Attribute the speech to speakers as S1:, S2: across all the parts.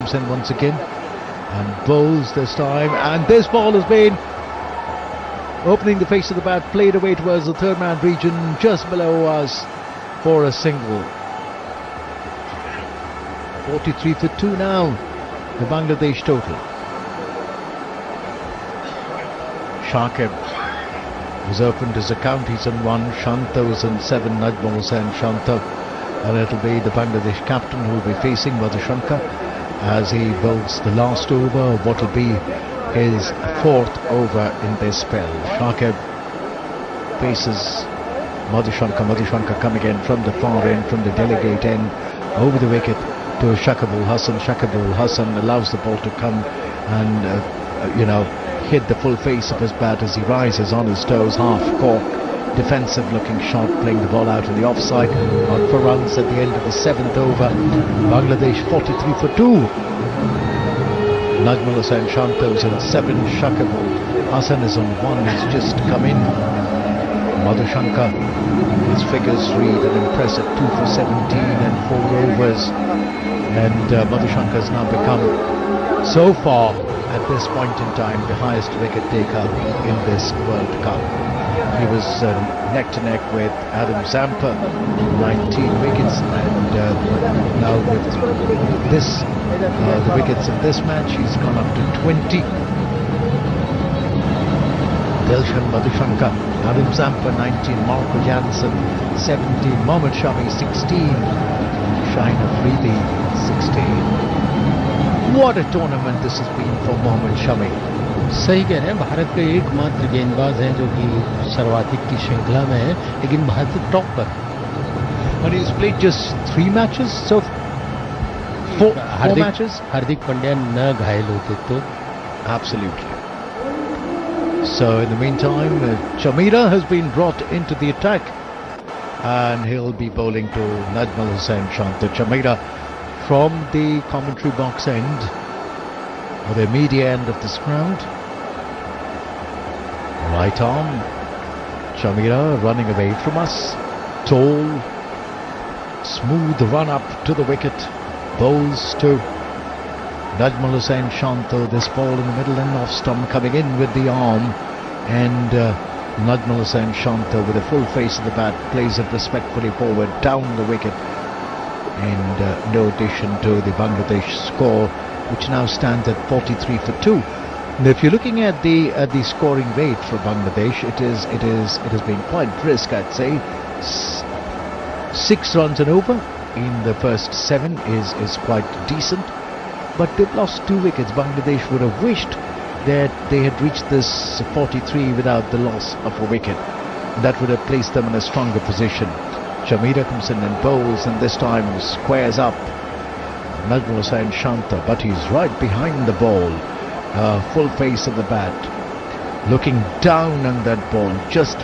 S1: comes in once again and bowls this time, and this ball has been opening the face of the bat, played away towards the third man region just below us for a single. 43 for 2 now, the Bangladesh total. Shakib has opened his account, he's in 1, Shanta is in 7, Najmul Hussain Shanta, and it'll be the Bangladesh captain who will be facing Madhushanka as he bowls the last over, what will be his 4th over in this spell. Shakib faces Madhushanka coming in from the far end, from the delegate end, over the wicket to Shakibul Hasan. Shakibul Hasan allows the ball to come and hit the full face of his bat as he rises on his toes, half cork, defensive looking shot, playing the ball out in the offside, on for runs at the end of the 7th over. Bangladesh 43 for 2. Najmul Hussain Shanta is in 7, Shakibul Hasan is on 1, he's just come in. Madhushanka, his figures read an impressive 2 for 17 and 4 overs, and Madhushanka has now become, so far at this point in time, the highest wicket taker in this World Cup. He was neck to neck with Adam Zampa, 19 wickets, and now with this, the wickets in this match, he's gone up to 20. Dilshan Madhushanka, Adam Zampa 19, Marco Janssen 17, Mohammad Shami 16, Shine Afridi 16. What a tournament this has been for Mohammad Shami.
S2: सही कह रहे हैं, भारत का एकमात्र गेंदबाज है जो कि सर्वाधिक की श्रृंखला में है, लेकिन भारत टॉप पर.
S1: And he's played just 3 matches, so 4 matches.
S2: Hardik Pandya न घायल होते तो.
S1: Absolutely. So in the meantime, Chamira has been brought into the attack, and he'll be bowling to Najmul Hussain Shanta. Chamira from the commentary box end, or the media end of this ground. Right arm, Chamira running away from us. Tall, smooth run up to the wicket. Bowls to Najmul Hussain Shanta. This ball in the middle and off stump, coming in with the arm, and Najmul Hussain Shanta with a full face of the bat plays it respectfully forward down the wicket, and no addition to the Bangladesh score, which now stands at 43 for 2. And if you're looking at the scoring rate for Bangladesh, it has been quite brisk, I'd say. 6 runs and over in the first 7 is quite decent, but they've lost 2 wickets. Bangladesh would have wished that they had reached this 43 without the loss of a wicket. That would have placed them in a stronger position. Chamira comes in and bowls, and this time squares up Najmul Hussain Shanta, but he's right behind the ball, full face of the bat, looking down on that ball, just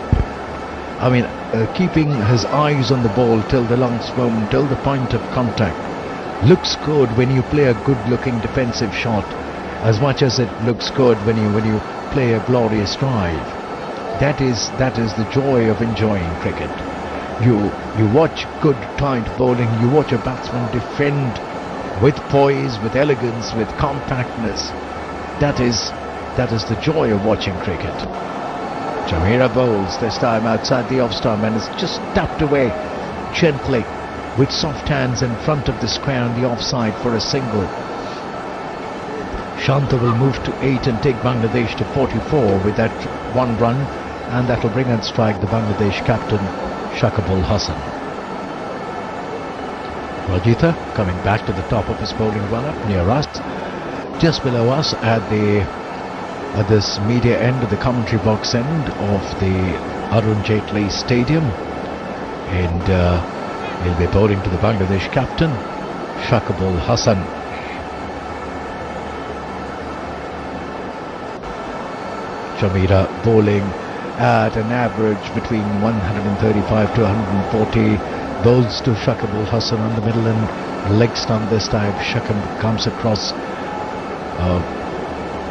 S1: keeping his eyes on the ball till the last moment, till the point of contact. Looks good when you play a good looking defensive shot, as much as it looks good when you play a glorious drive. That is the joy of enjoying cricket. You watch good tight bowling, you watch a batsman defend with poise, with elegance, with compactness. That is the joy of watching cricket. Chamira bowls, this time outside the off stump, and it's just tapped away gently with soft hands in front of the square on the offside for a single. Shanta will move to 8 and take Bangladesh to 44 with that 1 run, and that will bring on strike the Bangladesh captain Shakibul Hasan. Rajitha coming back to the top of his bowling run-up near us, just below us at this media end of the commentary box end of the Arun Jaitley Stadium, and he'll be bowling to the Bangladesh captain Shakibul Hasan. Chamira bowling at an average between 135 to 140, bowls to Shakibul Hasan on the middle and leg stump this time. Shakib comes across,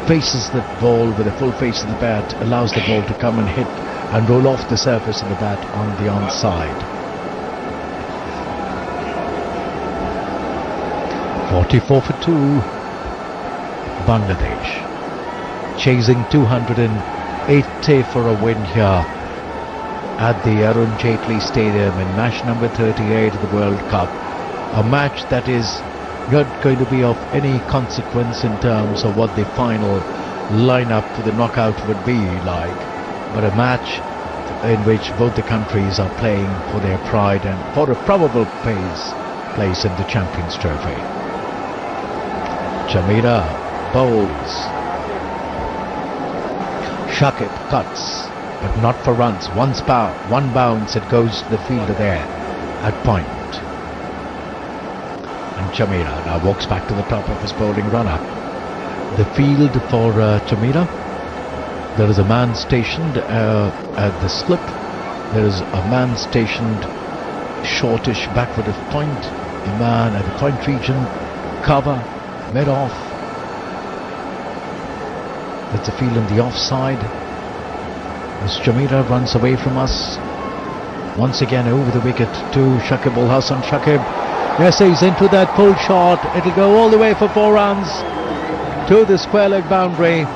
S1: faces the ball with a full face of the bat, allows the ball to come and hit and roll off the surface of the bat on the onside. 44 for 2. Bangladesh, chasing 280 for a win here at the Arun Jaitley Stadium in match number 38 of the World Cup. A match that is not going to be of any consequence in terms of what the final lineup for the knockout would be like, but a match in which both the countries are playing for their pride and for a probable place in the Champions Trophy. Chamira bowls. Shakib cuts, but not for runs. One bounce, it goes to the fielder there at point. And Chamira now walks back to the top of his bowling run-up. The field for Chamira, there is a man stationed at the slip. There is a man stationed shortish backward of point. A man at the point region, cover, mid-off. That's the field on the offside. As Chamira runs away from us, once again over the wicket to Shakib Ul Hasan. Shakib, yes, he's into that pull shot. It'll go all the way for 4 runs to the square leg boundary.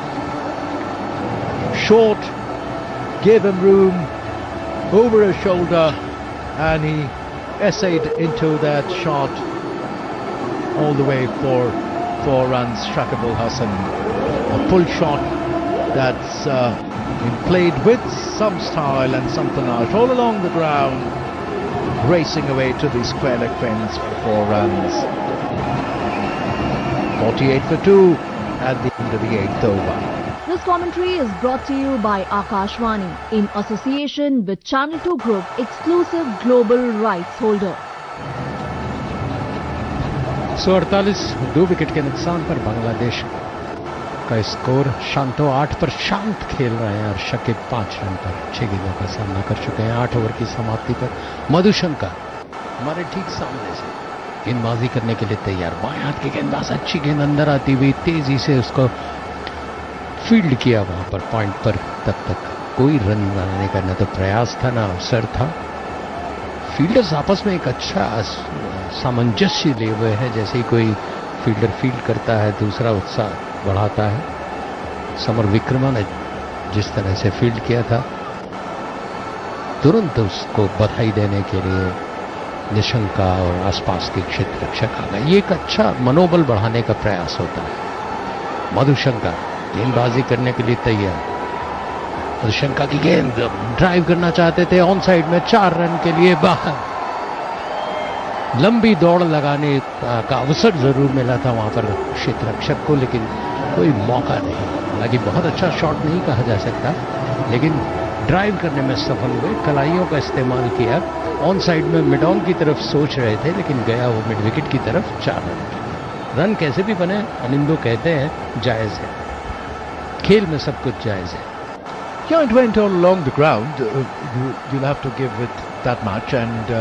S1: Short, gave him room over his shoulder, and he essayed into that shot all the way for 4 runs. Shakib Ul Hasan, a pull shot that's been played with some style and some panache all along the ground, racing away to the square leg fence for 4 runs. 48 for 2 at the end of the 8th over.
S3: This commentary is brought to you by Akashvani in association with Channel 2 Group, exclusive global rights holder.
S2: 148 2 wicket के नुकसान पर बांग्लादेश का score. Shanto 8 पर शांत खेल रहे हैं और शकीब 5 रन पर 6 गेंदों का सामना कर चुके हैं। 8 ओवर की समाप्ति पर मधुशंका हमारे ठीक सामने से गेंदबाजी करने के लिए तैयार। बाएं हाथ के गेंदबाज, अच्छी गेंद अंदर आती हुई तेजी से उसको फील्ड किया वहां पर पॉइंट पर। तब तक कोई रन बनाने का न तो प्रयास था न अवसर था। फील्डर्स आपस में एक अच्छा सामंजस्य लिए हुए हैं, जैसे ही कोई फील्डर फील्ड करता है दूसरा उत्साह बढ़ाता है। समर विक्रमा ने जिस तरह से फील्ड किया था, तुरंत उसको बधाई देने के लिए निशंका और आसपास के क्षेत्र रक्षक आ गए। ये एक अच्छा मनोबल बढ़ाने का प्रयास होता है। मधुशंका गेंदबाजी करने के लिए तैयार। मधुशंका की गेंद ड्राइव करना चाहते थे ऑन साइड में, 4 रन के लिए बाहर। लंबी दौड़ लगाने का अवसर जरूर मिला था वहां पर क्षेत्र रक्षक को, लेकिन कोई मौका नहीं। हालांकि बहुत अच्छा शॉट नहीं कहा जा सकता, लेकिन ड्राइव करने में सफल हुए। कलाइयों का इस्तेमाल किया। ऑन साइड में मिड ऑन की तरफ सोच रहे थे, लेकिन गया वो मिड विकेट की तरफ। 4 रन कैसे भी बने, अनिंदो कहते हैं जायज है। खेल में सब कुछ जायज है।
S1: Yeah, it went all along the ground. You'll have to give it that much, and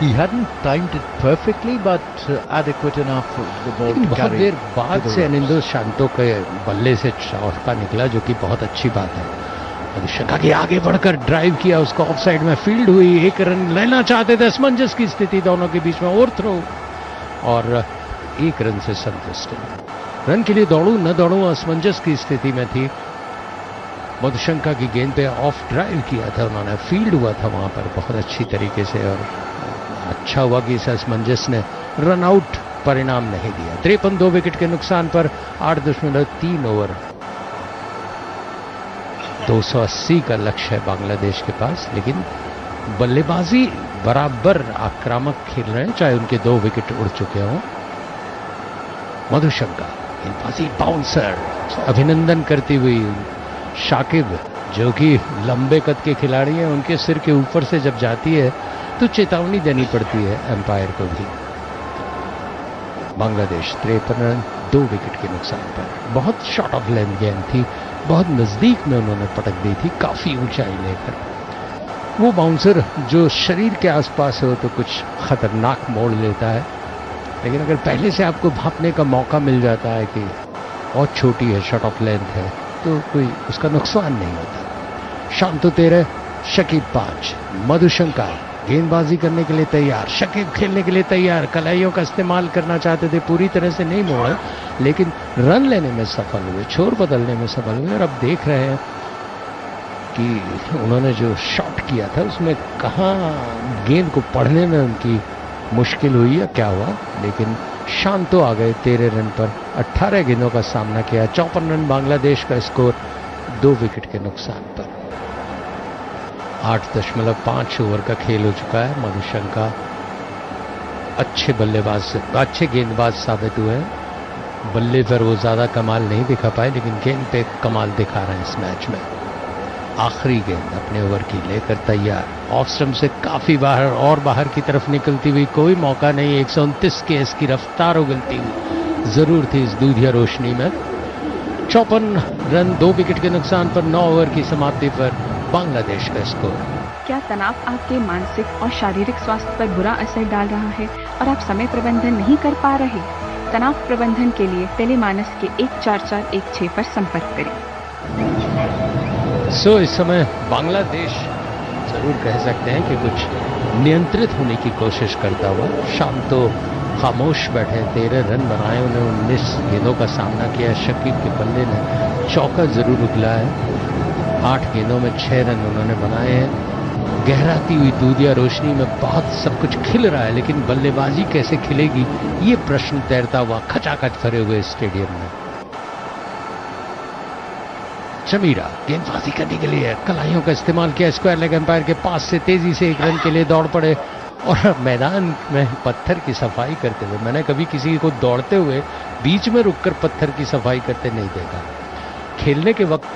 S1: he hadn't timed it perfectly, but adequate enough for the ball to
S2: बहुत
S1: carry.
S2: देर बाद से अनिंदो शांतो के बल्ले से चौका निकला, जो कि बहुत अच्छी बात है। मधुशंका के आगे बढ़कर ड्राइव किया, उसको ऑफ साइड में फील्ड हुई। 1 रन लेना चाहते थे, असमंजस की स्थिति दोनों के बीच में, ओवर थ्रो और 1 रन से संतुष्ट। रन के लिए दौड़ू न दौड़ू असमंजस की स्थिति में थी। मधुशंका की गेंद पे ऑफ ड्राइव किया था उन्होंने, फील्ड हुआ था वहां पर बहुत अच्छी तरीके से, और अच्छा हुआ कि इस असमंजस ने रन आउट परिणाम नहीं दिया। 53 2 विकेट के नुकसान पर 8.3 ओवर। 280 का लक्ष्य है बांग्लादेश के पास, लेकिन बल्लेबाजी बराबर आक्रामक खेल रहे हैं, चाहे उनके 2 विकेट उड़ चुके हों। मधुशंका गेंदबाजी बाउंसर, अभिनंदन करती हुई शाकिब, जो कि लंबे कद के खिलाड़ी हैं, उनके सिर के ऊपर से जब जाती है तो चेतावनी देनी पड़ती है एम्पायर को भी। बांग्लादेश 53 रन 2 विकेट के नुकसान पर। बहुत शॉर्ट ऑफ लेंथ गेंद थी, बहुत नजदीक में उन्होंने पटक दी थी, काफी ऊंचाई लेकर। वो बाउंसर जो शरीर के आसपास हो तो कुछ खतरनाक मोड़ लेता है, लेकिन अगर पहले से आपको भापने का मौका मिल जाता है कि बहुत छोटी है, शॉर्ट ऑफ लेंथ है, तो कोई उसका नुकसान नहीं होता। शांतो 13, शकीब 5, मधुशंका गेंदबाजी करने के लिए तैयार, शकीब खेलने के लिए तैयार, कलाइयों का इस्तेमाल करना चाहते थे, पूरी तरह से नहीं मोड़े लेकिन रन लेने में सफल हुए, छोर बदलने में सफल हुए। और अब देख रहे हैं कि उन्होंने जो शॉट किया था उसमें कहाँ गेंद को पढ़ने में उनकी मुश्किल हुई या क्या हुआ, लेकिन शांतो आ गए 13 रन पर, 18 गेंदों का सामना किया, 54 रन बांग्लादेश का स्कोर 2 विकेट के नुकसान पर। 8.5 ओवर का खेल हो चुका है। मधुशंका अच्छे बल्लेबाज, अच्छे गेंदबाज साबित हुए हैं। बल्ले पर वो ज्यादा कमाल नहीं दिखा पाए लेकिन गेंद पे कमाल दिखा रहे हैं इस मैच में। आखिरी गेंद अपने ओवर की लेकर तैयार, ऑफ स्टंप से काफी बाहर और बाहर की तरफ निकलती हुई, कोई मौका नहीं। 129 के इसकी रफ्तार उगलती हुई जरूर थी इस दूधिया रोशनी में। 54 रन 2 विकेट के नुकसान पर 9 ओवर की समाप्ति पर बांग्लादेश का स्कोर।
S4: क्या तनाव आपके मानसिक और शारीरिक स्वास्थ्य पर बुरा असर डाल रहा है और आप समय प्रबंधन नहीं कर पा रहे? तनाव प्रबंधन के लिए टेलीमानस के 14416 पर संपर्क करें।
S2: इस समय बांग्लादेश जरूर कह सकते हैं कि कुछ नियंत्रित होने की कोशिश करता हुआ। शांतो खामोश बैठे, 13 रन बनाए, उन्हें 19 गेंदों का सामना किया। शकीब के बल्ले ने चौका जरूर उगला है। 8 गेंदों में 6 रन उन्होंने बनाए हैं। गहराती हुई दूधिया रोशनी में बहुत सब कुछ खिल रहा है लेकिन बल्लेबाजी कैसे खिलेगी ये प्रश्न तैरता हुआ खचाखच भरे हुए स्टेडियम में। चमीरा गेंदबाजी करने के लिए कलाइयों का इस्तेमाल किया, स्क्वायर लेग एम्पायर के पास से तेजी से 1 रन के लिए दौड़ पड़े और मैदान में पत्थर की सफाई करते हुए, मैंने कभी किसी को दौड़ते हुए बीच में रुककर पत्थर की सफाई करते नहीं देखा। खेलने के वक्त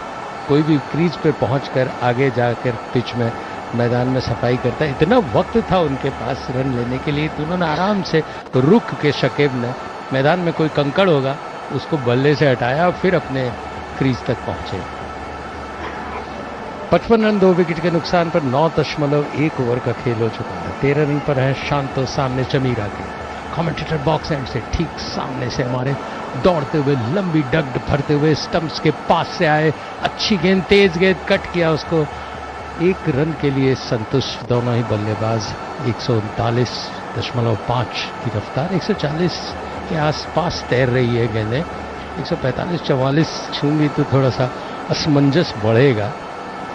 S2: कोई भी क्रीज पे पहुंचकर आगे जाकर पिच में मैदान में सफाई करता है, इतना वक्त था उनके पास रन लेने के लिए तो उन्होंने आराम से रुक के, शकीब ने मैदान में कोई कंकड़ होगा उसको बल्ले से हटाया और फिर अपने क्रीज तक पहुंचे। 55 रन 2 विकेट के नुकसान पर 9.1 ओवर का खेल हो चुका है। 13 रन पर है शांतो सामने चमीरा के। कमेंटेटर बॉक्स एंड से ठीक सामने से हमारे दौड़ते हुए लंबी डग्ड भरते हुए स्टंप्स के पास से आए, अच्छी गेंद, तेज गेंद, कट किया उसको। 1 रन के लिए संतुष्ट दोनों ही बल्लेबाज। 139.5 की रफ्तार, 140 के आसपास तैर रही है गेंदें। 145-44 छूंगी तो थोड़ा सा असमंजस बढ़ेगा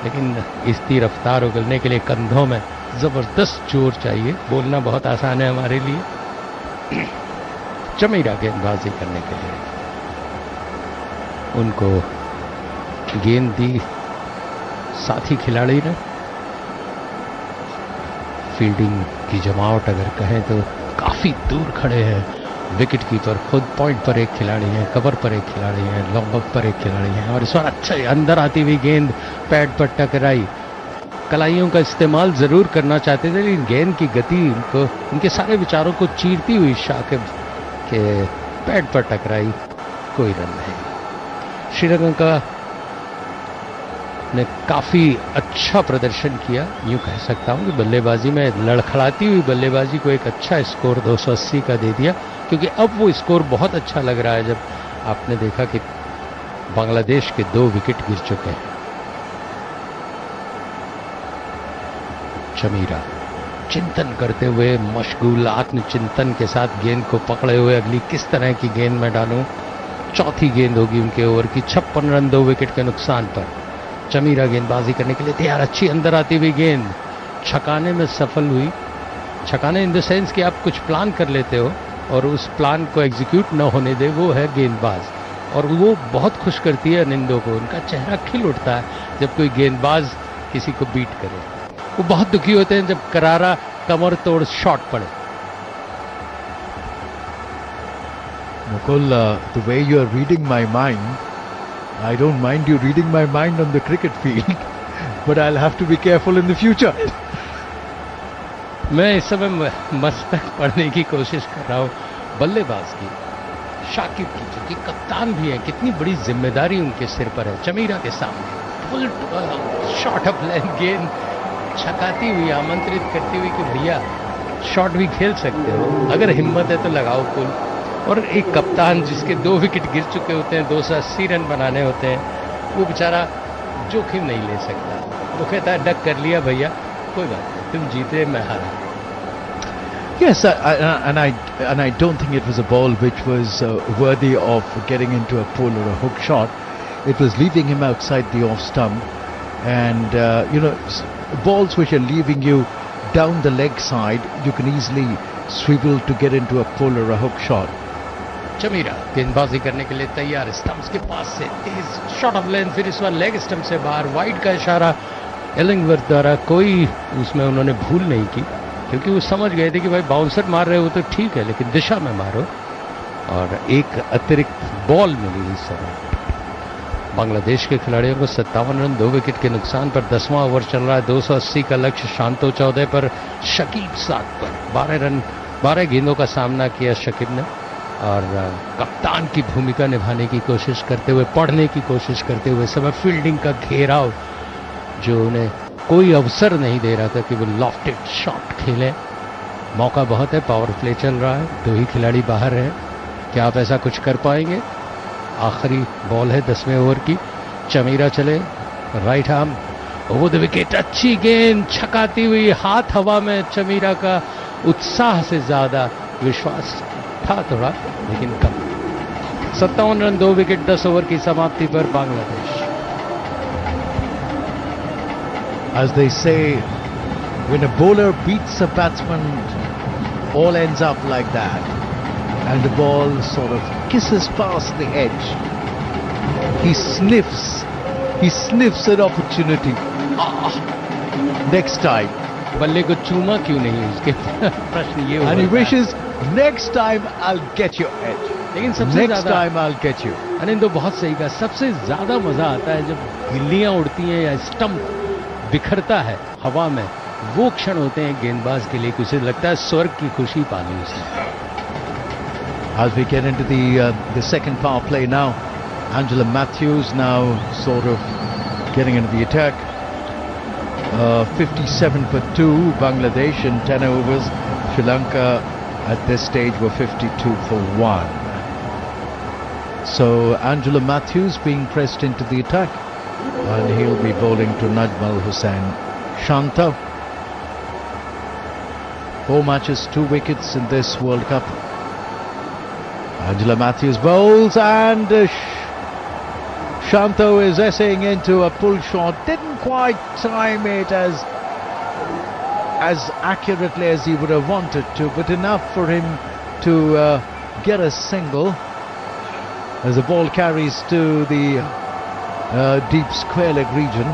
S2: लेकिन इसकी रफ्तार उगलने के लिए कंधों में जबरदस्त जोर चाहिए। बोलना बहुत आसान है हमारे लिए। चमीरा गेंदबाजी करने के लिए उनको गेंद दी साथी खिलाड़ी ने। फील्डिंग की जमावट अगर कहें तो काफी दूर खड़े हैं विकेट कीपर, खुद पॉइंट पर एक खिलाड़ी है, कवर पर एक खिलाड़ी है, लॉन्ग ऑफ पर एक खिलाड़ी है और इस बार अच्छा अंदर आती हुई गेंद पैड पर टकराई। कलाइयों का इस्तेमाल जरूर करना चाहते थे लेकिन गेंद की गति उनको, उनके सारे विचारों को चीरती हुई शाकिब के पैड पर टकराई। कोई रन नहीं। श्रीलंका ने काफी अच्छा प्रदर्शन किया, यूं कह सकता हूं कि बल्लेबाजी में लड़खड़ाती हुई बल्लेबाजी को एक अच्छा स्कोर 280 का दे दिया क्योंकि अब वो स्कोर बहुत अच्छा लग रहा है जब आपने देखा कि बांग्लादेश के 2 विकेट गिर चुके हैं। चमीरा चिंतन करते हुए, मशगूल आत्मचिंतन के साथ गेंद को पकड़े हुए अगली किस तरह की गेंद में डालूं। चौथी गेंद होगी उनके ओवर की। 56 रन 2 विकेट के नुकसान पर चमीरा गेंदबाजी करने के लिए तैयार। अच्छी अंदर आती हुई गेंद छकाने में सफल हुई। छकाने इन द सेंस कि आप कुछ प्लान कर लेते हो और उस प्लान को एग्जीक्यूट न होने दे, वो है गेंदबाज और वो बहुत खुश करती है अनिंदो को। उनका चेहरा खिल उठता है जब कोई गेंदबाज किसी को बीट करे। वो बहुत दुखी होते हैं जब करारा कमर तोड़ शॉट पड़े।
S1: Mukul, the way you are reading my mind, I don't mind you reading my mind on the cricket field, but I'll have to be careful in the future.
S2: मैं इस समय मस्तक पढ़ने की कोशिश कर रहा हूँ बल्लेबाज की, शाकिब की, जो कि कप्तान भी है। कितनी बड़ी जिम्मेदारी उनके सिर पर है। चमीरा के सामने फुल शॉट ऑफ लेंथ गेंद छकाती हुई, आमंत्रित करती हुई कि भैया शॉट भी खेल सकते हो, अगर हिम्मत है तो लगाओ पुल। और एक कप्तान जिसके 2 विकेट गिर चुके होते हैं, 280 रन बनाने होते हैं, वो बेचारा जोखिम नहीं ले सकता। वो कहता है डक कर लिया भैया, कोई बात नहीं। तुम जीते मैं हारा.
S1: Yes, and I don't think it was a ball which was worthy of getting into a pull or a hook shot. It was leaving him outside the off stump, and balls which are leaving you down the leg side, you can easily swivel to get into a pull or a hook shot.
S2: Chameera गेंदबाजी करने के लिए तैयार, stumps के पास से तेज shot of length, फिर इस बार leg stump से बाहर. वाइड का इशारा एलिंगवर्थ द्वारा, कोई उसमें उन्होंने भूल नहीं की, क्योंकि वो समझ गए थे कि भाई बाउंसर मार रहे हो तो ठीक है, लेकिन दिशा में मारो. और एक अतिरिक्त बॉल मिली इस समय. बांग्लादेश के खिलाड़ियों को 57 रन 2 विकेट के नुकसान पर 10वां ओवर चल रहा है. 280 का लक्ष्य. शांतो 14 पर, शकीब 7 पर. 12 गेंदों का सामना किया शकीब ने, और कप्तान की भूमिका निभाने की कोशिश करते हुए, पढ़ने की कोशिश करते हुए, समय फील्डिंग का घेराव जो उन्हें कोई अवसर नहीं दे रहा था कि वो लॉफ्टेड शॉट खेलें. मौका बहुत है, पावर प्ले चल रहा है, 2 ही खिलाड़ी बाहर हैं. क्या आप ऐसा कुछ कर पाएंगे? आखिरी बॉल है 10वें ओवर की. चमीरा चले, right arm over the wicket. अच्छी गेंद छकाती हुई, हाथ हवा में. चमीरा का उत्साह से ज्यादा विश्वास था थोड़ा, लेकिन कम. 57 रन 2 विकेट 10 ओवर की समाप्ति पर Bangladesh.
S1: As they say, when a bowler beats a batsman, all ends up like that, and the ball sort of kisses past the edge. He sniffs an opportunity. Next time.
S2: बल्ले को चूमा क्यों नहीं उसके प्रश्न ये
S1: And he wishes, next time I'll get your edge.
S2: लेकिन सबसे
S1: Next
S2: ज्यादा
S1: time I'll get you.
S2: Anil तो बहुत सही कहा, सबसे ज्यादा मजा आता है जब गिल्लियां उड़ती हैं या स्टंप बिखरता है हवा में. वो क्षण होते हैं गेंदबाज के लिए, कुछ लगता है स्वर्ग की खुशी पा ली उसने.
S1: As we get into the second power play now, Angela Matthews now sort of getting into the attack. 57 for 2, Bangladesh in 10 overs. Sri Lanka at this stage were 52 for 1. So Angela Matthews being pressed into the attack, and he'll be bowling to Najmal Hussain Shanta. 4 matches, 2 wickets in this World Cup. Angela Matthews bowls, and Shanto is essaying into a pull shot. Didn't quite time it as accurately as he would have wanted to, but enough for him to get a single as the ball carries to the deep square leg region,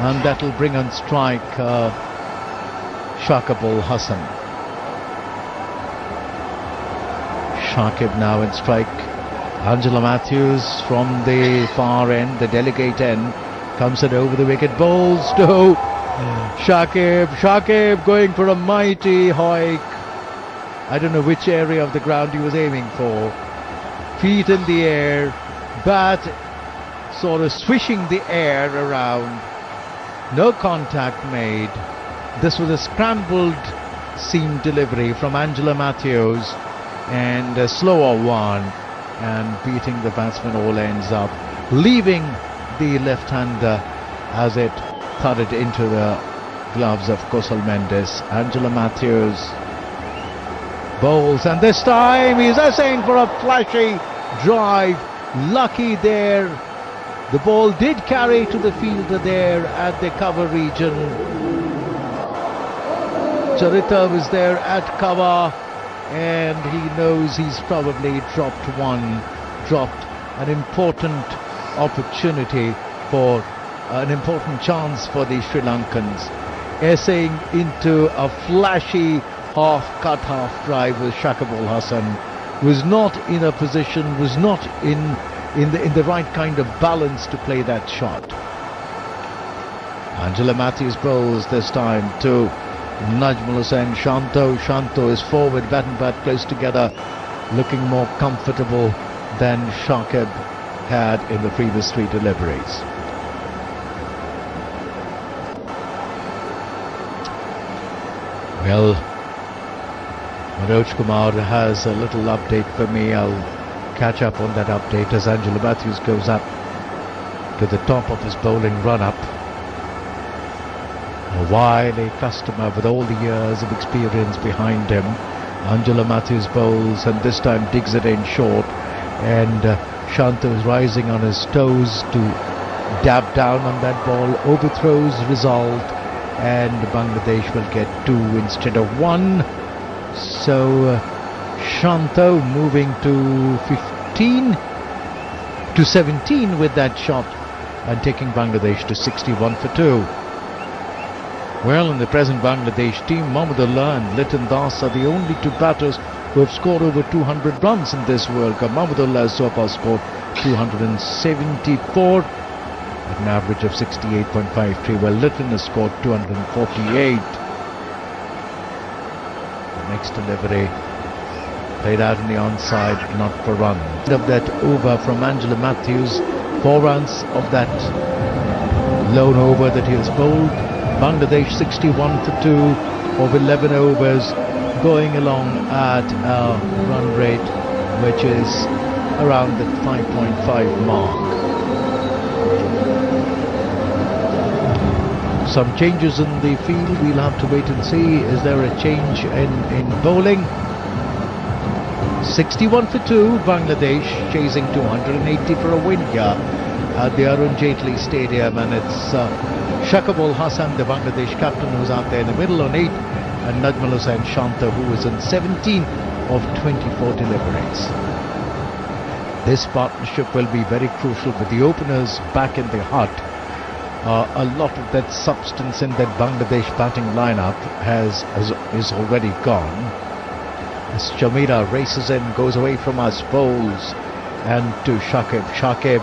S1: and that will bring on strike Shakib Hassan. Shakib now in strike. Angela Matthews from the far end, the delicate end, comes it over the wicket, bowls to Shakib going for a mighty hike. I don't know which area of the ground he was aiming for. Feet in the air, bat sort of swishing the air around. No contact made. This was a scrambled seam delivery from Angela Matthews, and a slower one, and beating the batsman all ends up, leaving the left-hander as it thudded into the gloves of Kosal Mendes. Angela Matthews bowls, and this time he's essaying for a flashy drive. Lucky there. The ball did carry to the fielder there at the cover region. Charita was there at cover, and he knows he's probably dropped an important opportunity for an important chance for the Sri Lankans. Essaying into a flashy half-cut, half-drive with Shakib Hassan, was not in a position, was not in the right kind of balance to play that shot. Angela Matthews bowls this time to Najmal Hussain Shanto. Shanto is forward, bat and bat close together, looking more comfortable than Shakib had in the previous 3 deliveries. Well, Manoj Kumar has a little update for me. I'll catch up on that update as Angela Matthews goes up to the top of his bowling run-up. a wily customer with all the years of experience behind him. Angelo Matthews bowls and this time digs it in short, and Shanta is rising on his toes to dab down on that ball. Overthrows result, and Bangladesh will get 2 instead of 1. So Shanta moving to 15 to 17 with that shot and taking Bangladesh to 61 for 2. Well, in the present Bangladesh team, Mahmudullah and Liton Das are the only 2 batters who have scored over 200 runs in this World Cup. Mahmudullah has so far scored 274 at an average of 68.53, while Liton has scored 248. The next delivery played out in the onside, not for run. Of that over from Angelo Matthews, 4 runs of that lone over that he has bowled. Bangladesh 61 for 2 of 11 overs, going along at a run rate which is around the 5.5 mark. Some changes in the field, we'll have to wait and see. Is there a change in bowling? 61 for 2, Bangladesh chasing 280 for a win here at the Arun Jaitley Stadium, and it's Shakib Hassan, the Bangladesh captain, who's out there in the middle on 8, and Najmul Hussain Shanta, who is in 17 of 24 deliveries. This partnership will be very crucial with the openers back in the hut. A lot of that substance in that Bangladesh batting lineup is already gone. As Chamira races in, goes away from us, bowls, and to Shakib. Shakib,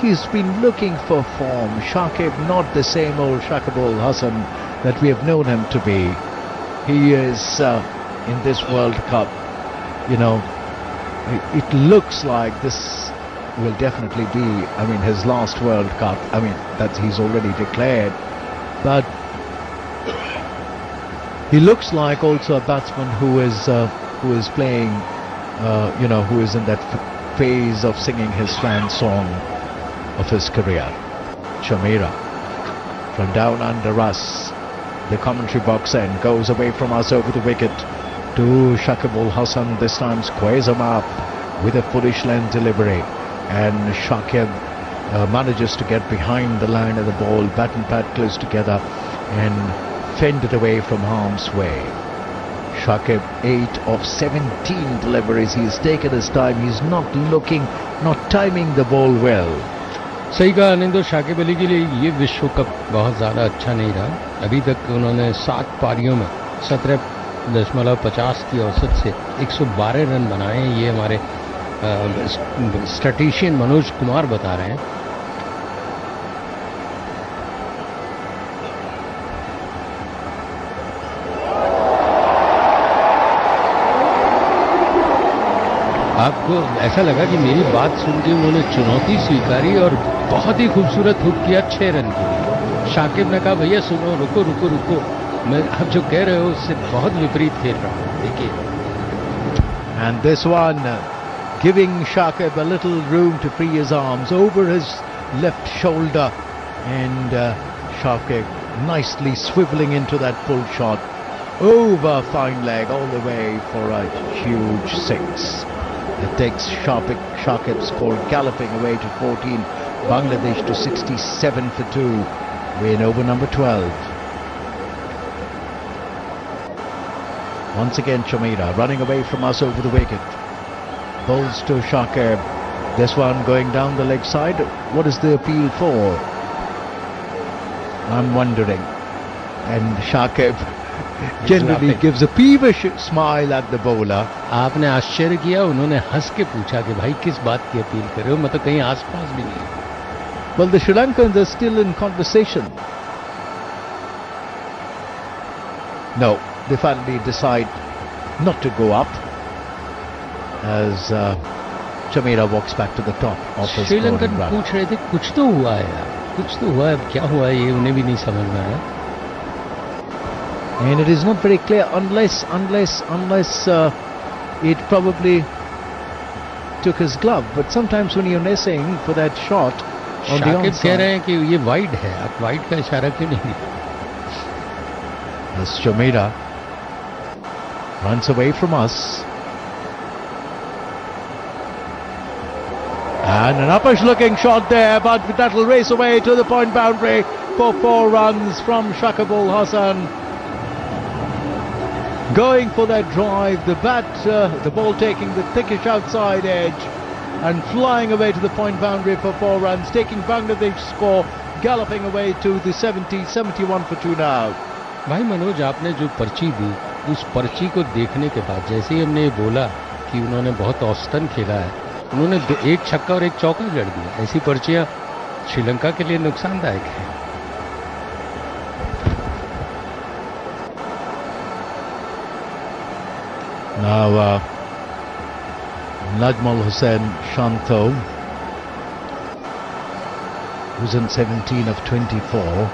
S1: he's been looking for form. Shakib, not the same old Shakib ul Hasan that we have known him to be. He is in this World Cup, it looks like this will definitely be, his last World Cup. That he's already declared, but he looks like also a batsman who is playing, who is in that phase of singing his swan song of his career. Chamira from down under us, the commentary box end, goes away from us over the wicket to Shakib ul Hasan. This time squares him up with a foolish length delivery, and Shakib manages to get behind the line of the ball, bat and pad close together, and fend it away from harm's way. Shakib, 8 of 17 deliveries. He's taken his time. He's not timing the ball well.
S2: सही कहा अनिंदो, शाकिब अली के लिए ये विश्व cup बहुत ज़्यादा अच्छा नहीं रहा। अभी तक उन्होंने 7 पारियों में 17.50 की औसत से 112 रन बनाए। ये हमारे स्टैटिशियन मनोज कुमार बता रहे हैं। आपको ऐसा लगा कि मेरी बात सुन के उन्होंने चुनौती स्वीकारी और बहुत ही खूबसूरत हुक किया 6 रन के लिए। शाकिब ने कहा भैया सुनो, रुको रुको रुको, मैं आप जो कह रहे हो उससे बहुत विपरीत खेल रहा हूँ। देखिए,
S1: and this one giving Shakib a little room to free his arms over his left shoulder, and Shakib nicely swiveling into that pull shot over fine leg all the way for a huge 6. It takes Shakib's score galloping away to 14. Bangladesh to 67 for 2. Win over number 12. Once again Chamira running away from us over the wicket. Bowls to Shakib. This one going down the leg side. What is the appeal for? I'm wondering. And Shakib generally gives a peevish smile at the bowler.
S2: आपने आश्चर्य किया, उन्होंने हंस के पूछा कि भाई किस बात की अपील कर रहे हो, मतलब कहीं आसपास भी नहीं।
S1: Well, the Sri Lankans are still in conversation. No, they finally decide not to go up as Chamira walks back to the top of his
S2: Sri Lankan पूछ रहे थे कुछ तो हुआ है यार, कुछ तो हुआ है, अब क्या हुआ है ये उन्हें भी नहीं समझ में आया।
S1: And it is not very clear unless it probably took his glove. But sometimes when you're missing for that shot,
S2: और शाकिब कह रहे हैं कि ये वाइड है, आप वाइड का इशारा क्यों नहीं दिया?
S1: As Chameera runs away from us. And an uppish looking shot there, but that'll race away to the point boundary for 4 runs from Shakibul Hasan. Going for that drive, the ball taking the thickish outside edge and flying away to the point boundary for 4 runs, taking Bangladesh score, galloping away to the 71 for 2 now.
S2: भाई मनोज, आपने जो पर्ची दी, उस पर्ची को देखने के बाद जैसे ही हमने ये बोला कि उन्होंने बहुत औसतन खेला है, उन्होंने 1 छक्का और 1 चौका जड़ दिया। ऐसी पर्चियां श्रीलंका के लिए नुकसानदायक है।
S1: Now Najmal Hussain Shanto, who's in 17 of 24.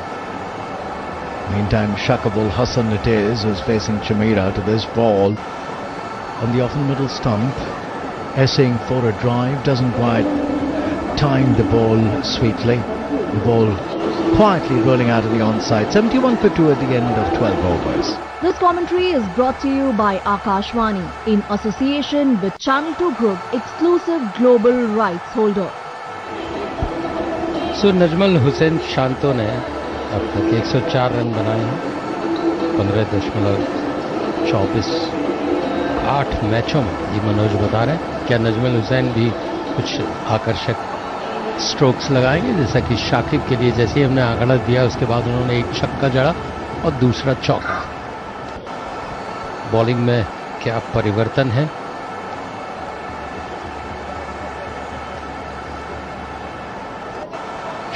S1: Meantime, Shakibul Hasan it is who's facing Chameera to this ball on the off-middle stump, essaying for a drive, doesn't quite time the ball sweetly. The ball quietly rolling out of the onside. 71 for 2 at the end of 12 overs.
S3: This commentary is brought to you by Akashvani in association with Channel 2 Group, exclusive global rights holder.
S2: सो नजमल हुसैन शांतो ने अब तक 104 run बनाए हैं, 15.24 8 मैचों में। ये मनोज बता रहे हैं। क्या नजमल हुसैन भी कुछ आकर्षक स्ट्रोक्स लगाएंगे, जैसा कि शाकिब के लिए जैसे ही हमने आंकड़ा दिया उसके बाद उन्होंने 1 छक्का जड़ा और दूसरा चौका। बॉलिंग में क्या परिवर्तन है?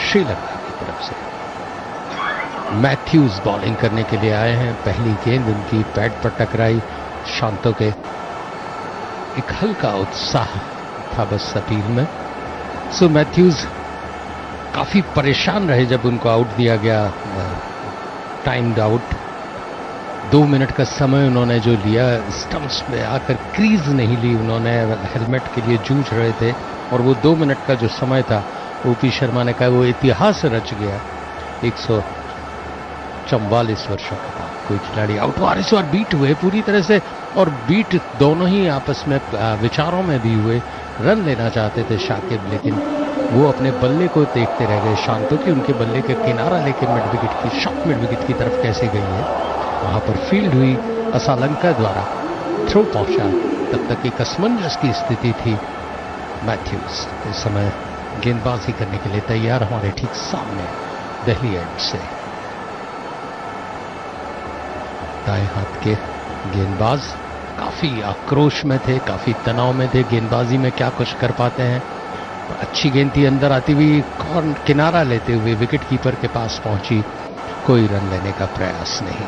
S2: श्रीलंका की तरफ से मैथ्यूज बॉलिंग करने के लिए आए हैं। पहली गेंद उनकी पैड पर टकराई। शांतो के एक हल्का उत्साह था बस अपील में। सो मैथ्यूज काफी परेशान रहे जब उनको आउट दिया गया, टाइम्ड आउट। 2 मिनट का समय उन्होंने जो लिया, स्टंप्स में आकर क्रीज नहीं ली उन्होंने, हेलमेट के लिए जूझ रहे थे और वो 2 मिनट का जो समय था, ओपी शर्मा ने कहा वो इतिहास रच गया। 144 वर्षों के बाद कोई खिलाड़ी आउट हुआ। इस बार बीट हुए पूरी तरह से, और बीट दोनों ही आपस में विचारों में भी हुए। रन लेना चाहते थे शाकिब, लेकिन वो अपने बल्ले को देखते रह गए। शांतो की उनके बल्ले के किनारा लेके मिड विकेट की शॉर्ट मिड विकेट की तरफ कैसे गई है, वहां पर फील्ड हुई। असलंका द्वारा थ्रो पहुंचा, तब तक एक असमंजस की स्थिति थी। मैथ्यूज इस समय गेंदबाजी करने के लिए तैयार, हमारे ठीक सामने दिल्ली एंड से। दाएं हाथ के गेंदबाज काफी आक्रोश में थे, काफी तनाव में थे। गेंदबाजी में क्या कुछ कर पाते हैं। अच्छी गेंद थी, अंदर आती हुई कॉर्नर किनारा लेते हुए विकेट कीपर के पास पहुंची, कोई रन लेने का प्रयास नहीं।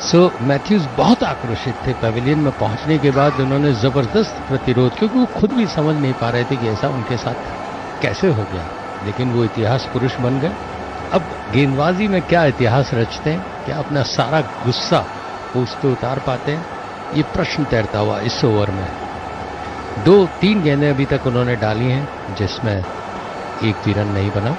S2: सो मैथ्यूज बहुत आक्रोशित थे। पैविलियन में पहुंचने के बाद उन्होंने जबरदस्त प्रतिरोध, क्योंकि वो खुद भी समझ नहीं पा रहे थे कि ऐसा उनके साथ कैसे हो गया, लेकिन वो इतिहास पुरुष बन गए। अब गेंदबाजी में क्या इतिहास रचते हैं, क्या अपना सारा गुस्सा वो उस पर उतार पाते हैं, ये प्रश्न तैरता हुआ इस ओवर में। 2-3 गेंदें अभी तक उन्होंने डाली हैं, जिसमें एक भी रन नहीं बना।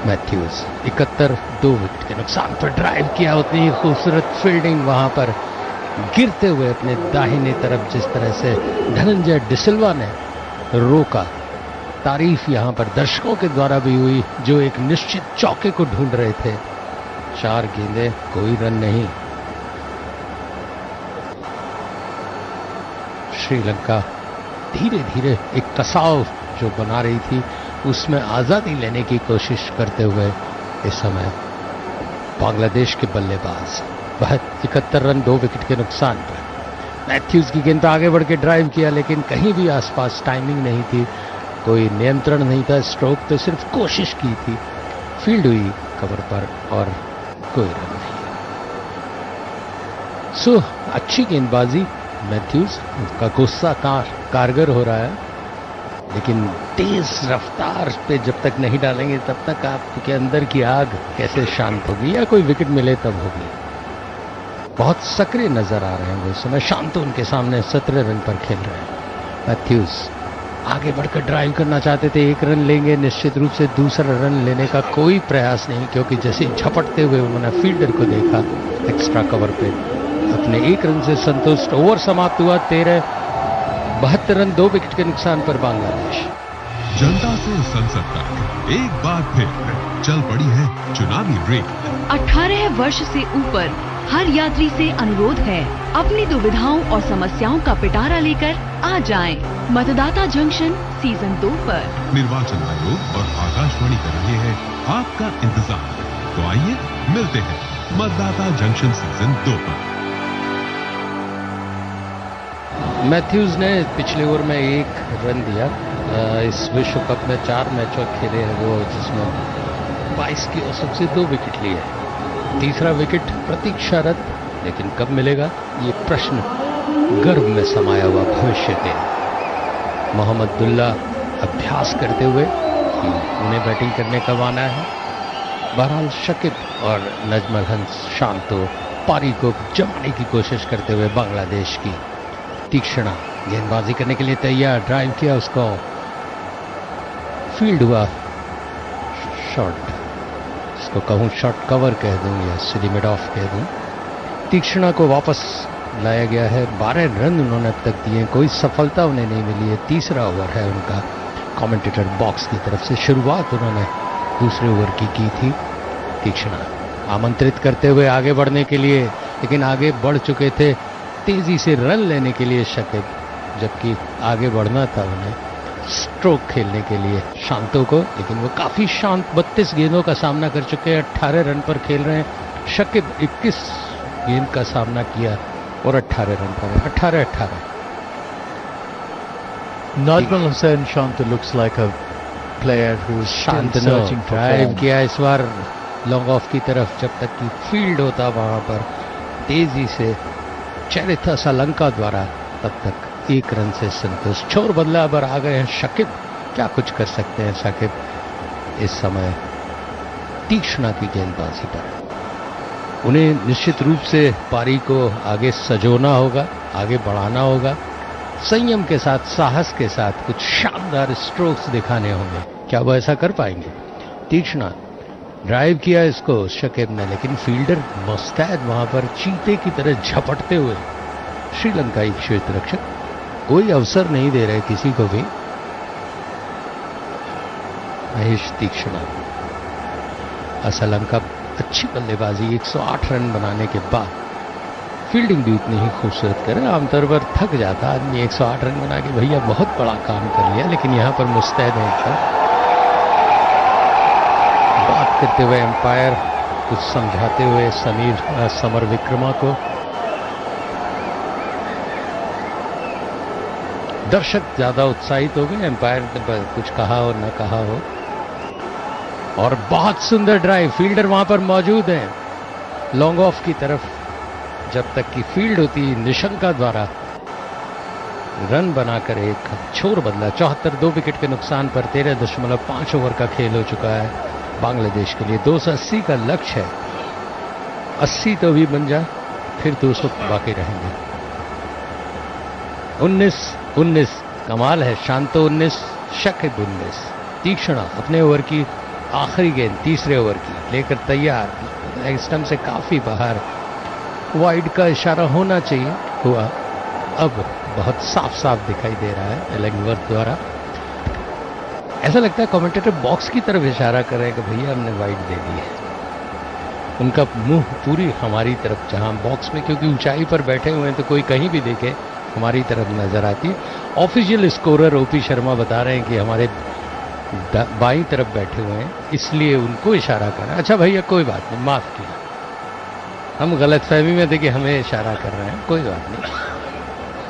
S2: मैथ्यूज 71 2 विकेट के नुकसान पर ड्राइव किया। उतनी ही खूबसूरत फील्डिंग वहां पर, गिरते हुए अपने दाहिने तरफ जिस तरह से धनंजय डिसिल्वा ने रोका। तारीफ यहां पर दर्शकों के द्वारा भी हुई, जो एक निश्चित चौके को ढूंढ रहे थे। 4 गेंदें, कोई रन नहीं। श्रीलंका धीरे धीरे एक कसाव जो बना रही थी, उसमें आजादी लेने की कोशिश करते हुए इस समय बांग्लादेश के बल्लेबाज 71 रन 2 विकेट के नुकसान पर। मैथ्यूज की गेंद पर आगे बढ़ के ड्राइव किया, लेकिन कहीं भी आसपास टाइमिंग नहीं थी, कोई नियंत्रण नहीं था। स्ट्रोक पे सिर्फ कोशिश की थी। फील्ड हुई कवर पर और कोई रन नहीं। सो अच्छी गेंदबाजी मैथ्यूज, उसका गुस्सा कारगर हो रहा है, लेकिन तेज रफ्तार पे जब तक नहीं डालेंगे तब तक आपके अंदर की आग कैसे शांत होगी, या कोई विकेट मिले तब होगी। बहुत सक्रिय नजर आ रहे हैं वो इस समय। शांत उनके सामने 17 रन पर खेल रहे हैं। मैथ्यूज आगे बढ़कर ड्राइव करना चाहते थे, एक रन लेंगे निश्चित रूप से, दूसरा रन लेने का कोई प्रयास नहीं, क्योंकि जैसे झपटते हुए उन्होंने फील्डर को देखा एक्स्ट्रा कवर पे, अपने एक रन से संतुष्ट। ओवर समाप्त हुआ 72 रन 2 विकेट के नुकसान पर बांग्लादेश।
S5: जनता से संसद तक एक बार फिर चल पड़ी है चुनावी रेल।
S6: 18 वर्ष से ऊपर हर यात्री से अनुरोध है, अपनी दुविधाओं और समस्याओं का पिटारा लेकर आ जाएं। मतदाता जंक्शन सीजन 2 पर।
S5: निर्वाचन आयोग और आकाशवाणी कर रहे हैं आपका इंतजार। तो आइए मिलते हैं मतदाता जंक्शन सीजन 2 पर।
S2: मैथ्यूज ने पिछले ओवर में 1 रन दिया। इस विश्व कप में 4 मैचों खेले हैं वो, जिसमें 22 की औसत से 2 विकेट लिए। तीसरा विकेट प्रतीक्षारत, लेकिन कब मिलेगा ये प्रश्न गर्भ में समाया हुआ भविष्य के। मोहम्मदुल्ला अभ्यास करते हुए कि उन्हें बैटिंग करने कब आना है। बहरहाल शकीब और नजमुल हंस शांतो पारी को जमाने की कोशिश करते हुए बांग्लादेश की। तीक्ष्णा गेंदबाजी करने के लिए तैयार, ड्राइव किया, उसको फील्ड हुआ शॉट, इसको कहूँ शॉट कवर कह दूं या सीधी मिड ऑफ कह दूं। तीक्ष्णा को वापस लाया गया है। 12 रन उन्होंने अब तक दिए, कोई सफलता उन्हें नहीं मिली है। तीसरा ओवर है उनका कमेंटेटर बॉक्स की तरफ से। शुरुआत उन्होंने दूसरे ओवर की थी। तीक्ष्णा आमंत्रित करते हुए आगे बढ़ने के लिए, लेकिन आगे बढ़ चुके थे तेजी से रन लेने के लिए शकीब, जबकि आगे बढ़ना था उन्हें स्ट्रोक खेलने के लिए शांतो को, लेकिन वो काफी शांत 32 गेंदों का सामना कर चुके हैं, 18 रन पर खेल रहे हैं। शकीब 21 गेंद का सामना किया और 18 रन पर है। 18-18।
S1: Najmul Hussain Shanta looks like a player who's still searching for
S2: drive
S1: form.
S2: किया इस बार लॉन्ग ऑफ की तरफ, जब तक कि फील्ड होता वहां पर तेजी से चरिथा लंका द्वारा, तब तक 1 रन से संतुष्ट। छोर बदला पर आ गए हैं शकीब। क्या कुछ कर सकते हैं शकीब इस समय तीक्ष्णा की गेंदबाजी पर। उन्हें निश्चित रूप से पारी को आगे सजोना होगा, आगे बढ़ाना होगा, संयम के साथ, साहस के साथ कुछ शानदार स्ट्रोक्स दिखाने होंगे। क्या वो ऐसा कर पाएंगे? तीक्ष्णा ड्राइव किया इसको शकीब ने, लेकिन फील्डर मुस्तैद वहां पर चीते की तरह झपटते हुए। श्रीलंकाई क्षेत्ररक्षक कोई अवसर नहीं दे रहे किसी को भी। महेश तीक्ष्णा असलंका अच्छी बल्लेबाजी, 108 रन बनाने के बाद फील्डिंग भी उतनी ही खूबसूरत करे। आमतौर पर थक जाता आदमी 108 रन बना के, भैया बहुत बड़ा काम कर लिया, लेकिन यहां पर मुस्तैद है। बात करते हुए एम्पायर कुछ समझाते हुए समर विक्रमा को। दर्शक ज्यादा उत्साहित हो गए, एम्पायर ने कुछ कहा हो न कहा हो। और बहुत सुंदर ड्राइव, फील्डर वहां पर मौजूद है लॉन्ग ऑफ की तरफ। जब तक की फील्ड होती निशंका द्वारा रन बनाकर एक छोर बदला। 74 2 विकेट के नुकसान पर 13.5 ओवर का खेल हो चुका है बांग्लादेश के लिए। 280 का लक्ष्य है, 80 तो भी बन जाए, फिर 200 बाकी रहेंगे। 19 कमाल है। शांतो 19, शकीब 19। तीक्ष्णा अपने ओवर की आखिरी गेंद तीसरे ओवर की लेकर तैयार, लेग स्टंप से काफी बाहर, वाइड का इशारा होना चाहिए, हुआ। अब बहुत साफ साफ दिखाई दे रहा है एलिंगवर्थ द्वारा। ऐसा लगता है कमेंटेटर बॉक्स की तरफ इशारा कर रहे हैं कि भैया हमने वाइड दे दी है। उनका मुंह पूरी हमारी तरफ, जहां बॉक्स में क्योंकि ऊंचाई पर बैठे हुए हैं तो कोई कहीं भी देखे हमारी तरफ नजर आती है। ऑफिशियल स्कोरर ओपी शर्मा बता रहे हैं कि हमारे बाईं तरफ बैठे हुए हैं, इसलिए उनको इशारा कर रहे हैं। अच्छा भैया कोई बात नहीं, माफ किया, हम गलतफहमी में थे कि हमें इशारा कर रहे हैं, कोई बात नहीं,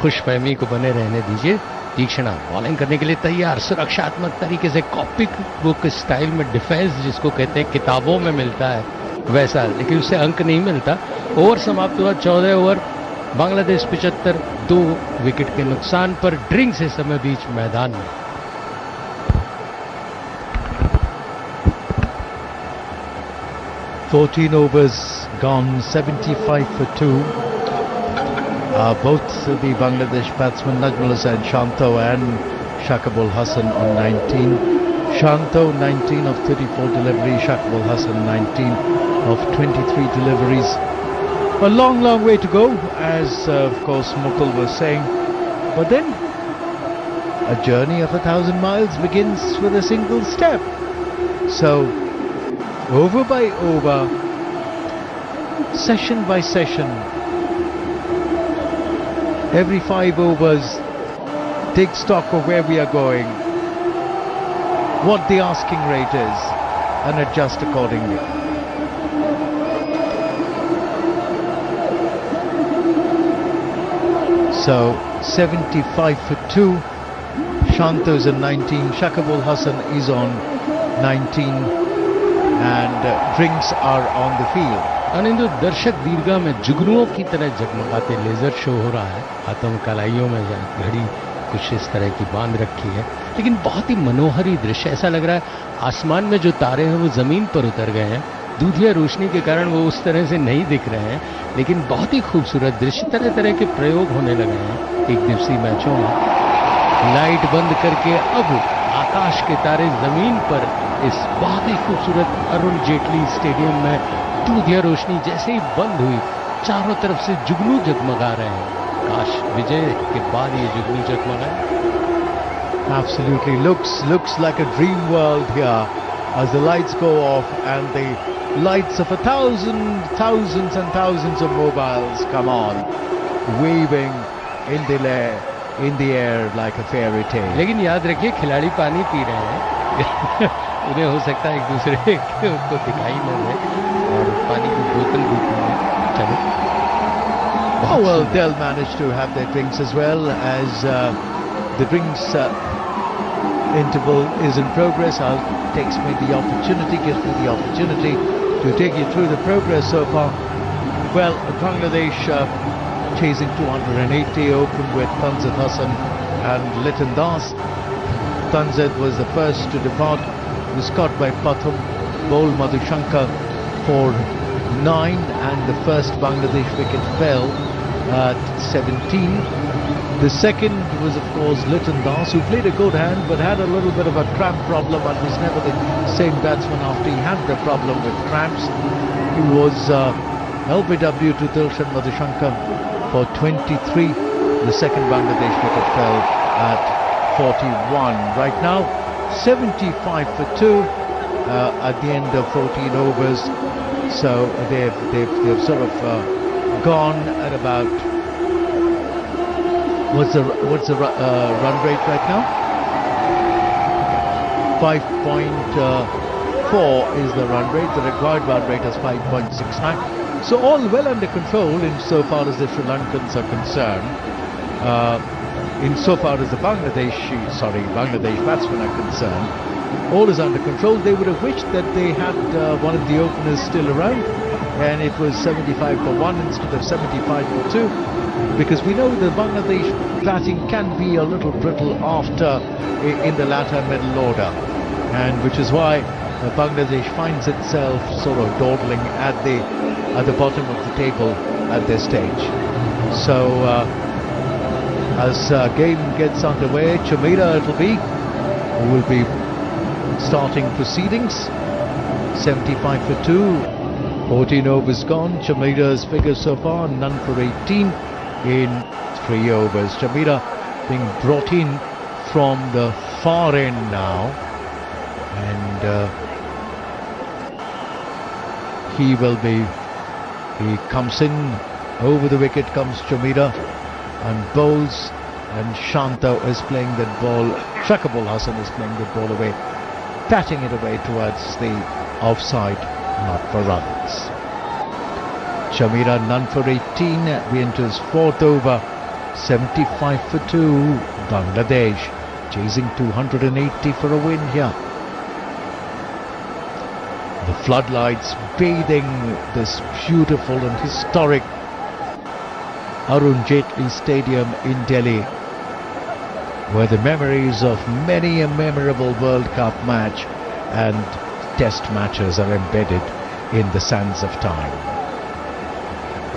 S2: खुशफहमी को बने रहने दीजिए। तीक्ष्णा बॉलिंग करने के लिए तैयार, सुरक्षात्मक तरीके से कॉपी बुक स्टाइल में डिफेंस जिसको कहते हैं किताबों में मिलता है वैसा, लेकिन उससे अंक नहीं मिलता। ओवर समाप्त हुआ 14 ओवर, बांग्लादेश 75 2 विकेट के नुकसान पर। ड्रिंक्स इस समय बीच मैदान में।
S1: $14 overs gone, 75 for 2. Both the Bangladesh batsmen Najmul Hussain Shanto and Shakibul Hasan on 19. Shanto 19 of 34 deliveries. Shakibul Hasan 19 of 23 deliveries. A long, long way to go, as of course Mukul was saying. But then, a journey of 1,000 miles begins with a single step. So, over by over, session by session, every 5 overs, take stock of where we are going, what the asking rate is, and adjust accordingly. So 75 for 2, Shanto's on 19, Shakibul Hasan is on 19, and drinks are on the field.
S2: अनिंदु, दर्शक दीर्घा में जुगनुओं की तरह जगमगाते laser show हो रहा है। हाथों में कलाइयों में घड़ी कुछ इस तरह की बांध रखी है, लेकिन बहुत ही मनोहर ही दृश्य। ऐसा लग रहा है आसमान में जो तारे हैं वो जमीन पर उतर गए हैं। दूधिया रोशनी के कारण वो उस तरह से नहीं दिख रहे हैं, लेकिन बहुत ही खूबसूरत दृश्य। तरह तरह के प्रयोग होने लगे हैं एक दिवसीय मैचों में। लाइट बंद करके अब आकाश के तारे जमीन पर इस बहुत ही खूबसूरत अरुण जेटली स्टेडियम में दूधिया रोशनी जैसे ही बंद हुई, चारों तरफ से जुगनू जगमगा रहे हैं। काश विजय के बाद ये जुगनू जगमगाए।
S1: Absolutely looks like a dream world here as the lights go off and the lights of thousands and thousands of mobiles come on, waving in the air like a fairy tale.
S2: लेकिन याद रखिए खिलाड़ी पानी P रहे हैं उन्हें हो सकता है एक दूसरे को दिखाई न दे और पानी की बोतल भी पी। चलो,
S1: oh well, they'll manage to have their drinks as well as the drinks interval is in progress. Gives me the opportunity to take you through the progress so far. Well, Bangladesh chasing 280, opened with Tanzad Hassan and Liton Das. Tanzad was the first to depart, was caught by Pathum, bowled Madhushankar for 9, and the first Bangladesh wicket fell at 17. The second was of course Liton Das, who played a good hand but had a little bit of a cramp problem and was never the same batsman after he had the problem with cramps. He was LBW to Dilshan Madhushankar for 23. The second Bangladesh wicket fell at 41. Right now 75 for 2 at the end of 14 overs. So they've sort of gone at about, what's the run rate right now? 5.4 is the run rate. The required run rate is 5.69. So all well under control insofar as the Sri Lankans are concerned. Insofar as the Bangladesh batsmen are concerned, all is under control. They would have wished that they had one of the openers still around, and it was 75 for 1 instead of 75 for 2, because we know the Bangladesh batting can be a little brittle after in the latter middle order, and which is why Bangladesh finds itself sort of dawdling at the bottom of the table at this stage. So as game gets underway, Chamira it'll be, who will be starting proceedings. 75 for 2, 14 overs gone. Chamira's figures so far, none for 18 in 3 overs. Chamira being brought in from the far end now, and he comes in, over the wicket comes Chamira and bowls, and Shanto is playing that ball, Shakibul Hasan is playing the ball away, batting it away towards the offside, not for runs. Chamira none for 18, we enter his 4th over, 75 for 2, Bangladesh chasing 280 for a win here. The floodlights bathing this beautiful and historic Arun Jaitley Stadium in Delhi, where the memories of many a memorable World Cup match and test matches are embedded in the sands of time.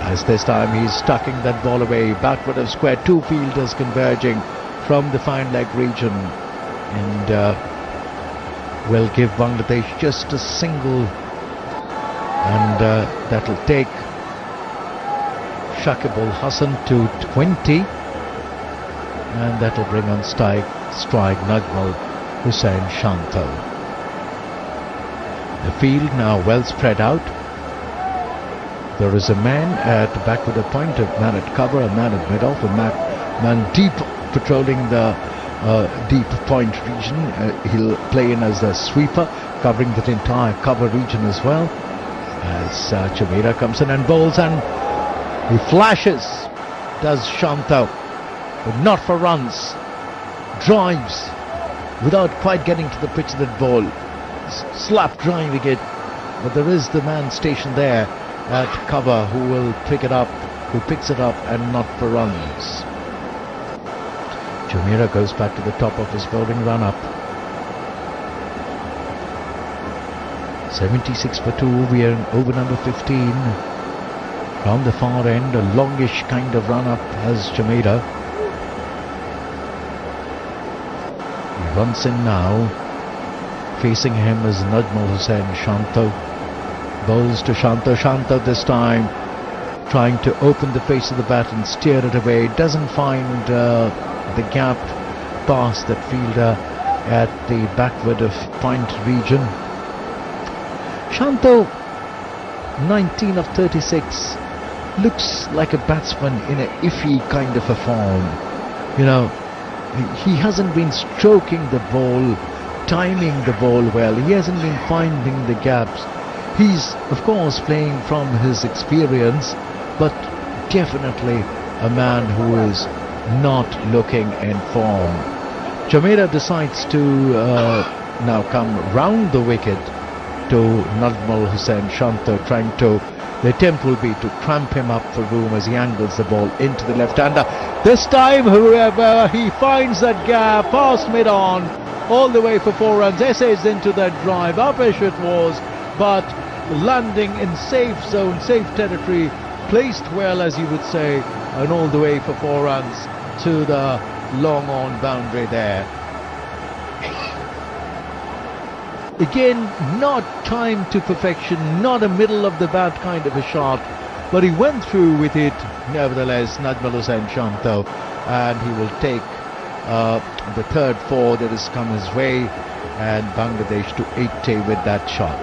S1: As this time he's tucking that ball away, backward of square, 2 fielders converging from the fine leg region, and will give Bangladesh just a single, and that'll take Shakib Ul Hasan to 20, and that'll bring on strike Najmal Hussain Shanto. The field now well spread out. There is a man at the backward point, a man at cover, a man at mid-off, a man deep patrolling the deep point region. He'll play in as a sweeper, covering that entire cover region as well. As Chameera comes in and bowls, and he flashes, does Shanto, but not for runs. Drives without quite getting to the pitch of that ball. Slap driving it, but there is the man stationed there at cover who will pick it up, who picks it up, and not for runs. Chameera goes back to the top of his bowling run-up. 76 for 2, we are in over number 15. From the far end, a longish kind of run-up as Chameera. He runs in now. Facing him is Najmal Hussain Shanto. Bowls to Shanto. Shanto this time trying to open the face of the bat and steer it away. Doesn't find the gap past that fielder at the backward of point region. Shanto, 19 of 36, looks like a batsman in a iffy kind of a form. You know, he hasn't been stroking the ball, timing the ball well. He hasn't been finding the gaps. He's of course playing from his experience, but definitely a man who is not looking in form. Chameera decides to now come round the wicket to Najmal Hussain Shanto, trying to, the attempt will be to cramp him up for room as he angles the ball into the left-hander. This time, however, he finds that gap past mid-on, all the way for 4 runs, essays into that drive, uppish it was, but landing in safe zone, safe territory, placed well, as you would say, and all the way for 4 runs to the long-on boundary there. Again, not timed to perfection, not a middle of the bat kind of a shot, but he went through with it nevertheless, Najmal Hussain Shanto, and he will take the third 4 that has come his way, and Bangladesh to 80 with that shot.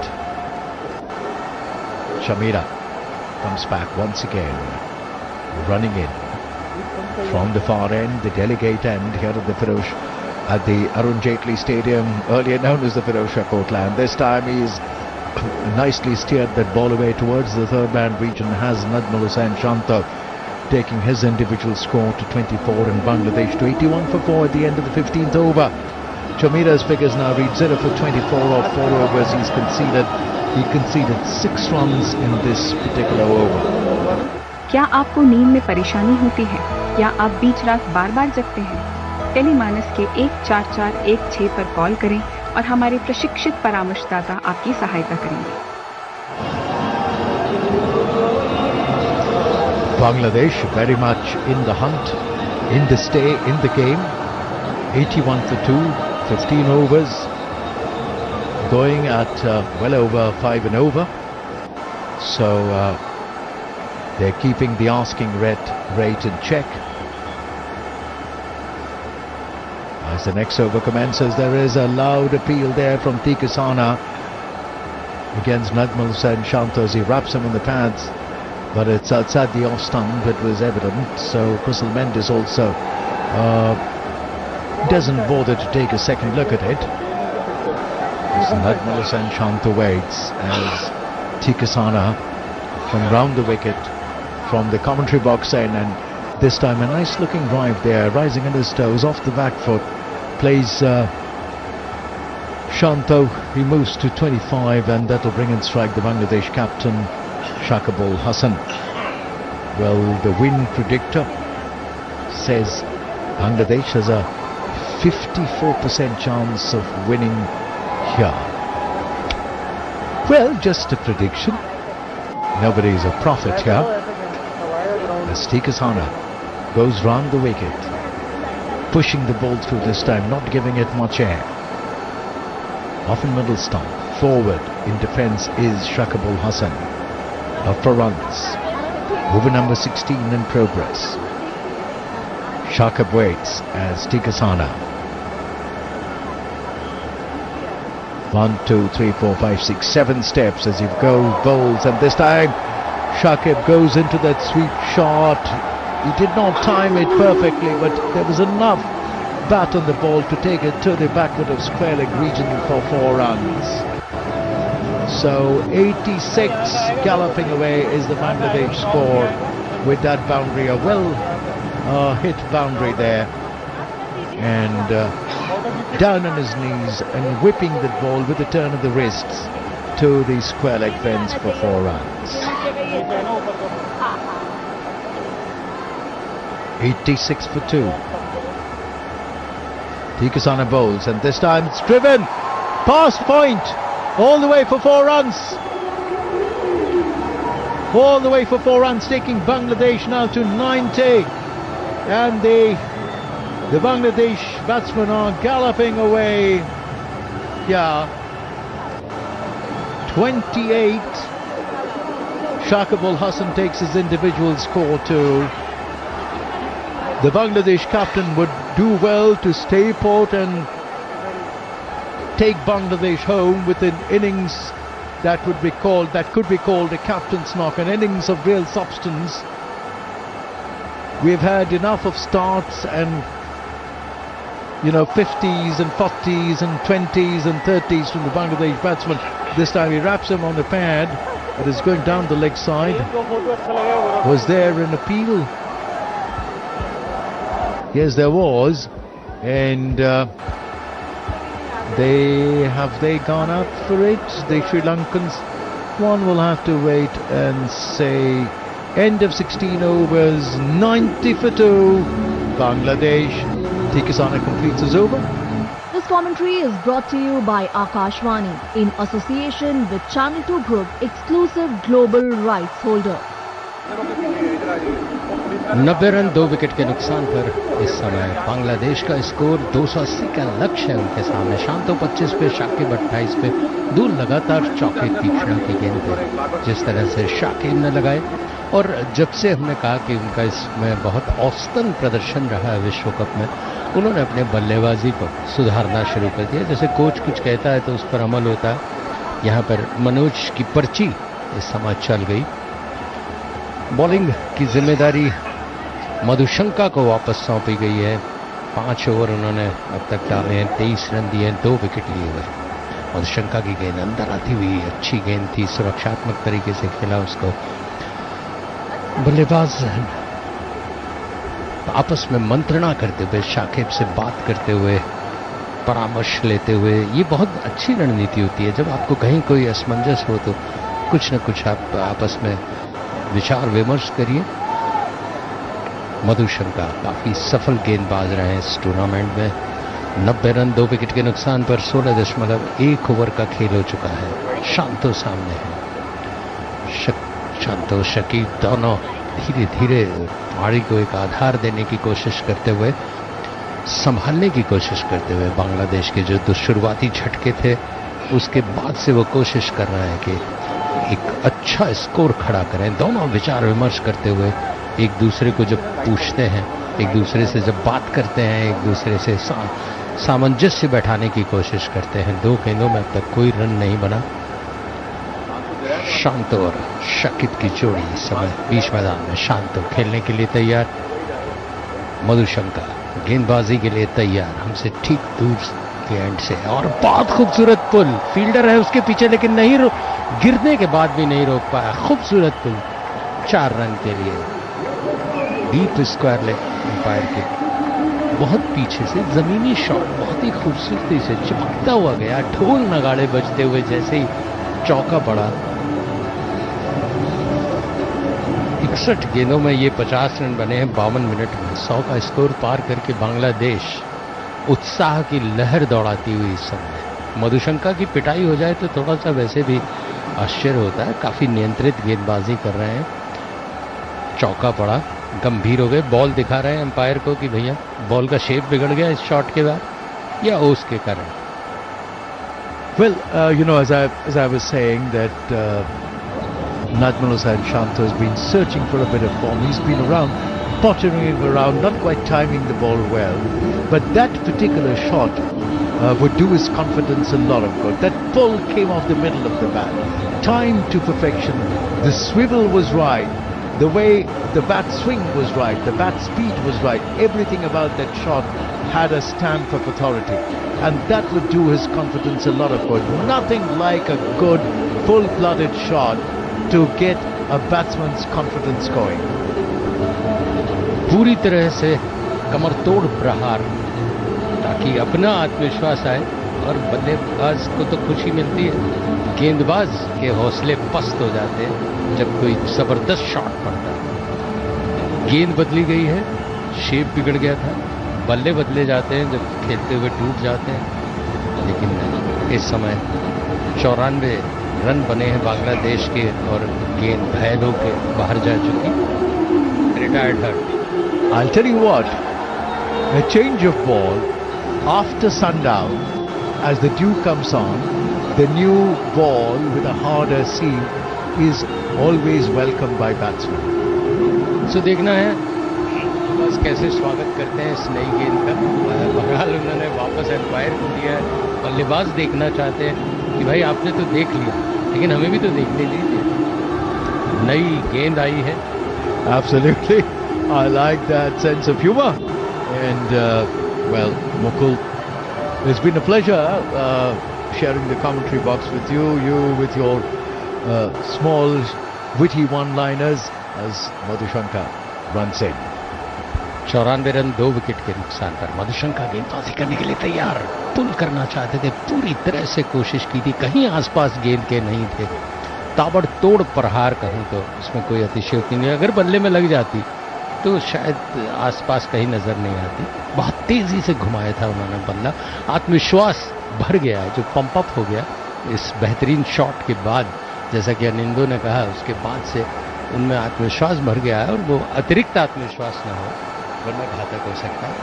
S1: Chameera comes back once again, running in from the far end, the delegate end here at the at the Arun Jaitley Stadium, earlier known as the Firozshah Courtland. This time he's nicely steered that ball away towards the third man region, has Najmal Hussain Shanto taking his individual score to 24 and Bangladesh to 81 for 4 at the end of the 15th over. Chameera's figures now read 0 for 24 or 4 overs. He conceded 6 runs in this particular over.
S4: क्या आपको नींद में परेशानी होती है या आप बीच रात बार-बार जगते हैं? टेलीमानस के 14416 पर कॉल करें और हमारे प्रशिक्षित परामर्शदाता आपकी सहायता करेंगे।
S1: Bangladesh very much in the hunt, in the stay, in the game. 81 for 2, 15 overs, going at well over 5 and over. So they're keeping the asking rate in check. As the next over commences, there is a loud appeal there from Tikasana against Najmal Hussain Shanto as he wraps him in the pads, but it's outside the off stump, it was evident. So Kusal Mendes also doesn't bother to take a second look at it. As Najmal Hussain Shanto waits as Tikasana from round the wicket, from the commentary box in, and this time a nice looking drive there, rising on his toes off the back foot, plays Shanto. He moves to 25 and that'll bring in strike the Bangladesh captain Shakib Ul Hasan. Well, the win predictor says Bangladesh has a 54% chance of winning here. Well, just a prediction. Nobody's a prophet here. As Tikasana goes round the wicket, pushing the ball through this time, not giving it much air. Off in middle stump. Forward in defence is Shakibul Hasan. For runs. Over number 16 in progress. Shakib waits as Tikasana. 1, 2, 3, 4, 5, 6, 7 steps as he goes, bowls, and this time Shakib goes into that sweep shot. He did not time it perfectly, but there was enough bat on the ball to take it to the backward of square leg region for 4 runs. So 86 galloping away is the Bangladesh score with that boundary, a well hit boundary there, and down on his knees and whipping the ball with the turn of the wrists to the square leg fence for 4 runs. 86 for 2. Tikasana bowls, and this time it's driven past point, all the way for 4 runs. All the way for 4 runs, taking Bangladesh now to 90. And the Bangladesh batsmen are galloping away. Yeah. 28. Shakibul Hasan takes his individual score too. The Bangladesh captain would do well to stay put and take Bangladesh home with an innings that could be called a captain's knock, an innings of real substance. We've had enough of starts and 50s and 40s and 20s and 30s from the Bangladesh batsman. This time he wraps him on the pad. It is going down the leg side. Was there an appeal? Yes, there was. And they gone up for it? The Sri Lankans. One will have to wait and say end of 16 overs, 90 for 2. Bangladesh. Tikasana completes his over.
S3: This commentary is brought to you by Akashvani in association with Channel 2 Group, exclusive global rights holder.
S2: 90 run 2 wicket के नुकसान पर इस समय बांग्लादेश का score 280 का लक्ष्य है उनके सामने। शांतो 25 पे, शाकिब 28 पे। 2 लगातार चौके तीक्ष्णा की गेंद पे जिस तरह से शाकिब ने लगाए, और जब से हमने कहा कि उनका इसमें बहुत औसतन प्रदर्शन रहा है विश्व कप में, उन्होंने अपने बल्लेबाजी को सुधारना शुरू कर दिया। जैसे कोच कुछ कहता है तो उस पर अमल होता है। यहाँ पर मनोज की पर्ची इस समय चल गई। बॉलिंग की जिम्मेदारी मधुशंका को वापस सौंपी गई है। 5 ओवर उन्होंने अब तक डाले हैं, 23 रन दिए हैं, 2 विकेट लिए हुए। मधुशंका की गेंद अंदर आती हुई अच्छी गेंद थी, सुरक्षात्मक तरीके से खेला उसको। बल्लेबाज आपस में मंत्रणा करते हुए, शाकिब से बात करते हुए, परामर्श लेते हुए, ये बहुत अच्छी रणनीति होती है। जब आपको कहीं कोई असमंजस हो तो कुछ न कुछ आप आपस में विचार विमर्श करिए। मधुशंका काफी सफल गेंदबाज रहे हैं इस टूर्नामेंट में। 90 रन 2 विकेट के नुकसान पर 16.1 ओवर का खेल हो चुका है। शांतो सामने है। शांतो शकीब दोनों धीरे धीरे पारी को एक आधार देने की कोशिश करते हुए, संभालने की कोशिश करते हुए, बांग्लादेश के जो शुरुआती झटके थे उसके बाद से वो कोशिश कर रहे हैं कि एक अच्छा स्कोर खड़ा करें। दोनों विचार विमर्श करते हुए एक दूसरे को जब पूछते हैं, एक दूसरे से जब बात करते हैं, एक दूसरे से सामंजस्य बैठाने की कोशिश करते हैं। 2 गेंदों में अब तक कोई रन नहीं बना। शांतो और शाकिब की जोड़ी इस समय बीच मैदान में। शांतो खेलने के लिए तैयार, मधुशंका गेंदबाजी के लिए तैयार, हमसे ठीक दूर के एंड से। और बहुत खूबसूरत पुल, फील्डर है उसके पीछे लेकिन नहीं गिरने के बाद भी नहीं रोक पाया। खूबसूरत पुल 4 रन के लिए। डीप स्क्वायर लेग अंपायर के बहुत पीछे से जमीनी शॉट बहुत ही खूबसूरती से चिपकता हुआ गया। ढोल नगाड़े बजते हुए जैसे ही चौका पड़ा। 61 गेंदों में ये 50 रन बने हैं 52 मिनट में। 100 का स्कोर पार करके बांग्लादेश उत्साह की लहर दौड़ाती हुई इस समय। मधुशंका की पिटाई हो जाए तो थोड़ा सा वैसे भी आश्चर्य होता है। काफी नियंत्रित गेंदबाजी कर रहे हैं। चौका पड़ा गंभीर हो गए, बॉल दिखा रहे हैं एम्पायर को कि भैया बॉल का शेप बिगड़ गया इस शॉट के बाद या ओस के कारण.
S1: Well, as I was saying that Najmul Hossain Shanta has been searching for a bit of form. He's been around, pottering around, not quite timing the ball well. But that particular shot would do his confidence a lot of good. That ball came off the middle of the bat, timed to perfection. The swivel was right. The way the bat swing was right. The bat speed was right. Everything about that shot had a stamp of authority. And that would do his confidence a lot of good. Nothing like a good, full-blooded shot to get a batsman's confidence going.
S2: पूरी तरह से कमर तोड़ प्रहार ताकि अपना आत्मविश्वास आए और बल्लेबाज को तो खुशी मिलती है, गेंदबाज के हौसले पस्त हो जाते हैं जब कोई जबरदस्त शॉट पड़ता है. गेंद बदली गई है, शेप बिगड़ गया था, बल्ले बदले जाते हैं जब खेलते हुए टूट जाते हैं, लेकिन इस समय 94 रन बने हैं बांग्लादेश के और गेंद घायल होकर बाहर जा चुकी. Retired hurt.
S1: I'll tell you what, a change of ball after sundown, as the dew comes on, the new ball with a harder seam is always welcomed by batsmen.
S2: So देखना है बस कैसे स्वागत करते हैं इस नई गेंद का. बंगाल उन्होंने वापस एम्पायर को दिया है. बल्लेबाज देखना चाहते हैं कि भाई आपने तो देख लिया लेकिन हमें भी तो देखने दीजिए. नई गेंद आई है.
S1: Absolutely. I like that sense of humor. And, well, Mukul, it's been a pleasure sharing the commentary box with you. You with your small, witty one-liners, as Madhushanka runs in.
S2: 94 run 2 wicket के नुकसान पर मधुशंका गेंदबाजी करने के लिए तैयार. पुल करना चाहते थे, पूरी तरह से कोशिश की थी, कहीं आसपास गेंद के नहीं थे. ताबड़तोड़ प्रहार कहूं तो इसमें कोई अतिशयोक्ति नहीं. अगर बल्ले में लग जाती तो शायद आसपास कहीं नजर नहीं आती. बहुत तेजी से घुमाया था उन्होंने बल्ला. आत्मविश्वास भर गया है जो पंप अप हो गया इस बेहतरीन शॉट के बाद. जैसा कि अनिंदो ने कहा, उसके बाद से उनमें आत्मविश्वास भर गया है और वो अतिरिक्त आत्मविश्वास न हो वरना घातक हो सकता है.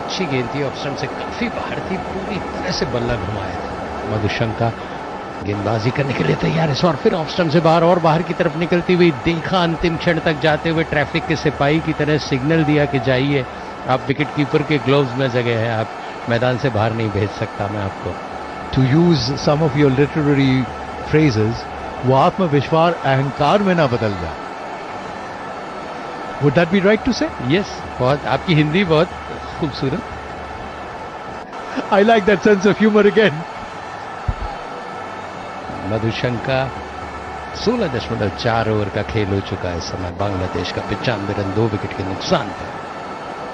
S2: अच्छी गेंद थी, ऑफ स्टंप से काफी बाहर थी, पूरी तरह से बल्ला घुमाया था. मधुशंका गेंदबाजी करने के लिए तैयार है और फिर ऑफ स्टंप से बाहर और बाहर की तरफ निकलती हुई देखा. अंतिम क्षण तक जाते हुए ट्रैफिक के सिपाही की तरह सिग्नल दिया कि जाइए, आप विकेट कीपर के ग्लोव्स में जगह है, आप मैदान से बाहर नहीं भेज सकता मैं आपको.
S1: To use some of your literary phrases, वो आत्मविश्वास अहंकार में ना बदल जाए. Would that be right to say?
S2: Yes, बहुत आपकी हिंदी बहुत खूबसूरत.
S1: I like that sense of humor again.
S2: Madushanka 16.4 over का खेल हो चुका है इस समय. बांग्लादेश का 95 रन 2 विकेट के नुकसान पर.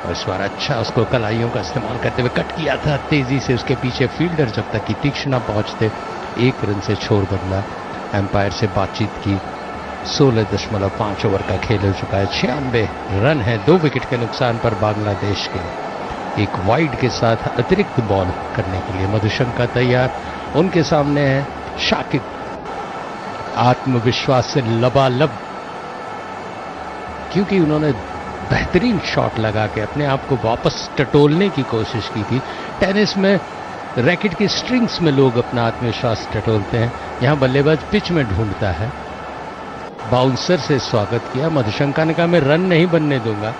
S2: और इस बार अच्छा उसको कलाइयों का इस्तेमाल करते हुए कट किया था तेजी से. उसके पीछे फील्डर जब तक कि तीक्ष्ण पहुंचते 1 रन से छोड़ बदला. एम्पायर से बातचीत की. 16.5 ओवर का खेल हो चुका है. 96 रन है 2 विकेट के नुकसान पर बांग्लादेश के. एक वाइड के साथ अतिरिक्त बॉल करने के लिए मधुशंका तैयार. उनके सामने है शाकिब, आत्मविश्वास से लबालब, क्योंकि उन्होंने बेहतरीन शॉट लगा के अपने आप को वापस टटोलने की कोशिश की थी. टेनिस में रैकेट की स्ट्रिंग्स में लोग अपना आत्मविश्वास टटोलते हैं, यहां बल्लेबाज पिच में ढूंढता है. बाउंसर से स्वागत किया. मधुशंका ने कहा मैं रन नहीं बनने दूंगा,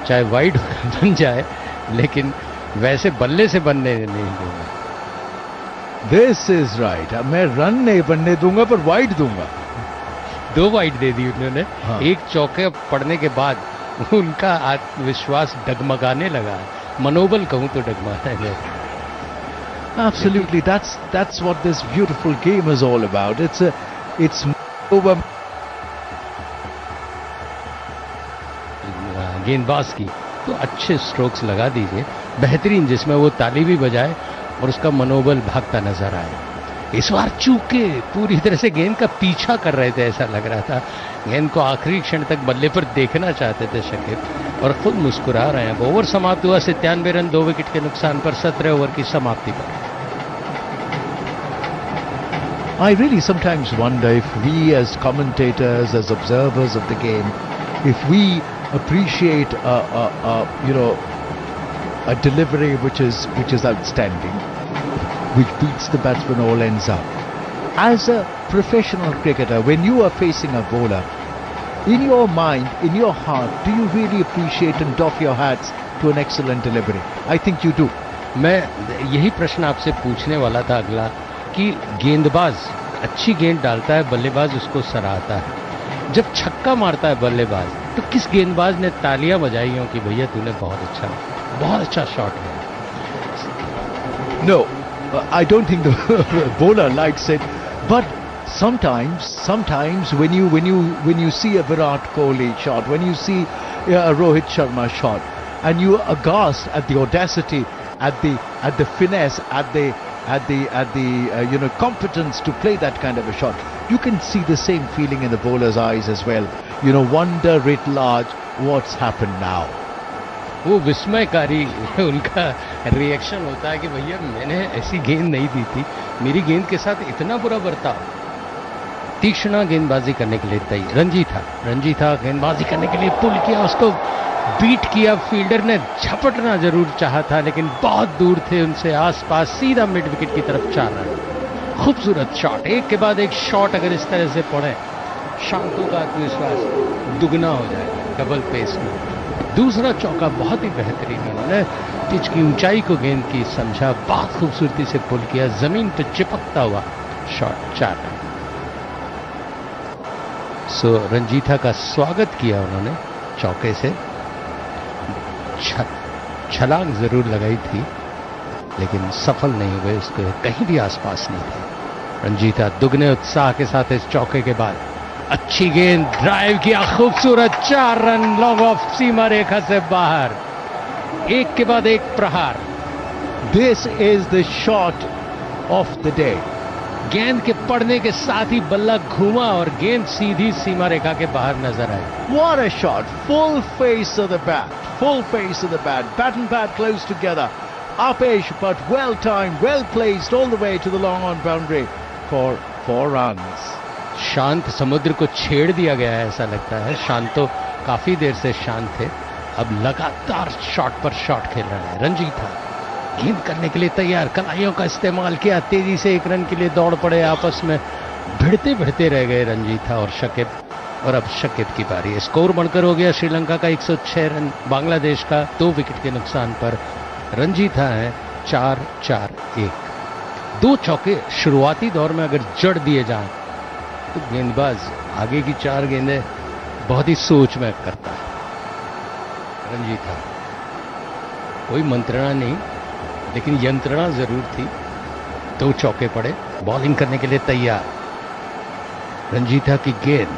S2: चाहे वाइड बन जाए लेकिन वैसे बल्ले से बनने नहीं दूंगा.
S1: This is right. मैं रन नहीं बनने दूंगा पर वाइड दूंगा.
S2: 2 वाइड दे दी उन्होंने.
S1: हाँ.
S2: एक चौके पड़ने के बाद उनका आत्मविश्वास डगमगाने लगा. मनोबल कहूं तो डगमगाने लगा.
S1: Absolutely. That's what this beautiful game is all about. It's over.
S2: गेंदबाज की तो अच्छे स्ट्रोक्स लगा दीजिए, बेहतरीन, जिसमें वो ताली भी बजाए और उसका मनोबल भागता नजर आए. इस बार चूके पूरी तरह से गेंद का पीछा कर रहे थे, ऐसा लग रहा था. गेंद को आखिरी क्षण तक बल्ले पर देखना चाहते थे शकीब और खुद मुस्कुरा रहे हैं. ओवर समाप्त हुआ 97 रन 2 विकेट के नुकसान पर 17 ओवर की समाप्ति पर.
S1: I really sometimes wonder if we as commentators, as observers of the game, if we appreciate a delivery which is outstanding, which beats the batsman all ends up. As a professional cricketer, when you are facing a bowler, in your mind, in your heart, do you really appreciate and doff your hats to an excellent delivery? I think you do.
S2: मैं यही प्रश्न आपसे पूछने वाला था अगला, कि गेंदबाज अच्छी गेंद डालता है, बल्लेबाज उसको सराहता है। जब छक्का मारता है बल्लेबाज, तो किस गेंदबाज ने तालियां बजाई हो कि भैया तूने बहुत अच्छा शॉट है?
S1: No, I don't think the bowler likes it, but sometimes when you see a Virat Kohli shot, when you see a Rohit Sharma shot, and you are aghast at the audacity, at the finesse, at the competence to play that kind of a shot, you can see the same feeling in the bowler's eyes as well. Wonder writ large, what's happened now?
S2: वो विस्मयकारी उनका reaction होता है कि भैया मैंने ऐसी गेंद नहीं दी थी, मेरी गेंद के साथ इतना बुरा बर्ताव। तीक्ष्ण गेंदबाजी करने के लिए तैयार रंजी था गेंदबाजी करने के लिए पुल किया, उसको बीट किया, फील्डर ने झपटना जरूर चाहा था लेकिन बहुत दूर थे उनसे, आसपास, सीधा मिड विकेट की तरफ 4 रन। खूबसूरत शॉट, एक के बाद एक शॉट अगर इस तरह से पड़े, शांतों का आत्मविश्वास दुगना हो जाएगा डबल पेस में। दूसरा चौका बहुत ही बेहतरीन, उन्होंने पिच की ऊंचाई को गेंद की समझा, बहुत खूबसूरती से पुल किया, जमीन पर चिपकता हुआ शॉट, 4 रन। सो रंजीथा का स्वागत किया उन्होंने चौके से, छलांग जरूर लगाई थी लेकिन सफल नहीं हुए, उसके कहीं भी आसपास नहीं थे। रंजीथा दुगने उत्साह के साथ इस चौके के बाद अच्छी गेंद, ड्राइव किया, खूबसूरत 4 रन, लॉन्ग ऑफ सीमा रेखा से बाहर, एक के बाद एक प्रहार।
S1: This is the shot of the day.
S2: गेंद के पड़ने के साथ ही बल्ला घूमा और गेंद सीधी सीमा रेखा के बाहर नजर आई।
S1: What a shot! Full face of the bat, bat and pad close together, upish but well timed, well placed all the way to the long on boundary for 4 runs.
S2: शांत समुद्र को छेड़ दिया गया है ऐसा लगता है। शांत तो काफी देर से शांत थे, अब लगातार शॉट पर शॉट खेल रहे हैं। रंजीथा गेंद करने के लिए तैयार, कलाइयों का इस्तेमाल किया, तेजी से 1 रन के लिए दौड़ पड़े, आपस में भिड़ते रह गए रंजीथा और शकीब, और अब शकीब की बारी है। स्कोर बढ़कर हो गया श्रीलंका का 106 रन, बांग्लादेश का 2 विकेट के नुकसान पर। रंजीथा है 4-4-1। 2 चौके शुरुआती दौर में अगर जड़ दिए जाएं तो गेंदबाज आगे की 4 गेंदें बहुत ही सोच में करता है। रंजीथा कोई मंत्रणा नहीं लेकिन यंत्रणा जरूर थी। 2 चौके पड़े, बॉलिंग करने के लिए तैयार। रंजीथा की गेंद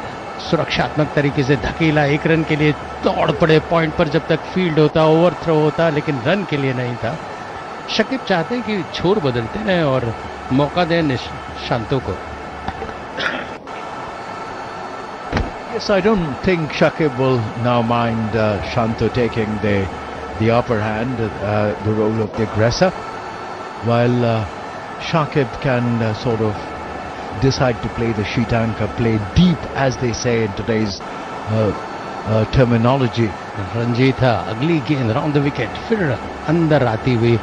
S2: सुरक्षात्मक तरीके से धकेला, 1 रन के लिए दौड़ पड़े पॉइंट पर, जब तक फील्ड होता, ओवर थ्रो होता, लेकिन रन के लिए नहीं था। शकीब चाहते हैं कि छोर बदलते रहें और मौका दें शांतों को।
S1: Yes, I don't think Shakib will now mind Shanto taking the upper hand, the role of the aggressor, while Shakib can sort of decide to play the sheet anchor, play deep as they say in today's terminology.
S2: रंजीथा अगली गेंद round the wicket, फिर अंदर आती हुई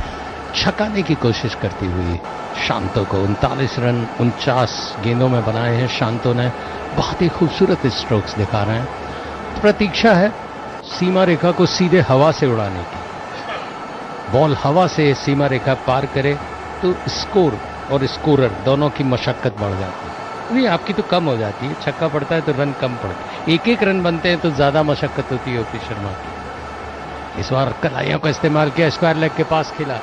S2: छकाने की कोशिश करती हुई शांतो को। 39 रन 49 गेंदों में बनाए हैं शांतो ने, बहुत ही खूबसूरत स्ट्रोक्स दिखा रहे हैं। प्रतीक्षा है सीमा रेखा को सीधे हवा से उड़ाने की। बॉल हवा से सीमा रेखा पार करे तो स्कोर और स्कोरर दोनों की मशक्कत बढ़ जाती है। नहीं, आपकी तो कम हो जाती है, छक्का पड़ता है तो रन कम पड़ते हैं, 1-1 रन बनते हैं तो ज्यादा मशक्कत होती है ओपी शर्मा की। इस बार कलाइयों का इस्तेमाल किया, स्क्वायर लेग के पास खेला,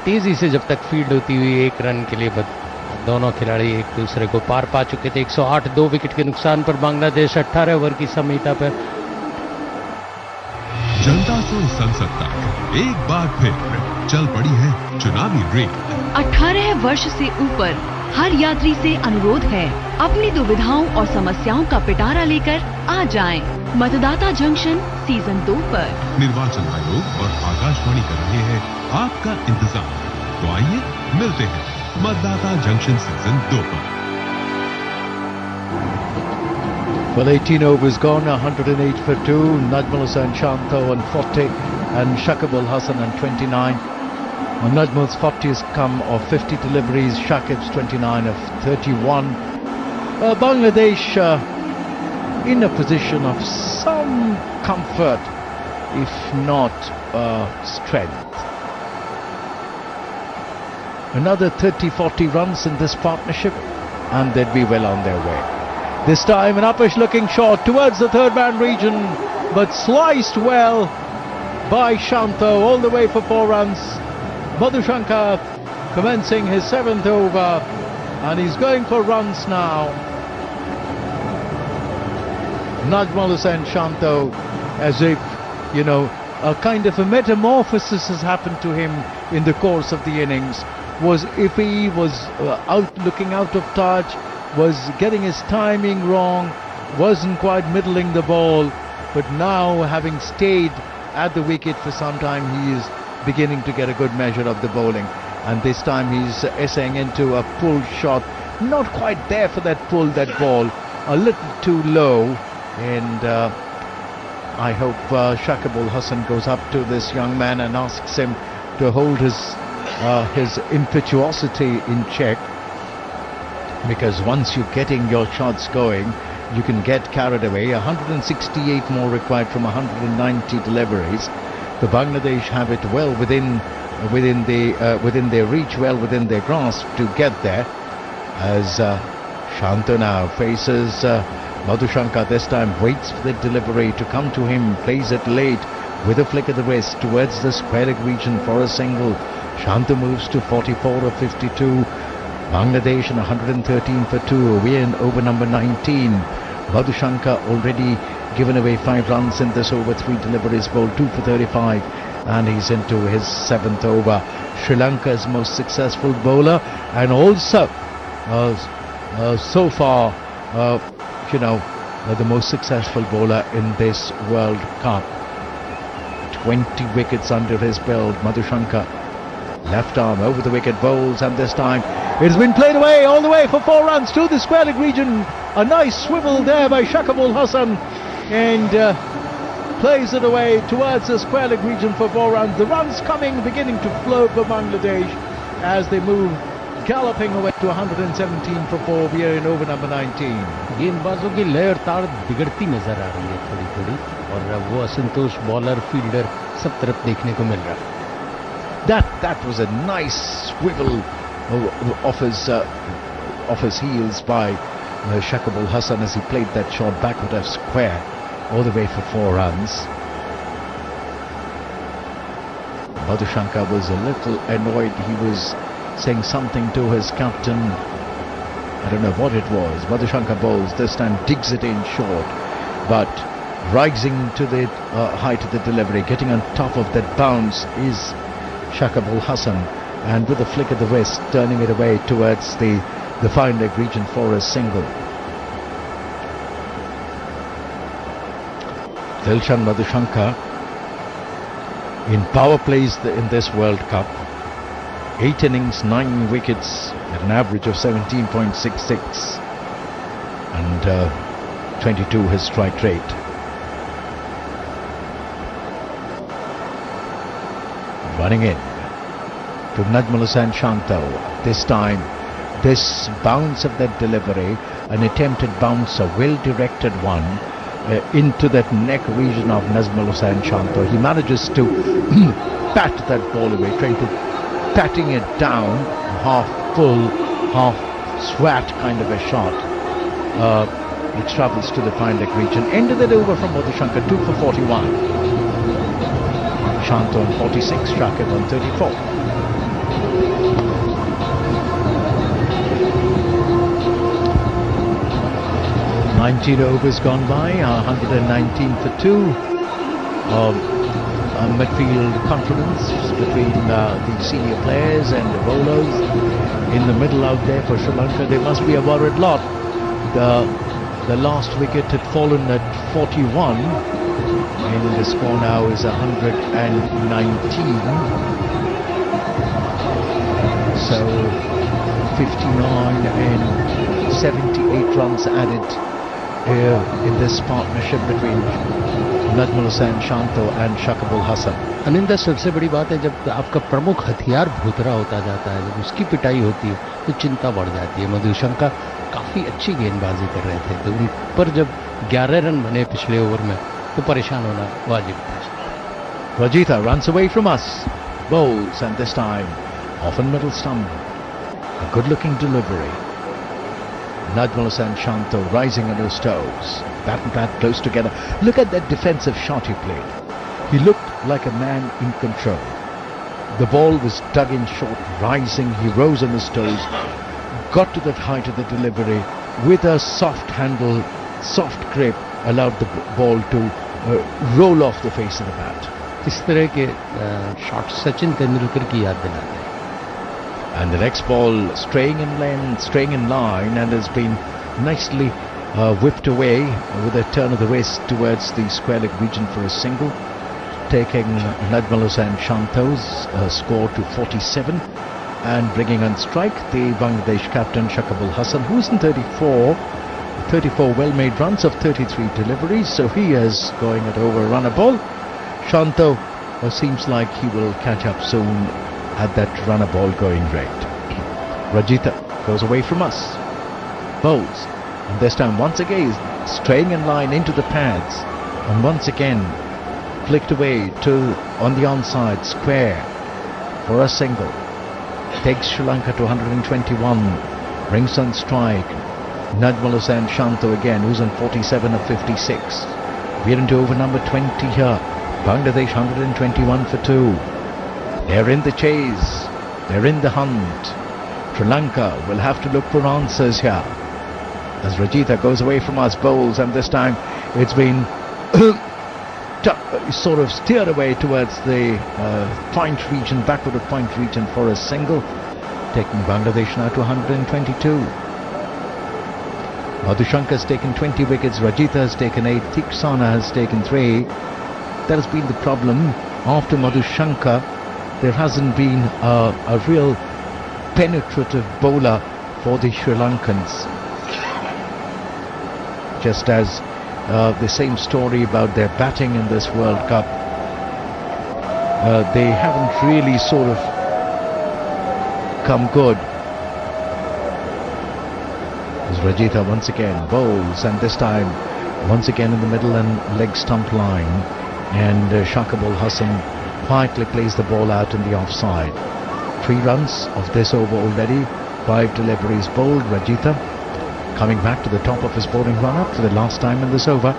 S2: तेजी से जब तक फील्ड होती हुई 1 रन के लिए दोनों खिलाड़ी एक दूसरे को पार पा चुके थे। 108 2 विकेट के नुकसान पर बांग्लादेश 18 ओवर की संहिता पर।
S5: जनता से संसद तक एक बार फिर चल पड़ी है चुनावी रेल।
S6: 18 वर्ष से ऊपर हर यात्री से अनुरोध है, अपनी दुविधाओं और समस्याओं का पिटारा लेकर आ जाएं। मतदाता जंक्शन सीजन 2 पर।
S5: निर्वाचन आयोग और आकाशवाणी कर रहे हैं आपका इंतजार। तो आइए मिलते हैं मतदाता जंक्शन सीजन 2 पर।
S1: Well, 18 overs gone, 108 for 2. Najmul Hussain Shanto on 40 and Shakib Hassan on 29. Najmul's 40 has come of 50 deliveries, Shakib's 29 of 31. Bangladesh in a position of some comfort, if not strength. Another 30-40 runs in this partnership and they'd be well on their way. This time an uppish looking shot towards the third man region, but sliced well by Shanto all the way for 4 runs. Madhushankar commencing his 7th over and he's going for runs now. Najmul Hussain Shanto, as if, you know, a kind of a metamorphosis has happened to him in the course of the innings. Was iffy, was looking out of touch, was getting his timing wrong, wasn't quite middling the ball, but now having stayed at the wicket for some time, he is beginning to get a good measure of the bowling, and this time he's essaying into a pull shot, not quite there for that pull, that ball a little too low, and I hope Shakib Hassan goes up to this young man and asks him to hold his impetuosity in check, because once you're getting your shots going, you can get carried away. 168 more required from 190 deliveries. The Bangladesh have it well within their reach, well within their grasp to get there. As Shanto now faces Madhushankar, this time waits for the delivery to come to him, plays it late with a flick of the wrist towards the square leg region for a single. Shanto moves to 44 of 52. Bangladesh in 113 for 2. We're in over number 19. Madhushankar already given away 5 runs in this over, 3 deliveries, bowled 2 for 35, and he's into his 7th over. Sri Lanka's most successful bowler, and also so far, the most successful bowler in this World Cup. 20 wickets under his belt. Madhushankar, left arm over the wicket, bowls, and this time it's been played away all the way for 4 runs to the square leg region. A nice swivel there by Shakib Hassan, and plays it away towards the square leg region for 4 runs. The runs beginning to flow for Bangladesh as they move galloping away to 117 for 4. We are in over number 19.
S2: गेंदबाजों की लय और तार बिगड़ती नजर आ रही है थोड़ी थोड़ी, और वो असंतोष बॉलर फील्डर सब तरफ देखने को मिल रहा है.
S1: That was a nice swivel off his heels by Shakib Hassan as he played that shot backward of square all the way for 4 runs. Madhushankar was a little annoyed. He was saying something to his captain. I don't know what it was. Madhushankar bowls, this time digs it in short, but rising to the height of the delivery, getting on top of that bounce is Shakib Hassan, and with a flick of the wrist turning it away towards the fine leg region for a single. Dilshan Madhushankar in power plays in this World Cup. 8 innings, 9 wickets at an average of 17.66 and 22 his strike rate. Running in to Najmul Hussain Shanto. This time, this bounce of that delivery, an attempted bounce, a well-directed one, into that neck region of Najmul Hussain Shanto. He manages to pat that ball away, trying to patting it down, half full, half swat kind of a shot. It travels to the fine leg region. Ended it over from Madhushankar, 2 for 41. Shanto on 46, Shakib on 34. "19 overs gone by, 119 for 2. Midfield confidence between the senior players and the bowlers. In the middle out there for Sri Lanka, they must be a worried lot. The last wicket had fallen at 41, and the score now is 119. So 59 and 78 runs added in this partnership between Najmul Hussain Shanto and Shakib Al Hasan.
S2: अनिंदा, सबसे बड़ी बात है जब आपका प्रमुख हथियार भूतरा होता जाता है, जब उसकी पिटाई होती है तो चिंता बढ़ जाती है। मधुशंका काफी अच्छी गेंदबाजी कर रहे थे, तो उन पर जब 11 रन बने पिछले ओवर में तो परेशान होना वाजिब था।
S1: Rajitha runs away from us, bowls, and this time off in middle stump. A good-looking delivery. Najmul Hussain Shanto rising on his toes. Bat and bat close together. Look at that defensive shot he played. He looked like a man in control. The ball was dug in short, rising. He rose on his toes, got to that height of the delivery with a soft handle, soft grip, allowed the ball to roll off the face of the bat.
S2: इस तरह के shot Sachin Tendulkar की याद दिलाते हैं।
S1: And the next ball straying in line, and has been nicely whipped away with a turn of the wrist towards the square leg region for a single, taking Najmul Hussain Shanto's score to 47 and bringing on strike the Bangladesh captain Shakib Al Hasan, who is in 34 well-made runs of 33 deliveries, so he is going at over a run a ball. Shanto seems like he will catch up soon at that runner ball going rate. Rajitha goes away from us, bowls, and this time once again straying in line into the pads, and once again flicked away to on the onside square for a single. Takes Sri Lanka to 121, brings on strike Najmul Hussain Shanto again, who's on 47 of 56. We're into over number 20 here. Bangladesh 121 for 2. They're in the chase. They're in the hunt. Sri Lanka will have to look for answers here. As Rajitha goes away from us, bowls, and this time it's been sort of steered away towards the point region, backward of point region for a single, taking Bangladesh now to 122. Madhushanka has taken 20 wickets, Rajitha has taken 8, Tiksana has taken 3. That has been the problem. After Madhushanka, there hasn't been a real penetrative bowler for the Sri Lankans. Just as the same story about their batting in this World Cup. They haven't really sort of come good. As Rajitha once again bowls, and this time once again in the middle and leg stump line, and Shakib Al Hasan quietly plays the ball out in the offside. 3 runs of this over already, 5 deliveries bowled. Rajitha coming back to the top of his bowling run-up for the last time in this over,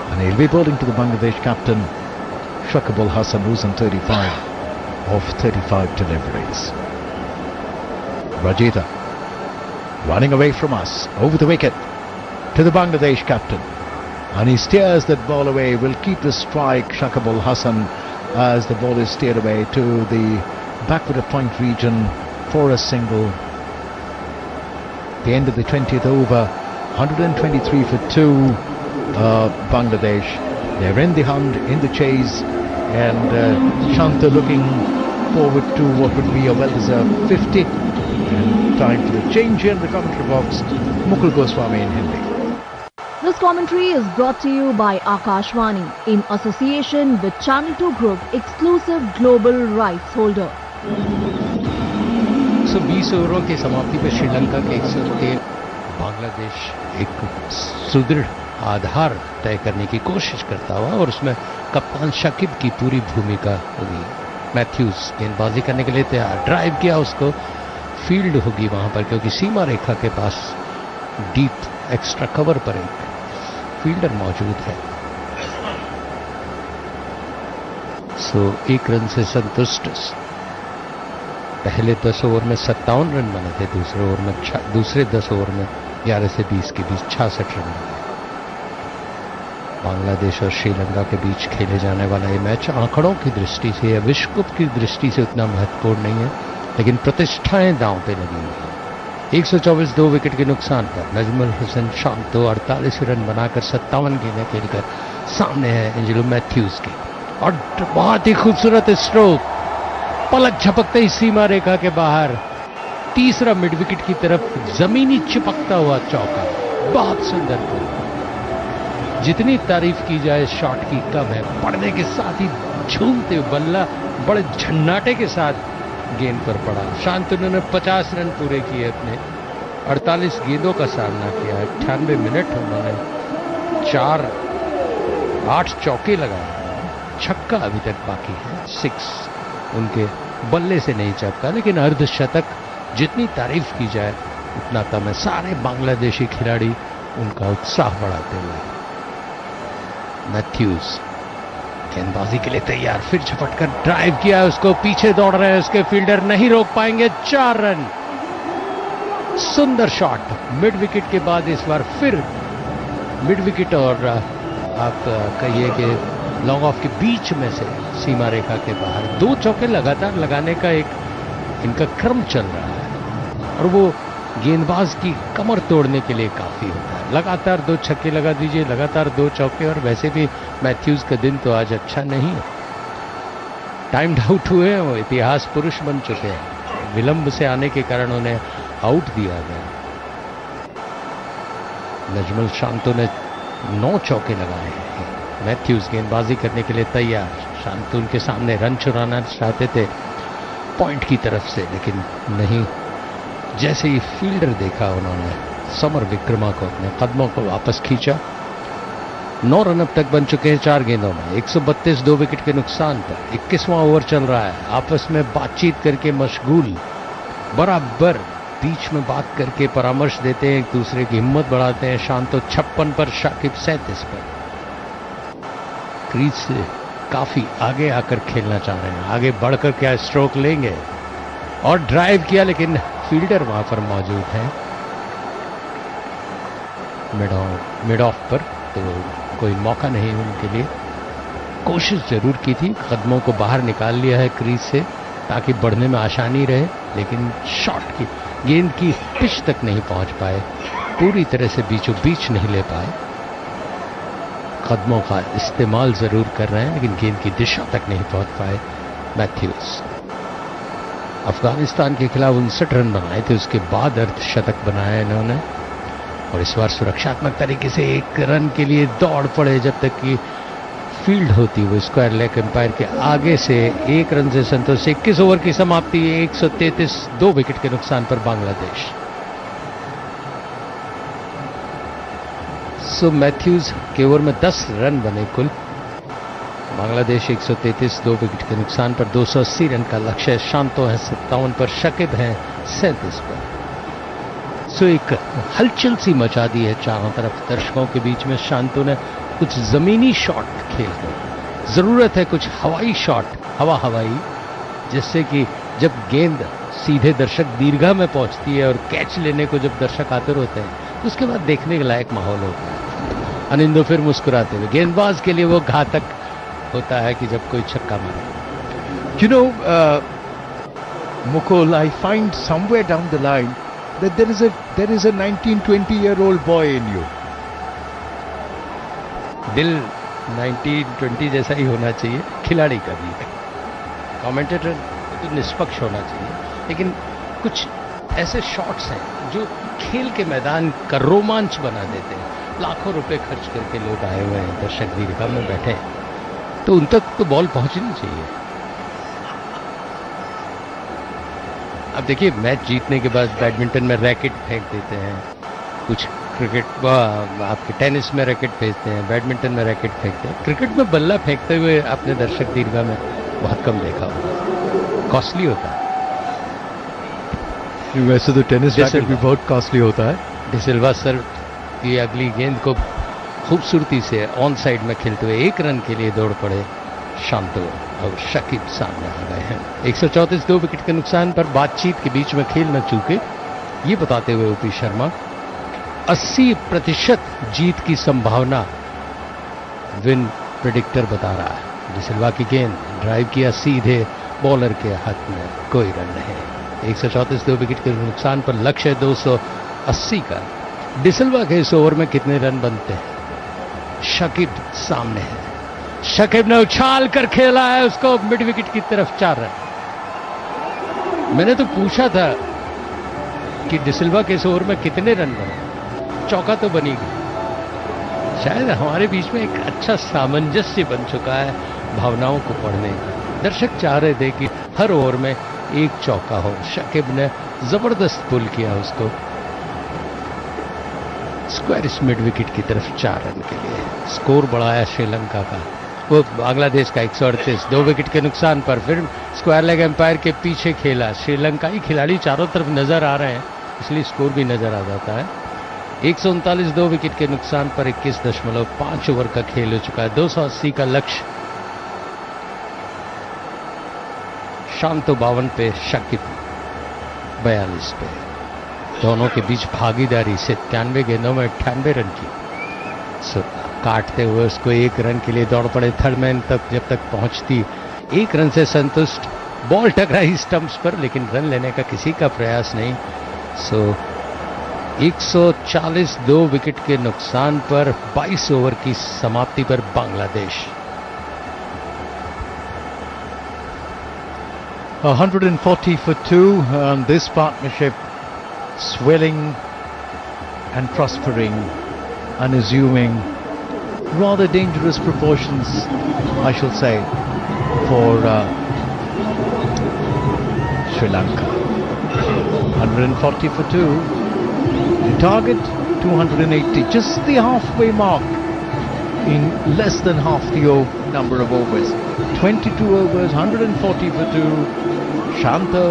S1: and he'll be bowling to the Bangladesh captain Shakib Al Hasan, who's on 35 of 35 deliveries. Rajitha running away from us over the wicket to the Bangladesh captain, and he steers that ball away. Will keep the strike, Shakib Al Hasan, as the ball is steered away to the backward of point region for a single. The end of the 20th over, 123 for 2. Bangladesh, they're in the hunt, in the chase, and Shanta looking forward to what would be a well-deserved 50. And time for the change here in the commentary box. Mukul Goswami in Hindi.
S3: This commentary is brought to you by Akashvani in association with Channel 2 Group, exclusive global rights holder.
S2: 120 ओवरों की समाप्ति पर श्रीलंका के 113, बांग्लादेश एक सुदृढ़ आधार तय करने की कोशिश करता हुआ, और उसमें कप्तान शकीब की पूरी भूमिका होगी। मैथ्यूज गेंदबाजी करने के लिए तैयार, ड्राइव किया उसको, फील्ड होगी वहां पर, क्योंकि सीमा रेखा के पास डीप एक्स्ट्रा कवर पर एक फील्डर मौजूद है। सो 1 रन से संतुष्ट। पहले 10 ओवर में 57 रन बने थे, दूसरे 10 ओवर में 11 से 20 के बीच 66 रन बने। बांग्लादेश और श्रीलंका के बीच खेले जाने वाला ये मैच आंकड़ों की दृष्टि से या विश्व कप की दृष्टि से उतना महत्वपूर्ण नहीं है, लेकिन प्रतिष्ठाएं दांव पे लगी हुई हैं। 124 2 विकेट के नुकसान पर नजमुल हुसैन शांतो 48 रन बनाकर 57 गेंदें खेलकर सामने है एंजेलो मैथ्यूज के, और बहुत ही खूबसूरत स्ट्रोक, पलक झपकते ही सीमा रेखा के बाहर, तीसरा मिड विकेट की तरफ जमीनी चिपकता हुआ चौका, बहुत सुंदर बॉल। जितनी तारीफ की जाए शॉट की कम है। पड़ने के साथ ही झूमते हुए बल्ला बड़े झन्नाटे के साथ गेंद पर पड़ा। शांतनु ने 50 रन पूरे किए अपने 48 गेंदों का सामना किया। 98 मिनट उन्होंने 8 चौके लगाए। छक्का अभी तक बाकी है, 6 उनके बल्ले से नहीं चपका, लेकिन अर्धशतक जितनी तारीफ की जाए उतना कम है। सारे बांग्लादेशी खिलाड़ी उनका उत्साह बढ़ाते हुए। मैथ्यूज गेंदबाजी के लिए तैयार, फिर झपट कर ड्राइव किया, उसको पीछे दौड़ रहे हैं, उसके फील्डर नहीं रोक पाएंगे। 4 रन, सुंदर शॉट मिड विकेट के बाद। इस बार फिर मिड विकेट और आप कहिए कि लॉन्ग ऑफ के बीच में से सीमा रेखा के बाहर 2 चौके लगातार लगाने का एक इनका क्रम चल रहा है, और वो गेंदबाज की कमर तोड़ने के लिए काफी होता है। लगातार 2 छक्के लगा दीजिए, लगातार 2 चौके, और वैसे भी मैथ्यूज का दिन तो आज अच्छा नहीं है। टाइम्ड आउट हुए हैं, वो इतिहास पुरुष बन चुके हैं। विलंब से आने के कारण उन्हें आउट दिया गया। नजमुल शांतो ने 9 चौके लगाए हैं। मैथ्यूज गेंदबाजी करने के लिए तैयार। शांतो उनके सामने रन चुराना चाहते थे पॉइंट की तरफ से, लेकिन नहीं। जैसे ही फील्डर देखा उन्होंने समर विक्रमा को अपने कदमों को वापस खींचा। 9 रन अब तक बन चुके हैं 4 गेंदों में। 132 2 विकेट के नुकसान पर 21वां ओवर चल रहा है। आपस में बातचीत करके मशगूल, बराबर बीच में बात करके परामर्श देते हैं, एक दूसरे की हिम्मत बढ़ाते हैं। शांतो 56 पर, शाकिब 37 पर। क्रीज से काफी आगे आकर खेलना चाह रहे हैं, आगे बढ़कर क्या स्ट्रोक लेंगे, और ड्राइव किया, लेकिन फील्डर वहां पर मौजूद है मिड ऑफ पर, तो कोई मौका नहीं उनके लिए। कोशिश जरूर की थी, कदमों को बाहर निकाल लिया है क्रीज से ताकि बढ़ने में आसानी रहे, लेकिन शॉट की गेंद की पिच तक नहीं पहुंच पाए, पूरी तरह से बीचों बीच नहीं ले पाए। कदमों का इस्तेमाल जरूर कर रहे हैं, लेकिन गेंद की दिशा तक नहीं पहुंच पाए मैथ्यूज। अफगानिस्तान के खिलाफ 59 रन बनाए थे, उसके बाद अर्धशतक बनाया इन्होंने, और इस बार सुरक्षात्मक तरीके से 1 रन के लिए दौड़ पड़े जब तक कि फील्ड होती। वो स्क्वायर लेग एम्पायर के आगे से 1 रन से संतोष। 21 ओवर की समाप्ति, 133 2 विकेट के नुकसान पर बांग्लादेश। सो मैथ्यूज के ओवर में 10 रन बने कुल। बांग्लादेश 133 2 विकेट के नुकसान पर 280 रन का लक्ष्य है। शांतो है 57 पर, शकीब है 37 पर। सो एक हलचल सी मचा दी है चारों तरफ दर्शकों के बीच में। शांतो ने कुछ जमीनी शॉट खेल कर, जरूरत है कुछ हवाई शॉट, हवाई, जिससे कि जब गेंद सीधे दर्शक दीर्घा में पहुंचती है और कैच लेने को जब दर्शक आते होते हैं, तो उसके बाद देखने के लायक माहौल होता है। अनिंदो फिर मुस्कुराते हुए, गेंदबाज के लिए वो घातक होता है कि जब कोई छक्का मारे।
S1: You know, Mukul, I find somewhere down the line that there is a 19-20-year-old boy in you.
S2: दिल 19-20 जैसा ही होना चाहिए खिलाड़ी का भी। कमेंटेटर तो निष्पक्ष होना चाहिए, लेकिन कुछ ऐसे शॉट्स हैं जो खेल के मैदान का रोमांच बना देते हैं। लाखों रुपए खर्च करके लोग आए हुए हैं, दर्शक दीर्घा में बैठे हैं, तो उन तक तो बॉल पहुंचनी चाहिए। अब देखिए, मैच जीतने के बाद बैडमिंटन में रैकेट फेंक देते हैं, कुछ क्रिकेट आपके टेनिस में रैकेट फेंकते हैं, बैडमिंटन में रैकेट फेंकते हैं। क्रिकेट में बल्ला फेंकते हुए आपने दर्शक दीर्घा में बहुत कम देखा होगा, कॉस्टली होता है।
S1: वैसे तो टेनिस रैकेट भी बहुत कॉस्टली होता है।
S2: डिसिल्वा सर की अगली गेंद को खूबसूरती से ऑन साइड में खेलते हुए 1 रन के लिए दौड़ पड़े शांतो, और शकीब सामने आ गए हैं। 134 2 विकेट के नुकसान पर बातचीत के बीच में खेल न चूके, ये बताते हुए ओपी शर्मा 80% जीत की संभावना विन प्रेडिक्टर बता रहा है। डिसिल्वा की गेंद ड्राइव किया सीधे बॉलर के हाथ में, कोई रन नहीं। 134 2 विकेट के नुकसान पर लक्ष्य 280 का। डिसिल्वा के इस ओवर में कितने रन बनते हैं? शकीब सामने है, शकीब ने उछाल कर खेला है उसको मिड विकेट की तरफ, 4 रन। मैंने तो पूछा था कि डिसिल्वा के इस ओवर में कितने रन बने, चौका तो बनी गई। शायद हमारे बीच में एक अच्छा सामंजस्य बन चुका है भावनाओं को पढ़ने का। दर्शक चाह रहे थे कि हर ओवर में एक चौका हो। शकीब ने जबरदस्त पुल किया उसको स्क्वायर मिड विकेट की तरफ 4 रन के लिए। स्कोर बढ़ाया श्रीलंका का, वो बांग्लादेश का 138, 2 विकेट के नुकसान पर। फिर स्क्वायर लेग एम्पायर के पीछे खेला। श्रीलंकाई खिलाड़ी चारों तरफ नजर आ रहे हैं, इसलिए स्कोर भी नजर आ जाता है। 139, 2 विकेट के नुकसान पर 21.5 ओवर का खेल हो चुका है। 280 का लक्ष्य। शांतो 52 पे, शकीब 42 पे। दोनों के बीच भागीदारी 97 गेंदों में 98 रन की। काटते हुए उसको 1 रन के लिए दौड़ पड़े थर्ड मैन तक, जब तक पहुंचती 1 रन से संतुष्ट। बॉल टकराई स्टंप्स पर, लेकिन रन लेने का किसी का प्रयास नहीं। 140, 2 विकेट के नुकसान पर 22 ओवर की समाप्ति पर Bangladesh.
S1: 140 for 2, and this partnership swelling and prospering and assuming rather dangerous proportions, I shall say, for Sri Lanka. 140 for 2. The target 280, just the halfway mark in less than half the number of overs. 22 overs, 140 for 2. Shanta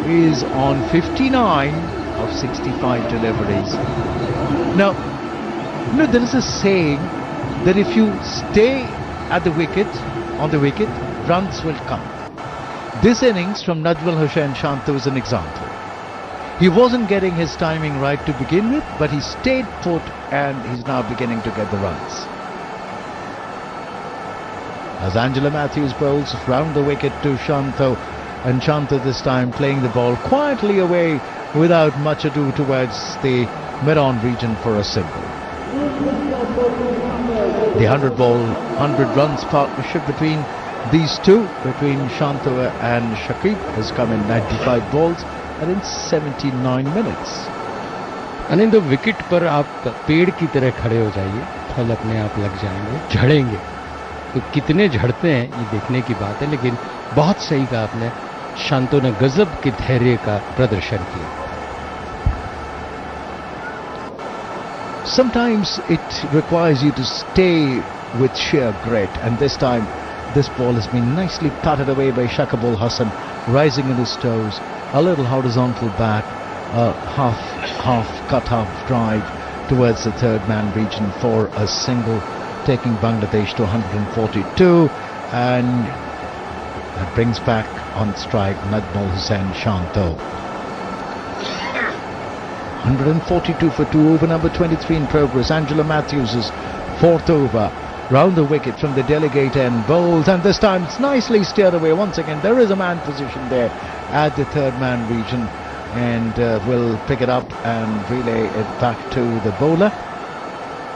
S1: is on 59 of 65 deliveries. Now, there is a saying that if you stay at the wicket, on the wicket, runs will come. This innings from Najmul Hussain Shanta is an example. He wasn't getting his timing right to begin with, but he stayed put and he's now beginning to get the runs. As Angela Matthews bowls round the wicket to Shanta, and Shanta this time playing the ball quietly away without much ado towards the mid-on region for a single. The 100 runs partnership between these two, between Shanta and Shakib, has come in 95 balls and in 79 minutes.
S2: Anindo, wicket पर आप पेड़ की तरह खड़े हो जाइए, फल अपने आप लग जाएंगे, झड़ेंगे। तो कितने झड़ते हैं ये देखने की बात है, लेकिन बहुत सही कहा आपने, शांतो ने गजब के धैर्य का प्रदर्शन किया।
S1: Sometimes it requires you to stay with sheer grit, and this time this ball has been nicely patted away by Shakib Ul Hasan, rising in his toes, a little horizontal bat, a half cut half drive towards the third man region for a single, taking Bangladesh to 142, and that brings back on strike Najmul Hussain Shanto. 142 for 2, over number 23 in progress. Angela Matthews' 4th over, round the wicket from the delegate end, bowls, and this time it's nicely steered away. Once again, there is a man position there at the third man region, and will pick it up and relay it back to the bowler.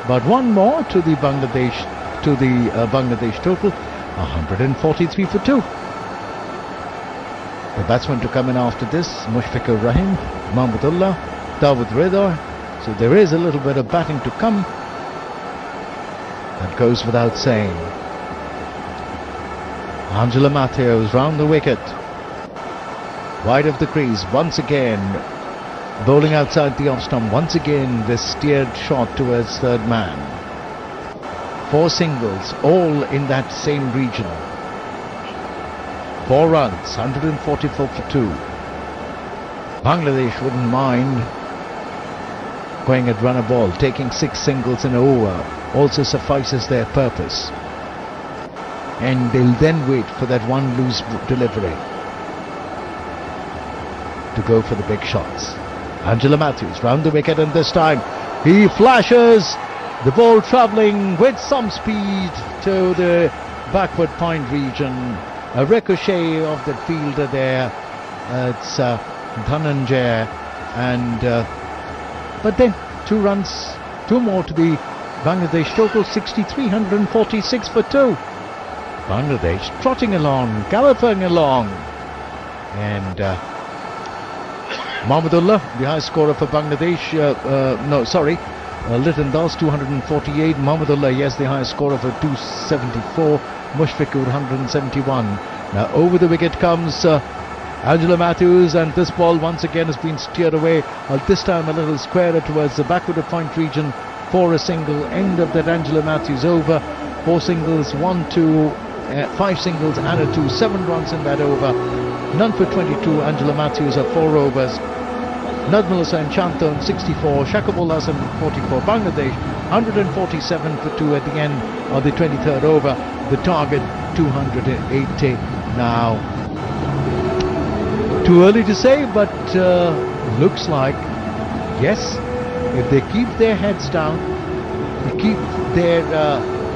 S1: But one more to the Bangladesh total, 143 for 2. The batsmen to come in after this, Mushfiqur Rahim, Mahmudullah, Dawood Rida. So there is a little bit of batting to come. That goes without saying. Angela Matthews round the wicket, wide of the crease once again, bowling outside the off stump. Once again this steered shot towards third man. 4 singles, all in that same region. 4 runs, 144 for 2. Bangladesh wouldn't mind going at runner ball. Taking 6 singles in an over also suffices their purpose, and they'll then wait for that one loose delivery to go for the big shots. Angela Matthews round the wicket, and this time he flashes the ball travelling with some speed to the backward point region. A ricochet of the fielder there. It's Dhananjay, and but then 2 runs, 2 more to the Bangladesh total, 63, 146 for 2. Bangladesh trotting along, galloping along, and Mahmudullah, the high scorer for Bangladesh, Litton Das 248, Mohammedullah, yes, the highest score of 274, Mushfiqur 171. Now over the wicket comes Angela Matthews, and this ball once again has been steered away, this time a little squarer towards the backward of point region for a single. End of that Angela Matthews over. 4 singles, 1, 2, 5 singles and a 2, 7 runs in that over. None for 22, Angela Matthews at 4 overs. Najmul Hussain Shanto 64, Shakibul Hasan 44, Bangladesh 147 for 2 at the end of the 23rd over. The target 280 now. Too early to say, but looks like, yes, if they keep their heads down, they keep their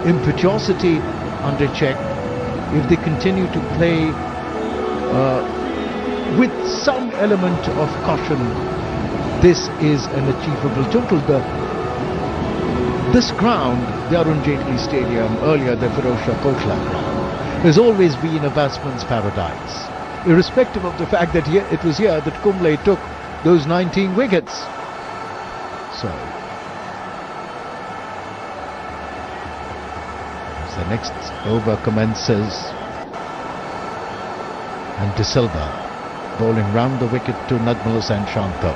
S1: impetuosity under check, if they continue to play with some element of caution, this is an achievable total. This ground, the Arun Jaitley Stadium, earlier the Firozshah Kotla ground, has always been a batsman's paradise, irrespective of the fact that it was here that Kumble took those 19 wickets. So, as the next over commences, and De Silva bowling round the wicket to Najmul Hussain Shanto.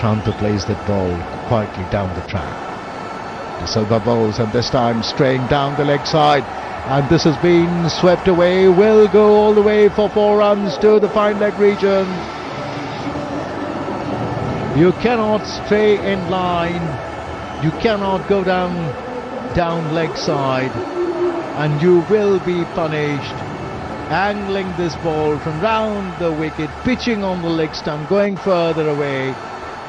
S1: Shanto plays that ball quietly down the track. De Silva bowls, and this time straying down the leg side, and this has been swept away. Will go all the way for 4 runs to the fine leg region. You cannot stray in line, you cannot go down leg side, and you will be punished. Angling this ball from round the wicket, pitching on the leg stump, going further away.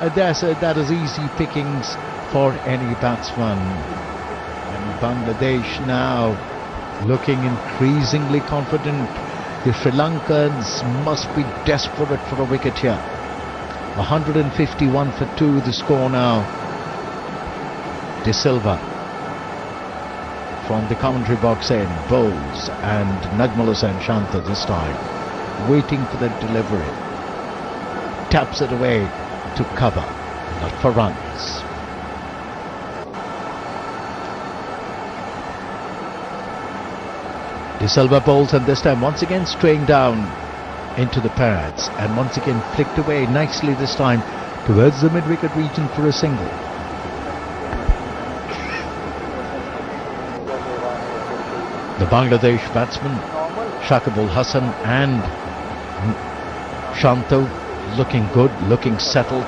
S1: That is easy pickings for any batsman. And Bangladesh now looking increasingly confident. The Sri Lankans must be desperate for a wicket here. 151 for 2 the score now. De Silva from the commentary box in bowls, and Najmul Hussain Shanto this time waiting for the delivery. Taps it away to cover, not for runs. De Silva bowls, and this time once again straying down into the pads, and once again flicked away nicely this time towards the mid-wicket region for a single. The Bangladesh batsmen Shakibul Hasan and Shanto looking good, looking settled.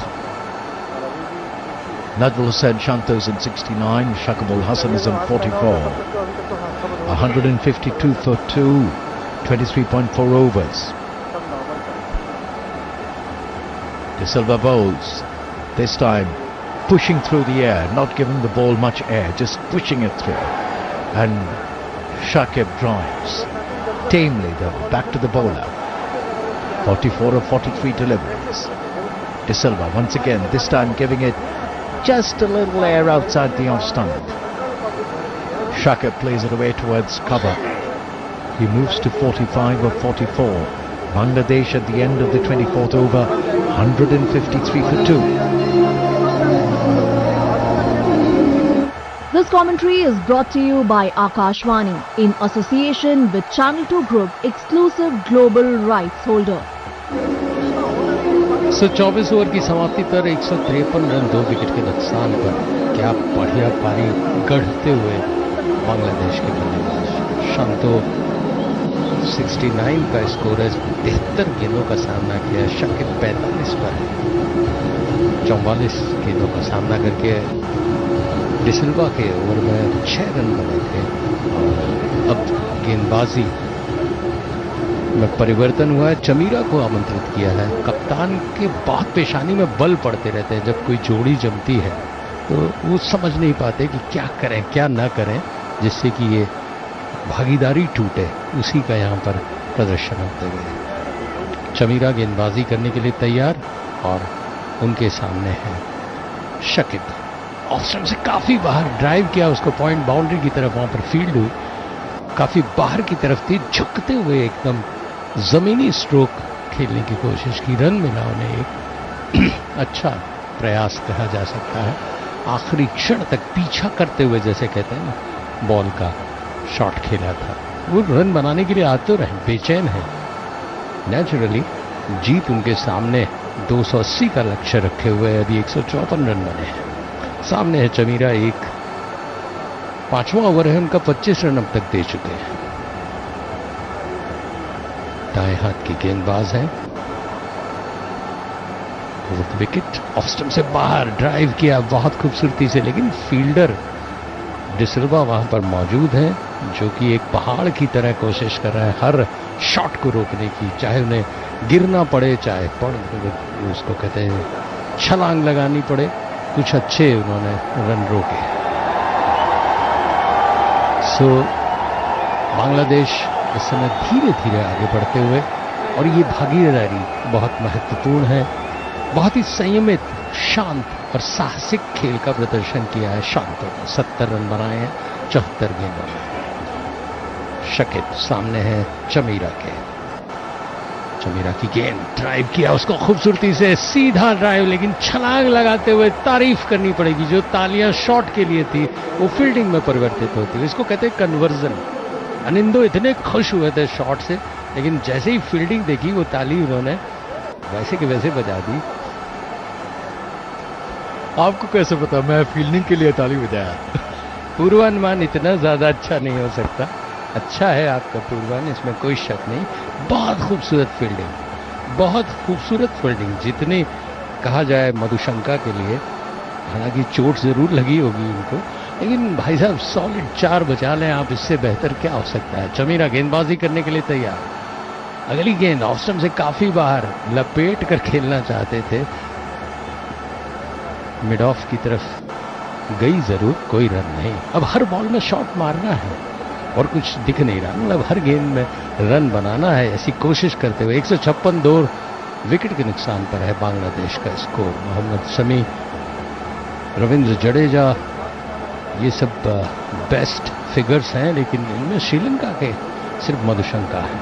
S1: Najmul Hussain Shanto's in 69, Shakibul Hasan is in 44. 152 for 2, 23.4 overs. De Silva bowls, this time pushing through the air, not giving the ball much air, just pushing it through. And Shakib drives tamely though back to the bowler. 44 of 43 deliveries. De Silva once again, this time giving it just a little air outside the off stump. Shakib plays it away towards cover. He moves to 45 of 44. Bangladesh at the end of the 24th over, 153 for 2.
S3: This commentary is brought to you by Akashvani in association with Channel 2 Group, exclusive global rights holder.
S2: 124 over की समाप्ति पर 153 run 2 wicket के नुकसान पर क्या बढ़िया पारी गढ़ते हुए बांग्लादेश के बल्लेबाज शांतो 69 का स्कोर है, 73 गेंदों का सामना किया। शकीब 45 पर 44 गेंदों का सामना करके डि सिल्वा के ओवर में 6 रन बने थे। और अब गेंदबाजी में परिवर्तन हुआ है, चमीरा को आमंत्रित किया है। कप्तान के बहुत पेशानी में बल पड़ते रहते हैं जब कोई जोड़ी जमती है, तो वो समझ नहीं पाते कि क्या करें क्या ना करें जिससे कि ये भागीदारी टूटे। उसी का यहाँ पर प्रदर्शन होते हुए चमीरा गेंदबाजी करने के लिए तैयार, और उनके सामने है शकीब। ऑफ स्टंप से काफी बाहर ड्राइव किया, उसको पॉइंट बाउंड्री की तरफ वहां पर फील्ड हुई, काफी बाहर की तरफ थी, झुकते हुए एकदम जमीनी स्ट्रोक खेलने की कोशिश की। रन मिला उन्हें, एक अच्छा प्रयास कहा जा सकता है। आखिरी क्षण तक पीछा करते हुए, जैसे कहते हैं ना, बॉल का शॉट खेला था। वो रन बनाने के लिए आतुर हैं, बेचैन हैं। नेचुरली जीत उनके सामने 280 का लक्ष्य रखे हुए अभी 154 रन बने हैं। सामने है चमीरा, एक 5वां ओवर है उनका, 25 रन अब तक दे चुके हैं। दाएं हाथ की गेंदबाज है। विकेट ऑफ स्टंप से बाहर ड्राइव किया बहुत खूबसूरती से, लेकिन फील्डर डिसिल्वा वहां पर मौजूद है, जो कि एक पहाड़ की तरह कोशिश कर रहा है हर शॉट को रोकने की, चाहे उन्हें गिरना पड़े, चाहे उसको कहते हैं छलांग लगानी पड़े। कुछ अच्छे उन्होंने रन रोके। सो बांग्लादेश इस समय धीरे धीरे आगे बढ़ते हुए, और ये भागीदारी बहुत महत्वपूर्ण है। बहुत ही संयमित, शांत और साहसिक खेल का प्रदर्शन किया है शांतों ने। 70 रन बनाए हैं 74 गेंदों में। शकिब सामने है चमीरा के। चमीरा की गेंद, ड्राइव किया उसको खूबसूरती से, सीधा ड्राइव, लेकिन छलांग लगाते हुए तारीफ करनी पड़ेगी। जो तालियां शॉट के लिए थी वो फील्डिंग में परिवर्तित होती है। इसको कहते हैं कन्वर्जन। अनिंदो इतने खुश हुए थे शॉट से, लेकिन जैसे ही फील्डिंग देखी वो ताली उन्होंने वैसे के वैसे बजा दी।
S1: आपको कैसे पता मैं फील्डिंग के लिए ताली बजाया?
S2: पूर्वानुमान इतना ज्यादा अच्छा नहीं हो सकता। अच्छा है आपका पूर्वानुमान, इसमें कोई शक नहीं। बहुत खूबसूरत फील्डिंग, बहुत खूबसूरत फील्डिंग। जितनी कहा जाए मधुशंका के लिए, हालांकि चोट जरूर लगी होगी इनको, लेकिन भाई साहब सॉलिड 4 बचा लें आप, इससे बेहतर क्या हो सकता है। चमीरा गेंदबाजी करने के लिए तैयार। अगली गेंद ऑफ स्टंप से काफी बाहर, लपेट कर खेलना चाहते थे, मिड ऑफ की तरफ गई जरूर, कोई रन नहीं। अब हर बॉल में शॉट मारना है और कुछ दिख नहीं रहा, मतलब हर गेंद में रन बनाना है, ऐसी कोशिश करते हुए। 156 2 विकेट के नुकसान पर है बांग्लादेश का स्कोर। मोहम्मद शमी, रविंद्र जडेजा, ये सब बेस्ट फिगर्स हैं, लेकिन इनमें श्रीलंका के सिर्फ मधुशंका है।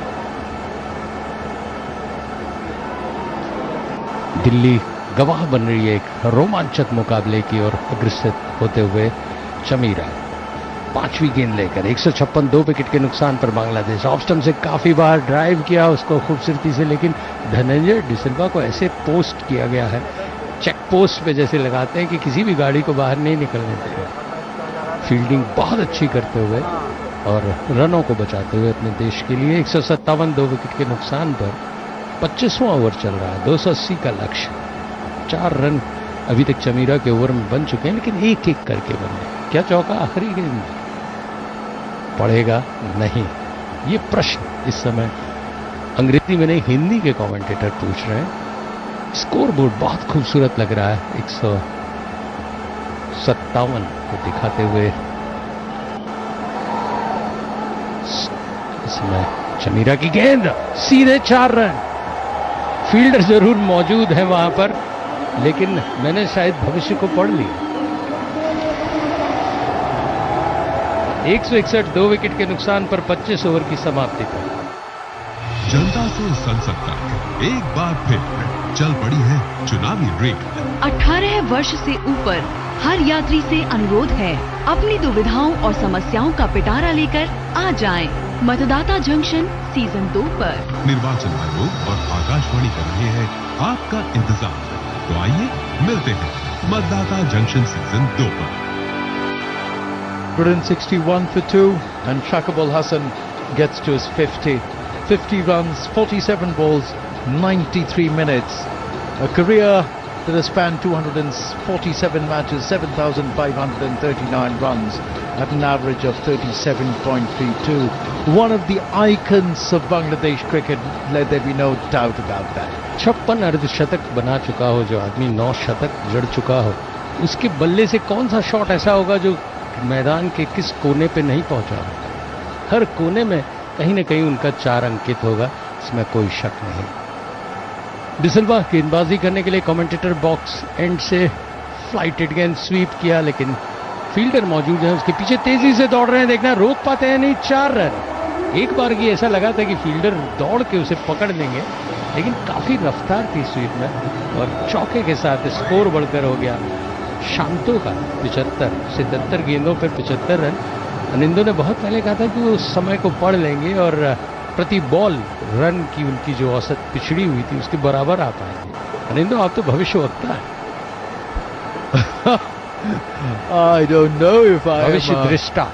S2: दिल्ली गवाह बन रही है एक रोमांचक मुकाबले की और अग्रसर होते हुए चमीरा 5वीं गेंद लेकर 156 2 विकेट के नुकसान पर बांग्लादेश। ऑफ स्टंप से काफी बार ड्राइव किया उसको खूबसूरती से, लेकिन धनंजय डिसिल्वा को ऐसे पोस्ट किया गया है, चेक पोस्ट पे जैसे लगाते हैं कि किसी भी गाड़ी को बाहर नहीं निकलने देगा। फील्डिंग बहुत अच्छी करते हुए और रनों को बचाते हुए अपने देश के लिए। 157 2 विकेट के नुकसान पर 25वां ओवर चल रहा है, 280 का लक्ष्य। 4 रन अभी तक चमीरा के ओवर में बन चुके हैं, लेकिन एक एक करके बने। क्या चौका आखिरी गेंद में पड़ेगा? नहीं। ये प्रश्न इस समय अंग्रेजी में नहीं, हिंदी के कमेंटेटर पूछ रहे हैं। स्कोर बोर्ड बहुत खूबसूरत लग रहा है, 157 को दिखाते हुए। इसमें चमीरा की गेंद, सीधे 4 रन। फील्डर जरूर मौजूद है वहां पर, लेकिन मैंने शायद भविष्य को पढ़ लिया। 161 2 विकेट के नुकसान पर 25 ओवर की समाप्ति पर
S5: जनता से संसद तक एक बार फिर चल पड़ी है चुनावी रेड।
S6: 18 वर्ष से ऊपर हर यात्री से अनुरोध है, अपनी दुविधाओं और समस्याओं का पिटारा लेकर आ जाएं। मतदाता जंक्शन सीजन 2 पर।
S5: निर्वाचन आयोग और आकाशवाणी कर रहे हैं आपका इंतजार। तो आइए मिलते हैं मतदाता जंक्शन सीजन 2 पर।
S1: 161 for 2 and Shakib Al Hassan gets to his 50 runs, 47 balls, 93 minutes. A career that has spanned 247 matches, 7,539 runs at an average of 37.32. One of the icons of Bangladesh cricket, let there be no doubt about that.
S2: 56 अर्धशतक बना चुका हो जो आदमी, 9 शतक जड़ चुका हो, उसके बल्ले से कौन सा शॉट ऐसा होगा जो मैदान के किस कोने पे नहीं पहुंचा होगा? हर कोने में कहीं ना कहीं उनका 4 अंकित होगा, इसमें कोई शक नहीं। डिसिल्वा गेंदबाजी करने के लिए कमेंटेटर बॉक्स एंड से फ्लाइटेड गेंद स्वीप किया, लेकिन फील्डर मौजूद है उसके पीछे, तेजी से दौड़ रहे हैं, देखना रोक पाते हैं नहीं। 4 रन। एक बार की ऐसा लगा था कि फील्डर दौड़ के उसे पकड़ लेंगे, लेकिन काफी रफ्तार थी स्वीप में और चौके के साथ स्कोर बढ़कर हो गया शांतो का 77 गेंदों पर 75 रन। अनिंदो ने बहुत पहले कहा था कि वो उस समय को पढ़ लेंगे और प्रति बॉल रन की उनकी जो औसत पिछड़ी हुई थी उसके बराबर आ पाएंगे। अनिंदो, आप तो भविष्यवक्ता है।
S1: I don't know if I
S2: भविष्य
S1: am
S2: दृष्टा।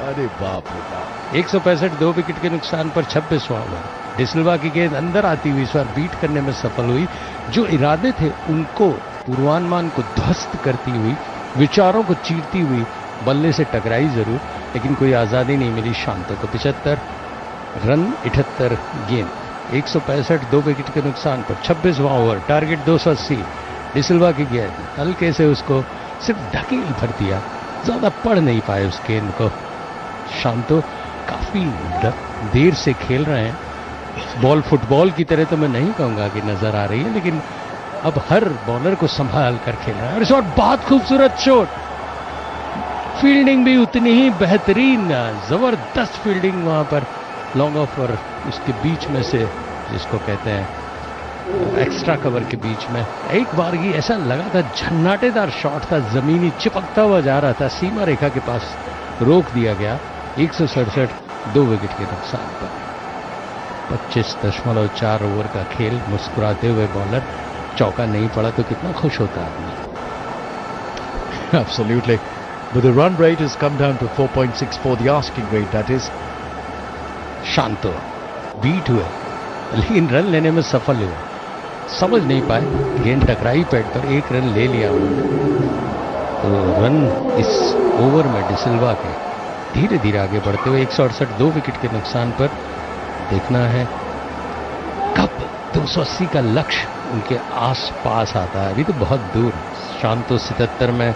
S1: अरे बाप रे बाप।
S2: 165 2 विकेट के नुकसान पर 26वां ओवर। डिसिल्वा की गेंद अंदर आती हुई इस बार बीट करने में सफल हुई। जो इरादे थे उनको, पूर्वानुमान को ध्वस्त करती हुई, विचारों को चीरती हुई बल्ले से टकराई जरूर, लेकिन कोई आजादी नहीं मिली शांतो को। 75 रन 78 गेंद, 165 2 विकेट के नुकसान पर 26वां ओवर। टारगेट 280। डिसिल्वा की गेंद हल्के से उसको सिर्फ ढकेल भर दिया, ज्यादा पढ़ नहीं पाए उस गेंद को। शांतो काफी देर से खेल रहे हैं। बॉल फुटबॉल की तरह तो मैं नहीं कहूंगा कि नजर आ रही है, लेकिन अब हर बॉलर को संभाल कर खेल रहा है। और इस बार बहुत खूबसूरत शॉट, फील्डिंग भी उतनी ही बेहतरीन, जबरदस्त फील्डिंग वहां पर लॉन्ग ऑफ और उसके बीच में से, जिसको कहते हैं एक्स्ट्रा कवर के बीच में। एक बार ही ऐसा लगा था, झन्नाटेदार शॉट था, जमीनी चिपकता हुआ जा रहा था, सीमा रेखा के पास रोक दिया गया। 167 2 विकेट के नुकसान पर। 25.4 ओवर का खेल। मुस्कुराते हुए बॉलर, चौका नहीं पड़ा तो कितना खुश होता आदमी।
S1: Absolutely. But the run rate has come down to 4.64, the asking rate that is.
S2: Shanto beat हुए लेकिन रन लेने में सफल हुए। समझ नहीं पाए, गेंद टकराई पैड पर, 1 रन ले लिया उन्होंने। तो रन इस ओवर में डिसिल्वा के धीरे धीरे आगे बढ़ते हुए 168 2 विकेट के नुकसान पर। देखना है कब 280 का लक्ष्य उनके आस पास आता है, अभी तो बहुत दूर। शांतो 77 में,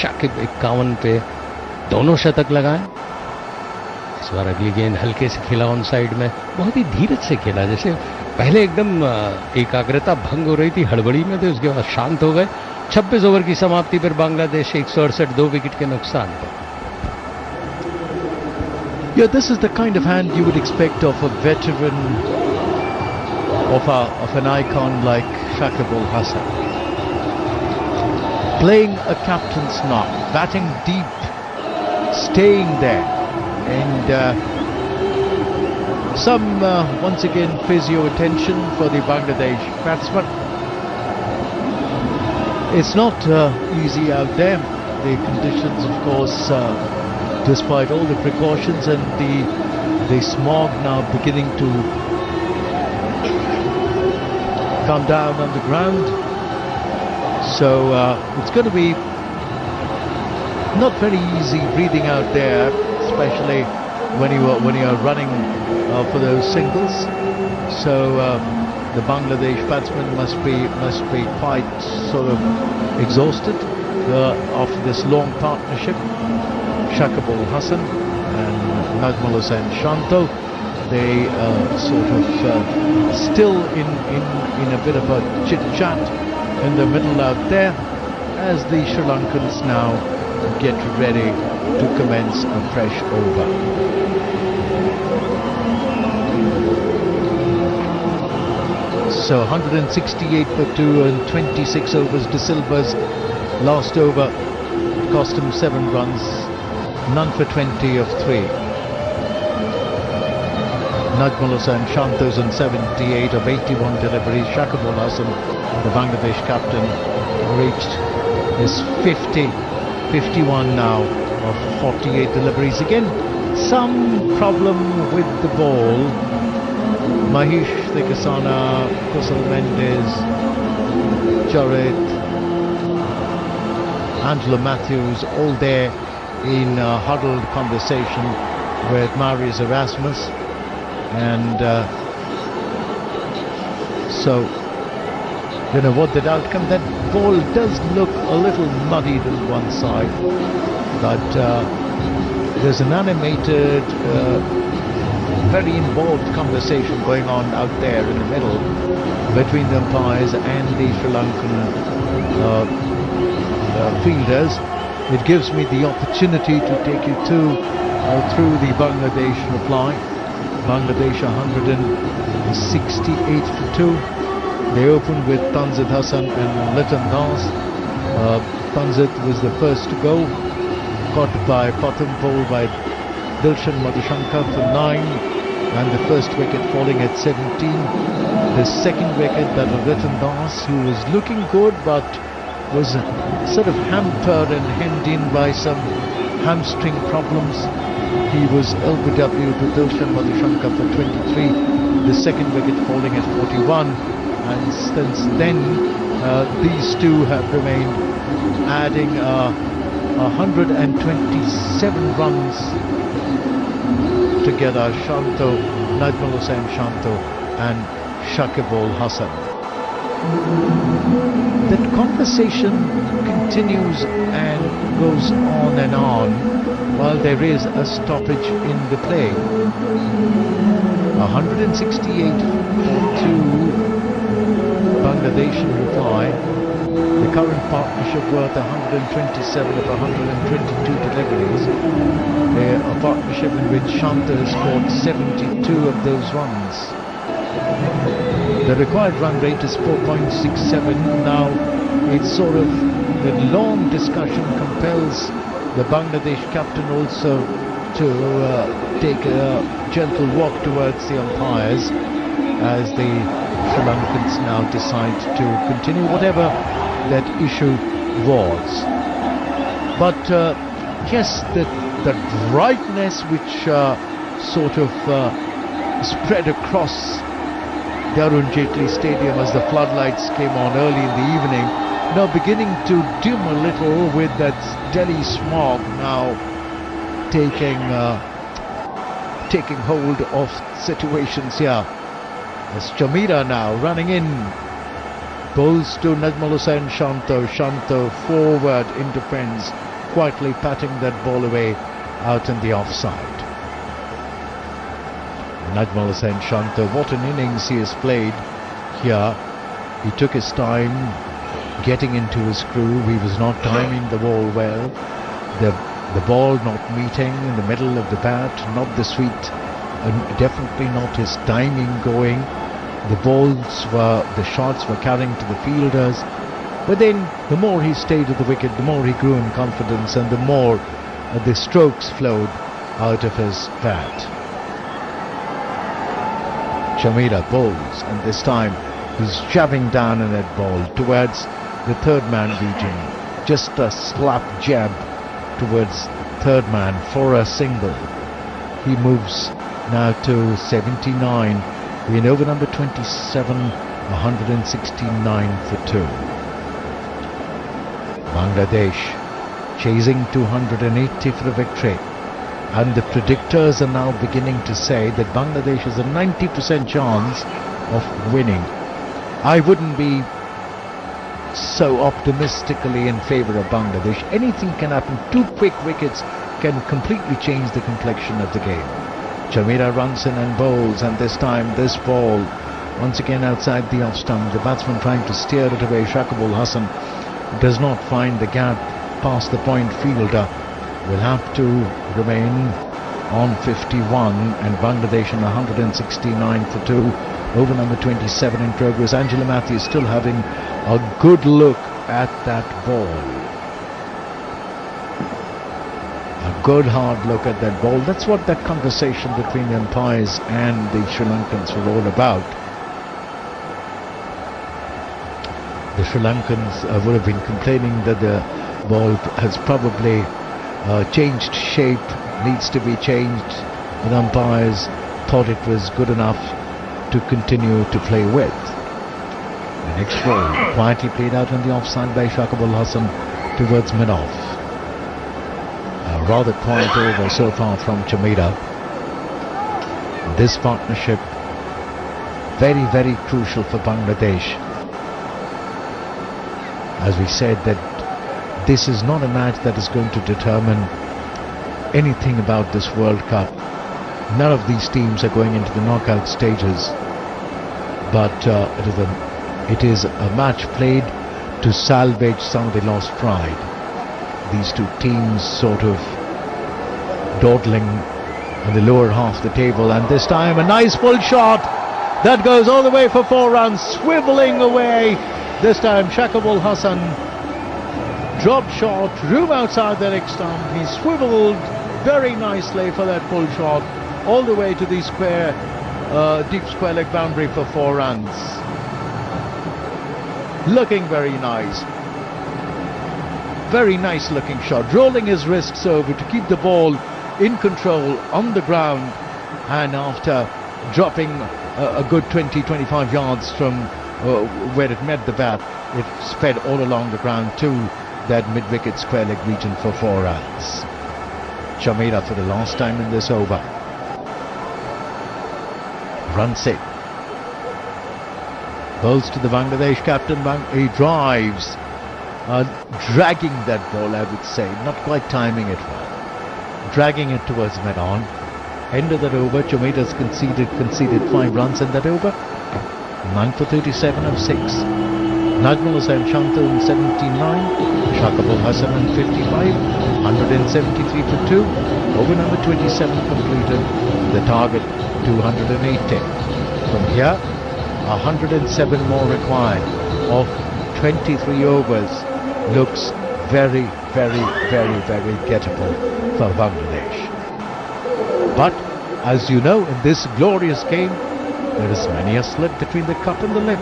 S2: शाकिब 51 पे दोनों शतक लगाएं। इस बार अगली गेंद हल्के से खेला ऑन साइड में, बहुत ही धीरज से खेला, जैसे पहले एकदम एकाग्रता भंग हो रही थी, हड़बड़ी में थे, उसके बाद शांत हो गए। 26 ओवर की समाप्ति पर बांग्लादेश 168 2 विकेट के नुकसान पर।
S1: Yeah, this is the kind of hand you would expect of a veteran, of an icon like Shakib Al Hasan. Playing a captain's knock, batting deep, staying there, and once again, physio attention for the Bangladesh batsman. It's not easy out there. The conditions, of course, despite all the precautions and the smog now beginning to come down on the ground. So it's going to be not very easy breathing out there, especially when you are running for those singles. So the Bangladesh batsmen must be quite sort of exhausted after this long partnership. Shakib Al Hasan and Najmul Hussain Shanto, they sort of still in a bit of a chit chat in the middle out there, as the Sri Lankans now get ready to commence a fresh over. So 168 for 2 and 26 overs. De Silva's last over cost him 7 runs, none for 20 of 3. Najmul Hussain Shanto's on 78 of 81 deliveries. Shakib Al Hasan, the Bangladesh captain, reached his 51 now of 48 deliveries. Again, some problem with the ball. Mahish Thikasana, Kusal Mendes, Jared, Angela Matthews, all there in huddled conversation with Marius Erasmus, and so you know what that outcome. That ball does look a little muddied on one side, but there's an animated, very involved conversation going on out there in the middle between the umpires and the Sri Lankan fielders. It gives me the opportunity to take you through the Bangladesh reply. Bangladesh 168 for 2. They opened with Tanzid Hassan and Liton Das. Panzit was the first to go, caught by bottom pole by Dilshan Madhushankar for 9, and the first wicket falling at 17. The second wicket, that of Ritan Das, who was looking good but was sort of hampered and hemmed in by some hamstring problems. He was LBW to Dilshan Madhushankar for 23, the second wicket falling at 41, and since then these two have remained, adding 127 runs together, Najmul Hussain Shanto and Shakib Ul Hasan. That conversation continues and goes on and on while there is a stoppage in the play. 168 for 2 Bangladesh in reply. The current partnership worth 127 of 122 deliveries. A partnership in which Shanta has scored 72 of those runs. The required run rate is 4.67. Now it's sort of, the long discussion compels the Bangladesh captain also to take a gentle walk towards the umpires as the Sri Lankans now decide to continue whatever that issue was. But yes, the brightness which sort of spread across the Arun Jaitley Stadium as the floodlights came on early in the evening, now beginning to dim a little with that Delhi smog now taking hold of situations here. As Chamira now running in, bowls to Najmul Hussain Shanto. Shanto forward in defence, quietly patting that ball away out in the offside. Najmul Hussain Shanto, what an innings he has played here. He took his time getting into his groove. He was not timing the ball well. The ball not meeting in the middle of the bat, not the sweet, and definitely not his timing going. The shots were carrying to the fielders. But then the more he stayed at the wicket, the more he grew in confidence, and the more the strokes flowed out of his bat. Chamira bowls, and this time he's jabbing down in that ball towards the third man region. Just a slap jab towards third man for a single. He moves now to 79 in over number 27, 169 for 2. Bangladesh chasing 280 for a victory, and the predictors are now beginning to say that Bangladesh has a 90% chance of winning. I wouldn't be so optimistically in favour of Bangladesh. Anything can happen. 2 quick wickets can completely change the complexion of the game. Chamira runs in and bowls, and this time this ball once again outside the off stump. The batsman trying to steer it away. Shakib Ul Hasan does not find the gap past the point fielder. Will have to remain on 51, and Bangladesh on 169 for 2. Over number 27 in progress. Angela Matthews still having a good look at that ball. A good hard look at that ball. That's what that conversation between the umpires and the Sri Lankans were all about. The Sri Lankans would have been complaining that the ball has probably changed shape, needs to be changed. The umpires thought it was good enough to continue to play with. The next ball quietly played out on the offside by Shakib Ul Hasan towards mid-off. A rather quiet over so far from Chamira. This partnership very, very crucial for Bangladesh. As we said, that this is not a match that is going to determine anything about this World Cup. None of these teams are going into the knockout stages, but it is a match played to salvage some of the lost pride. These two teams sort of dawdling on the lower half of the table, and this time a nice full shot that goes all the way for 4 runs, swiveling away. This time Shakib Ul Hasan Drop shot, room outside the leg stump. He swiveled very nicely for that pull shot all the way to the square, deep square leg boundary for 4 runs. Looking very nice. Very nice looking shot. Rolling his wrists over to keep the ball in control on the ground, and after dropping a good 20-25 yards from where it met the bat, it sped all along the ground to that mid-wicket square leg region for 4 runs. Chamira for the last time in this over. Runs it. Bowls to the Bangladesh captain. He drives, dragging that ball, I would say, not quite timing it well, dragging it towards mid-on. End of that over. Chamira's conceded 5 runs in that over. 9 for 37 of 6. Najmul Hussain Shanto in 79, Shakibul Hasan in 55, 173 for 2. Over number 27 completed. The target 280. From here, 107 more required of 23 overs. Looks very, very, very, very gettable for Bangladesh. But as you know, in this glorious game, there is many a slip between the cup and the lip.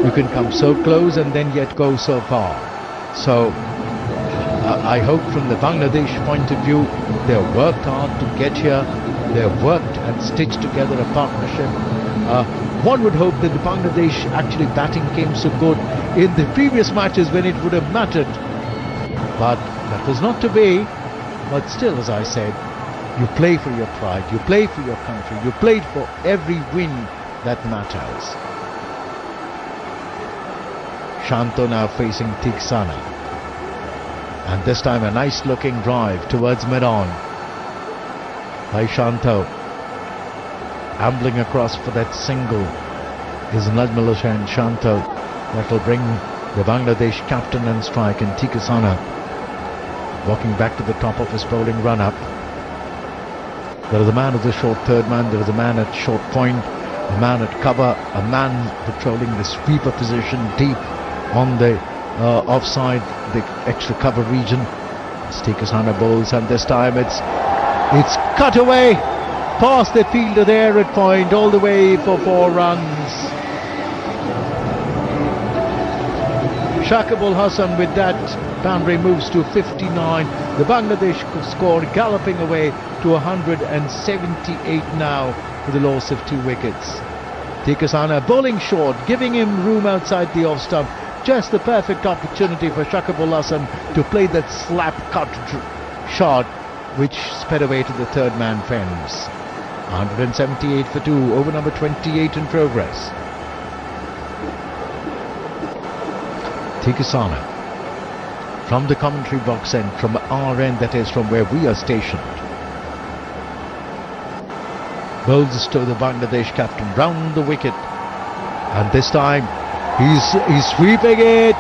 S1: You can come so close and then yet go so far. So I hope from the Bangladesh point of view, they've worked hard to get here. They've worked and stitched together a partnership. One would hope that the Bangladesh actually batting came so good in the previous matches when it would have mattered. But that was not to be. But still, as I said, you play for your pride, you play for your country, you played for every win that matters. Shanto now facing Tiksana. And this time a nice looking drive towards mid-on by Shanto. Ambling across for that single is Najmul Hussain Shanto. That will bring the Bangladesh captain and strike, and Tiksana walking back to the top of his bowling run-up. There is a man at the short third man, there is a man at short point, a man at cover, a man patrolling the sweeper position deep on the offside, the extra cover region. Tiksana bowls, and this time it's cut away past the fielder there at point, all the way for 4 runs. Shakibul Hasan with that boundary moves to 59. The Bangladesh score galloping away to 178 now with the loss of 2 wickets. Tiksana bowling short, giving him room outside the off stump. Just the perfect opportunity for Shakibul Hasan to play that slap cut shot, which sped away to the third man fence. 178 for 2, over number 28 in progress. Tiksana from the commentary box end, from our end, that is from where we are stationed. Bowls to the Bangladesh captain round the wicket, and this time he's sweeping it.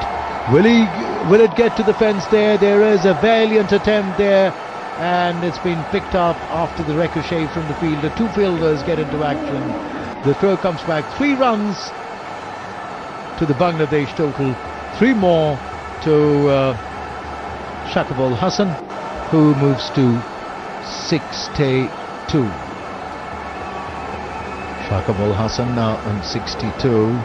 S1: Will it get to the fence there? There is a valiant attempt there, and it's been picked up after the ricochet from the fielder. 2 fielders get into action. The throw comes back. 3 runs to the Bangladesh total. 3 more to Shakibul Hasan, who moves to 62. Shakibul Hasan now on 62.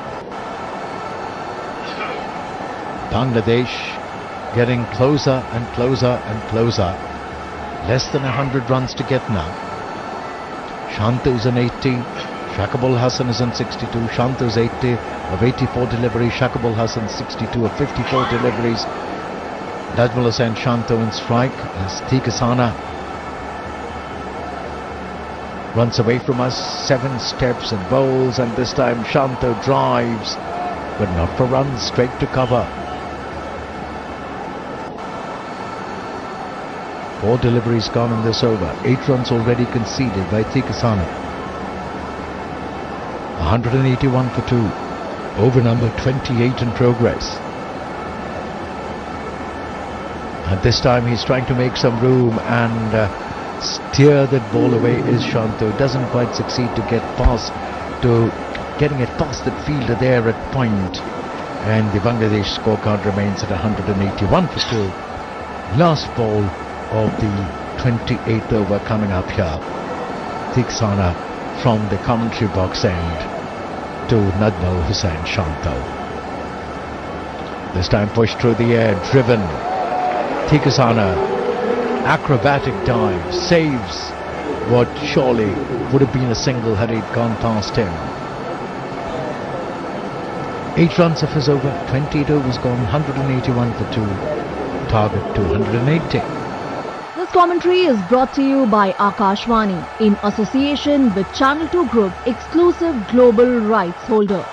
S1: Bangladesh getting closer and closer and closer. Less than 100 runs to get now. Shanto is on 80. Shakibul Hasan is on 62. Shanto is 80 of 84 deliveries. Shakibul Hasan 62 of 54 deliveries. Najmul Hussain Shanto in strike as Tiksana runs away from us. 7 steps and bowls, and this time Shanto drives, but not for runs, straight to cover. 4 deliveries gone in this over. 8 runs already conceded by Tiksana. 181 for 2. Over number 28 in progress. And this time he's trying to make some room and steer that ball away is Shanto. Doesn't quite succeed to get past, to getting it past that fielder there at point. and the Bangladesh scorecard remains at 181 for 2. Last ball of the 28th over coming up here. Tiksana from the commentary box end to Najmal Hussain Shanto. This time pushed through the air, driven. Tiksana, acrobatic dive, saves what surely would have been a single had it gone past him. 8 runs of his over, 28 overs gone, 181 for 2, target 280.
S3: This commentary is brought to you by Akashvani in association with Channel 2 Group, exclusive global rights holder.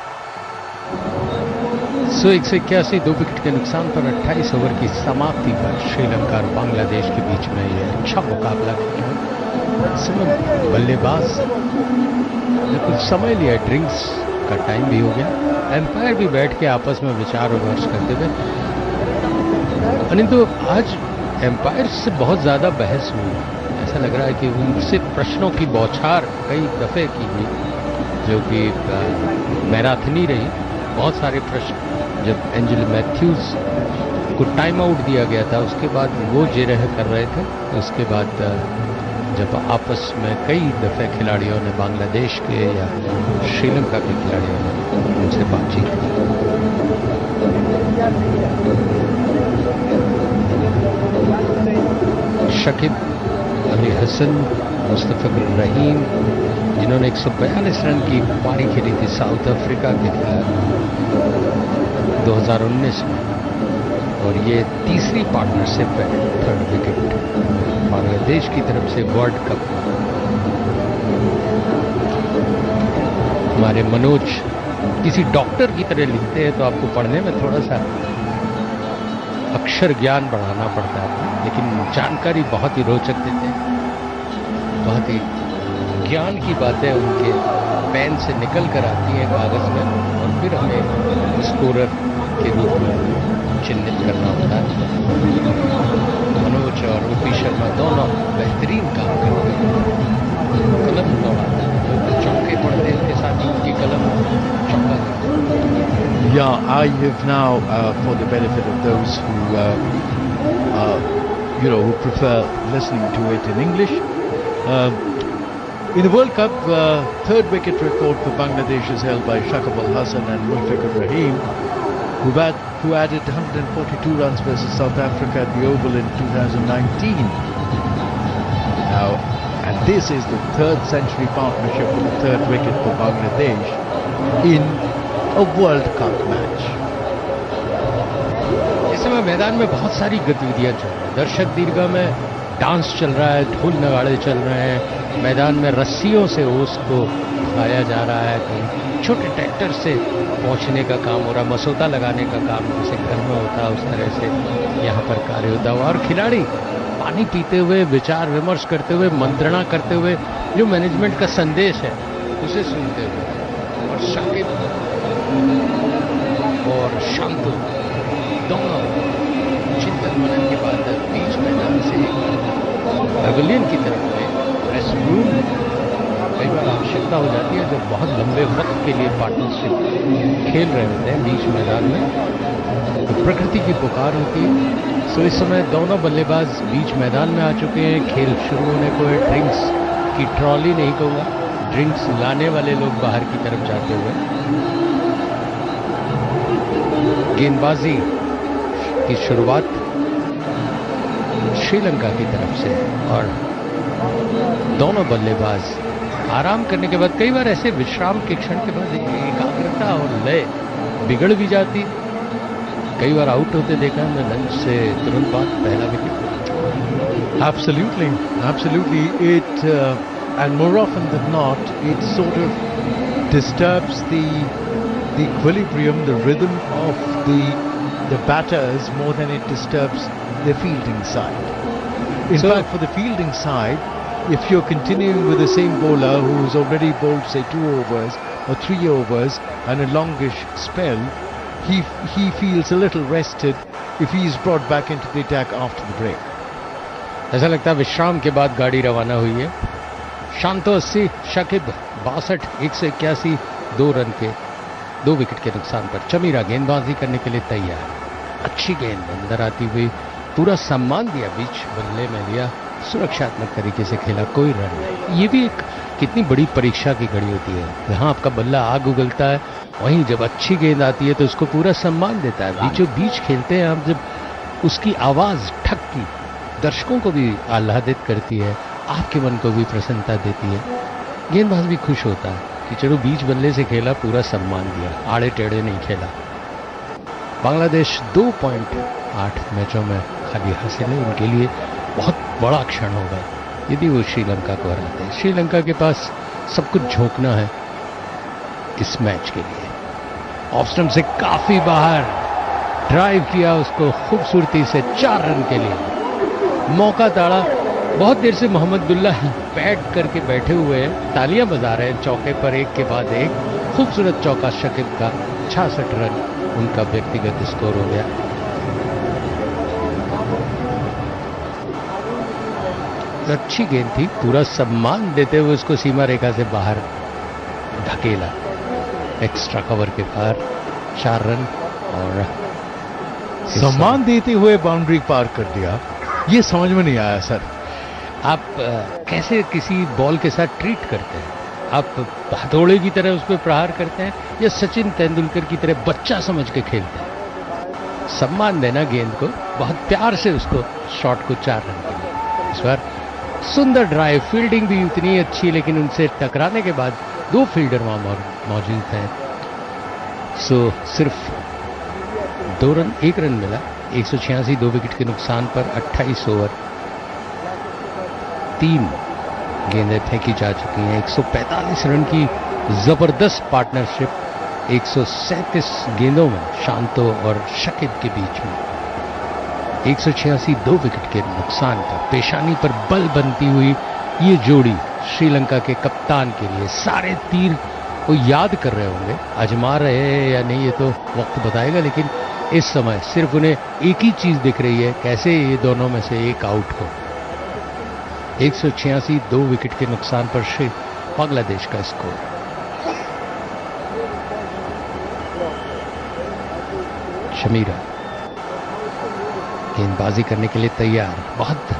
S2: So 181 2 wicket के नुकसान पर 28 over की समाप्ति पर श्रीलंका और बांग्लादेश के बीच में यह अच्छा मुकाबला खेला। इस समय बल्लेबाज ने कुछ समय लिया, ड्रिंक्स का टाइम भी हो गया, एम्पायर भी बैठ के आपस में विचार विमर्श करते हुए। परंतु आज एम्पायर से बहुत ज़्यादा बहस हुई, ऐसा लग रहा है कि उनसे प्रश्नों की बौछार कई दफ़े की हुई, जो कि मैराथनी रही। बहुत सारे प्रश्न, जब एंजल मैथ्यूज को टाइम आउट दिया गया था उसके बाद वो जिरह कर रहे थे। उसके बाद जब आपस में कई दफ़े खिलाड़ियों ने, बांग्लादेश के या श्रीलंका के खिलाड़ियों ने उनसे बातचीत की। शकीब अली हसन, मुस्तफिजुर रहीम, जिन्होंने 142 रन की पारी खेली थी साउथ अफ्रीका के खिलाफ 2019 में, और ये तीसरी पार्टनरशिप है, 3rd विकेट बांग्लादेश की तरफ से वर्ल्ड कप। हमारे मनोज किसी डॉक्टर की तरह लिखते हैं तो आपको पढ़ने में थोड़ा सा अक्षर ज्ञान बढ़ाना पड़ता है, लेकिन जानकारी बहुत ही रोचक देते हैं। बहुत ही ज्ञान की बातें उनके पेन से निकल कर आती हैं कागज़ में, और फिर हमें स्कोरर के रूप में चिन्हित करना होता है। मनोज और ओपी शर्मा दोनों बेहतरीन काम करते हैं, कलम दौड़ाते हैं, चौके पड़ते हैं, उनके साथ उनकी कलम चौका करते हैं।
S1: Yeah, I have now, for the benefit of those who, who prefer listening to it in English, in the World Cup, 3rd wicket record for Bangladesh is held by Shakib Al Hasan and Mustafijuur Rahim, who added 142 runs versus South Africa at the Oval in 2019. Now, and this is the 3rd century partnership for the 3rd wicket for Bangladesh in a World Cup match.
S2: इस समय मैदान में बहुत सारी गतिविधियां चल रही हैं। दर्शक दीर्घा में डांस चल रहा है, ढोल नगाड़े चल रहे हैं, मैदान में रस्सियों से ओस को खाया जा रहा है, कहीं छोटे ट्रैक्टर से पहुंचने का काम हो रहा, मसौदा लगाने का काम जैसे घर में होता है उस तरह से यहाँ पर कार्य होता हुआ, और खिलाड़ी पानी पीते हुए, विचार विमर्श करते हुए, मंत्रणा करते हुए, जो मैनेजमेंट का संदेश है उसे सुनते हुए। और शाकिब और शांतो दोनों चिंतन मनन के बाद बीच मैदान से पैवेलियन की तरफ में ड्रेस रूम कई बार आवश्यकता हो जाती है, जब बहुत लंबे वक्त के लिए पार्टनरशिप खेल रहे होते हैं बीच मैदान में, तो प्रकृति की पुकार होती है। सो इस समय दोनों बल्लेबाज बीच मैदान में आ चुके हैं, खेल शुरू होने को है। ड्रिंक्स की ट्रॉली नहीं कहूँगा, ड्रिंक्स लाने वाले लोग बाहर की तरफ जाते हुए। गेंदबाजी की शुरुआत श्रीलंका की तरफ से, और दोनों बल्लेबाज आराम करने के बाद, कई बार ऐसे विश्राम के क्षण के बाद एकाग्रता और लय बिगड़ भी जाती, कई बार आउट होते देखा हमने लंच से तुरंत बाद पहला wicket.
S1: Absolutely, absolutely. It and more often than not, it sort of disturbs the equilibrium, the rhythm of the batters more than it disturbs the fielding side. In fact, for the fielding side, if you're continuing with the same bowler who's already bowled say 2 overs or 3 overs and a longish spell, he feels a little rested if he is brought back into the attack after the break.
S2: ऐसा लगता है विश्राम के बाद गाड़ी रवाना हुई है। शांतो 80, शकीब 62, 181 2 रन के 2 विकेट के नुकसान पर। चमीरा गेंदबाजी करने के लिए तैयार, अच्छी गेंद अंदर आती हुई, पूरा सम्मान दिया, बीच बल्ले में लिया, सुरक्षात्मक तरीके से खेला, कोई रन नहीं। ये भी एक कितनी बड़ी परीक्षा की घड़ी होती है, जहां आपका बल्ला आग उगलता है, वहीं जब अच्छी गेंद आती है तो उसको पूरा सम्मान देता है। बीचों बीच खेलते हैं आप, जब उसकी आवाज ठक की दर्शकों को भी आह्लादित करती है, आपके मन को भी प्रसन्नता देती है, गेंदबाज भी खुश होता है कि चलो बीच बल्ले से खेला, पूरा सम्मान दिया, आड़े टेढ़े नहीं खेला। बांग्लादेश 2.8 मैचों में खाली हासिल है, उनके लिए बहुत बड़ा क्षण होगा यदि वो श्रीलंका को हराते हैं। श्रीलंका के पास सब कुछ झोंकना है इस मैच के लिए। ऑफ स्टंप से काफी बाहर ड्राइव किया उसको खूबसूरती से, 4 रन के लिए मौका ताड़ा। बहुत देर से मोहम्मदुल्ला बैट करके बैठे हुए हैं, तालियां बजा रहे हैं चौके पर, एक के बाद एक खूबसूरत चौका शकीब का, 66 रन उनका व्यक्तिगत स्कोर हो गया। अच्छी गेंद थी, पूरा सम्मान देते हुए उसको सीमा रेखा से बाहर धकेला, एक्स्ट्रा कवर के पार, 4 रन। और
S1: सम्मान देते हुए बाउंड्री पार कर दिया, ये समझ में नहीं आया सर।
S2: आप कैसे किसी बॉल के साथ ट्रीट करते हैं? आप हथौड़े की तरह उस पर प्रहार करते हैं या सचिन तेंदुलकर की तरह बच्चा समझ के खेलते हैं? सम्मान देना गेंद को, बहुत प्यार से उसको शॉट को 4 रन के लिए। इस बार सुंदर ड्राइव, फील्डिंग भी उतनी अच्छी, लेकिन उनसे टकराने के बाद 2 फील्डर वहां मौजूद हैं, सो सिर्फ 2 रन, 1 रन मिला। 186 2 विकेट के नुकसान पर 28 ओवर 3 गेंदें फेंकी जा चुकी हैं। 145 रन की जबरदस्त पार्टनरशिप 137 गेंदों में शांतो और शकीब के बीच में। 186 2 विकेट के नुकसान पर पेशानी पर बल बनती हुई ये जोड़ी श्रीलंका के कप्तान के लिए सारे तीर वो याद कर रहे होंगे, आजमा रहे हैं या नहीं ये तो वक्त बताएगा, लेकिन इस समय सिर्फ उन्हें एक ही चीज दिख रही है, कैसे ये दोनों में से एक आउट हो। 186 2 विकेट के नुकसान पर श्री बांग्लादेश का स्कोर। शमीरा गेंदबाजी करने के लिए तैयार, बहुत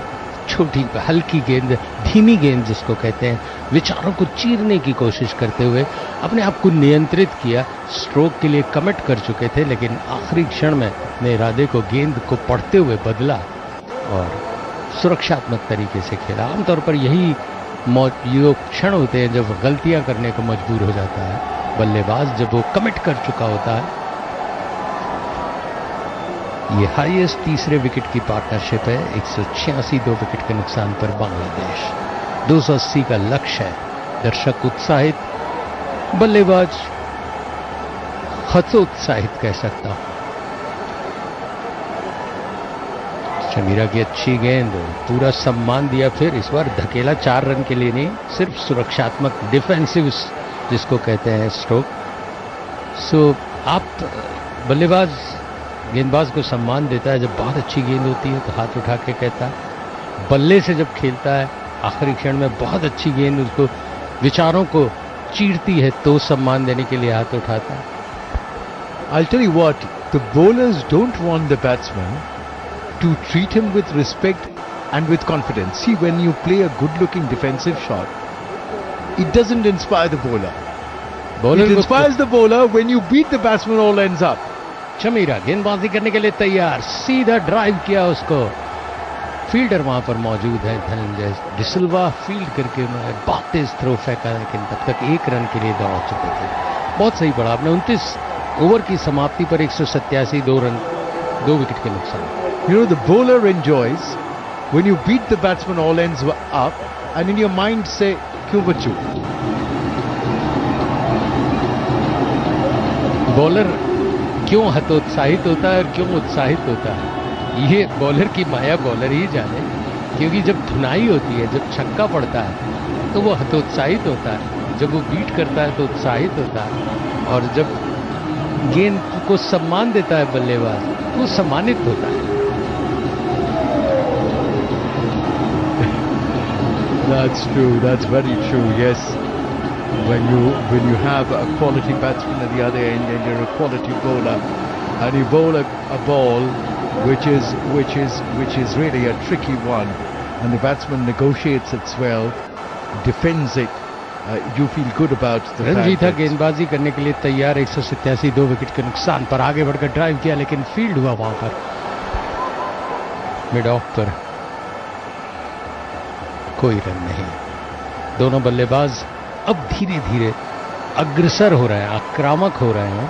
S2: छोटी हल्की गेंद, धीमी गेंद जिसको कहते हैं, विचारों को चीरने की कोशिश करते हुए अपने आप को नियंत्रित किया। स्ट्रोक के लिए कमिट कर चुके थे, लेकिन आखिरी क्षण में अपने इरादे को गेंद को पढ़ते हुए बदला और सुरक्षात्मक तरीके से खेला। आमतौर पर यही ये क्षण होते हैं जब गलतियां करने को मजबूर हो जाता है बल्लेबाज, जब वो कमिट कर चुका होता है। ये हाईएस्ट तीसरे विकेट की पार्टनरशिप है। 186 2 विकेट के नुकसान पर बांग्लादेश, 280 का लक्ष्य है। दर्शक उत्साहित, बल्लेबाज हतोत्साहित कह सकता हूं। शमीरा की अच्छी गेंद, पूरा सम्मान दिया, फिर इस बार धकेला, 4 रन के लिए नहीं, सिर्फ सुरक्षात्मक डिफेंसिव जिसको कहते हैं स्ट्रोक। सो आप बल्लेबाज गेंदबाज को सम्मान देता है, जब बहुत अच्छी गेंद होती है तो हाथ उठा के कहता है, बल्ले से जब खेलता है आखिरी क्षण में बहुत अच्छी गेंद उसको विचारों को चीरती है तो सम्मान देने के लिए हाथ उठाता है।
S1: I'll tell you what, the bowlers don't want the batsman to treat him with respect and with confidence. See, when you play a good-looking defensive shot, it doesn't inspire the bowler. It inspires the bowler when you beat the batsman all ends up.
S2: Chameera गेंदबाजी करने के लिए तैयार, सीधा drive किया उसको, fielder वहां पर मौजूद है धनंजय डिसिल्वा, फील्ड करके उन्होंने बहुत तेज थ्रो फेंका, लेकिन तब तक 1 रन के लिए दौड़ चुके थे। बहुत सही पड़ा आपने। 29 ओवर की समाप्ति पर 187 2 रन, 2 विकेट के नुकसान।
S1: You know, the bowler enjoys when you beat the batsman all ends up and in your mind say, क्यों बच्चू?
S2: बॉलर क्यों हतोत्साहित होता है और क्यों उत्साहित होता है, ये बॉलर की माया बॉलर ही जाने। क्योंकि जब धुनाई होती है, जब छक्का पड़ता है तो वो हतोत्साहित होता है, जब वो बीट करता है तो उत्साहित होता है, और जब गेंद को सम्मान देता है बल्लेबाज तो वो सम्मानित होता है।
S1: That's true, that's very true, yes. when you have a quality batsman at the other end and you're a quality bowler, and you bowl a ball which is really a tricky one, and the batsman negotiates it well, defends it, you feel good about the
S2: Ranjit था गेंदबाजी करने के लिए तैयार, 187, 2 wicket के नुकसान पर आगे बढ़कर ड्राइव किया, लेकिन फील्ड हुआ वहां पर मिड ऑफ पर कोई रन नहीं। दोनों बल्लेबाज अब धीरे धीरे अग्रसर हो रहे हैं, आक्रामक हो रहे हैं,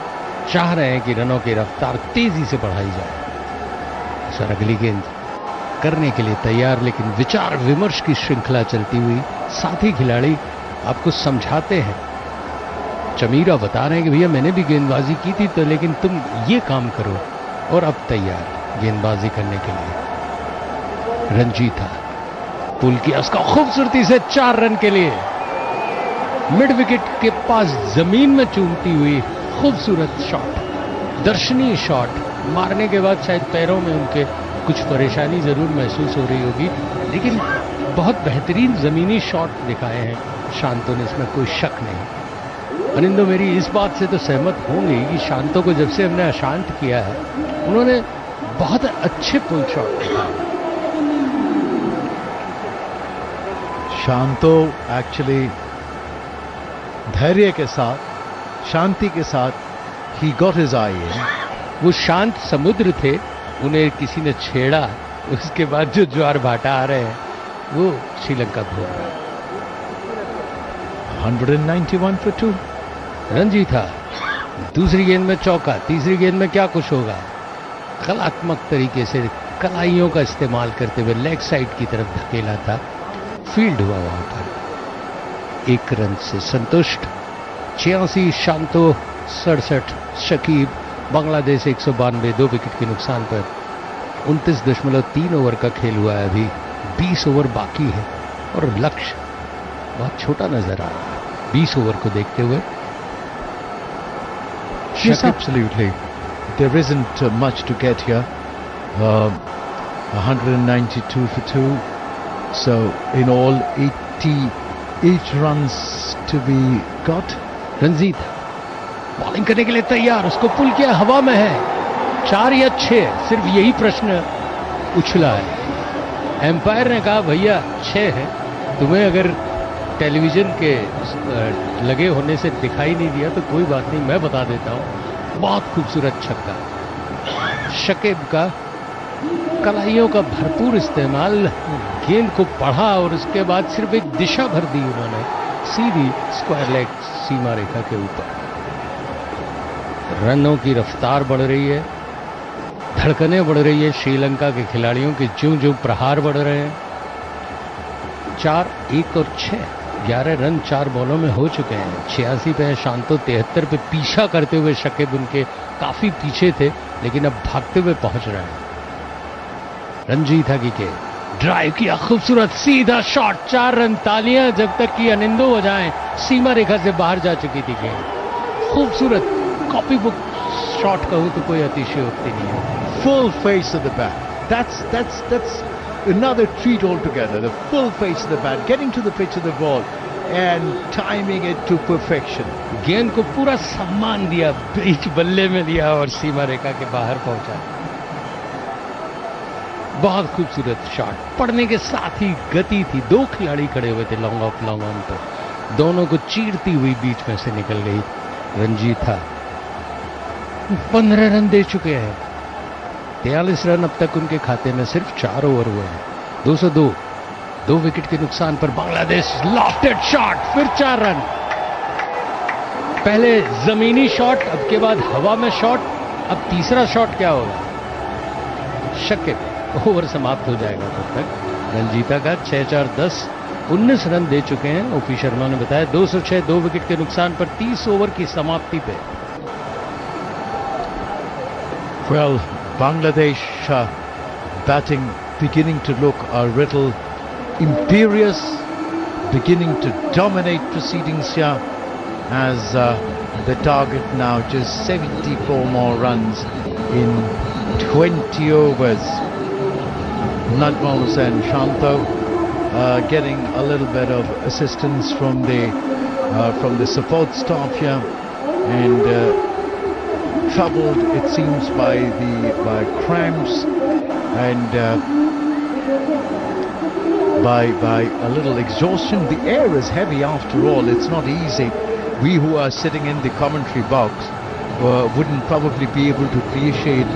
S2: चाह रहे हैं कि रनों की रफ्तार तेजी से बढ़ाई जाए। सर अगली गेंद करने के लिए तैयार, लेकिन विचार विमर्श की श्रृंखला चलती हुई साथी खिलाड़ी आपको समझाते हैं, चमीरा बता रहे हैं कि भैया मैंने भी गेंदबाजी की थी तो, लेकिन तुम ये काम करो, और अब तैयार गेंदबाजी करने के लिए। रंजीता पुल किया उसका खूबसूरती से 4 रन के लिए, मिड विकेट के पास जमीन में चूमती हुई खूबसूरत शॉट, दर्शनीय शॉट मारने के बाद शायद पैरों में उनके कुछ परेशानी जरूर महसूस हो रही होगी, लेकिन बहुत बेहतरीन जमीनी शॉट दिखाए हैं शांतो ने, इसमें कोई शक नहीं। अनिंदो मेरी इस बात से तो सहमत होंगी कि शांतो को जब से हमने अशांत किया है, उन्होंने बहुत अच्छे पुल शॉट दिखाए।
S1: शांतो एक्चुअली धैर्य के साथ, शांति के साथ, ही गॉट हिज आई इन।
S2: वो शांत समुद्र थे, उन्हें किसी ने छेड़ा, उसके बाद जो ज्वार भाटा आ रहे हैं वो श्रीलंका भोग रहा है।
S1: 191 for 2।
S2: रंजीत था दूसरी गेंद में चौका, तीसरी गेंद में क्या कुछ होगा, कलात्मक तरीके से कलाइयों का इस्तेमाल करते हुए लेग साइड की तरफ धकेला था, फील्ड हुआ वहां पर। 1 रन से संतुष्ट, 86 शांतो, 67 शकीब, बांग्लादेश 192, 2 विकेट के नुकसान पर 29.3 ओवर का खेल हुआ है, अभी 20 ओवर बाकी है और लक्ष्य बहुत छोटा नजर आ रहा है 20 ओवर को देखते हुए।
S1: Yes, absolutely. There isn't much to get here. 192 for 2. So in all 88 runs to be got.
S2: Ranjit bowling करने के लिए तैयार, उसको पुल किया, हवा में है, 4 या 6, सिर्फ यही प्रश्न उछला है। एम्पायर ने कहा भैया 6 है, तुम्हें अगर टेलीविजन के लगे होने से दिखाई नहीं दिया तो कोई बात नहीं, मैं बता देता हूं। बहुत खूबसूरत छक्का, शकीब का कलाइयों का भरपूर इस्तेमाल, गेंद को पढ़ा और उसके बाद सिर्फ एक दिशा भर दी उन्होंने, सीधी स्क्वायर लेग सीमा रेखा के ऊपर। रनों की रफ्तार बढ़ रही है, धड़कनें बढ़ रही है श्रीलंका के खिलाड़ियों के, ज्यों ज्यों प्रहार बढ़ रहे हैं। 4, 1 और 6, 11 रन 4 बॉलों में हो चुके हैं। 86 पे है शांतो, 73 पे पीछा करते हुए शकीब उनके काफी पीछे थे, लेकिन अब भागते हुए पहुंच रहे हैं। रंजीत हगी के ड्राइव किया, खूबसूरत सीधा शॉट, 4 रन, तालियां जब तक कि अनिंदो हो जाएं, सीमा रेखा से बाहर जा चुकी थी गेंद। खूबसूरत कॉपी बुक शॉट कहूं तो कोई अतिशयोक्ति नहीं है।
S1: Full face of the bat. That's another treat altogether. The full face of the bat, getting to the pitch of the ball and timing it to perfection.
S2: गेंद को पूरा सम्मान दिया, बीच बल्ले में दिया और सीमा रेखा के बाहर पहुंचा। बहुत खूबसूरत शॉट, पड़ने के साथ ही गति थी, 2 खिलाड़ी खड़े हुए थे लॉन्ग ऑफ लॉन्ग ऑन पर, दोनों को चीरती हुई बीच में से निकल गई। रंजीत था 15 रन दे चुके हैं, 43 रन अब तक उनके खाते में, सिर्फ 4 ओवर हुए हैं। 202, 2 विकेट के नुकसान पर बांग्लादेश, लॉफ्टेड शॉट, फिर 4 रन। पहले जमीनी शॉट, अब के बाद हवा में शॉट, अब तीसरा शॉट क्या होगा? शकीब, ओवर समाप्त हो जाएगा तब तक। रंजीता का 6-4-10, 19 रन दे चुके हैं, ओपी शर्मा ने बताया। 206, 2 विकेट के नुकसान पर 30 ओवर की समाप्ति पे।
S1: Well, Bangladesh batting beginning to look a little imperious, beginning to dominate proceedings here, as the target now just 74 more runs in 20 overs. Najmul and Shanto getting a little bit of assistance from the from the support staff here, and troubled, it seems, by cramps and by a little exhaustion. The air is heavy after all. It's not easy. We who are sitting in the commentary box wouldn't probably be able to appreciate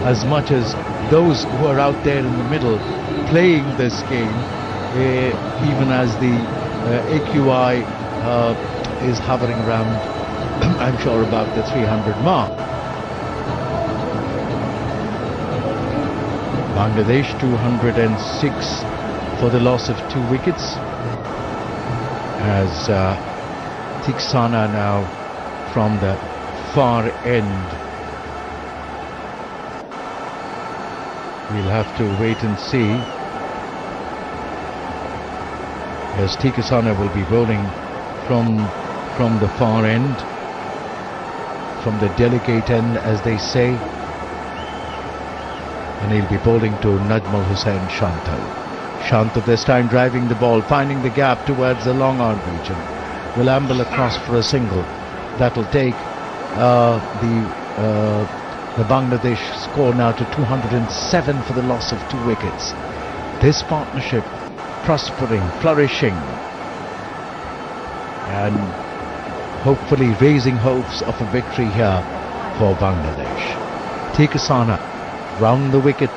S1: as much as those who are out there in the middle playing this game, even as the AQI is hovering around, I'm sure, about the 300 mark. Bangladesh 206 for the loss of 2 wickets, as Tiksana now from the far end. We'll have to wait and see, as Tiksana will be bowling from the far end, from the delicate end, as they say, and he'll be bowling to Najmul Hussain Shanta. Shanta this time driving the ball, finding the gap towards the long on region. Will amble across for a single. That'll take the Bangladesh score now to 207 for the loss of 2 wickets. This partnership prospering, flourishing, and hopefully raising hopes of a victory here for Bangladesh. Tiksana round the wicket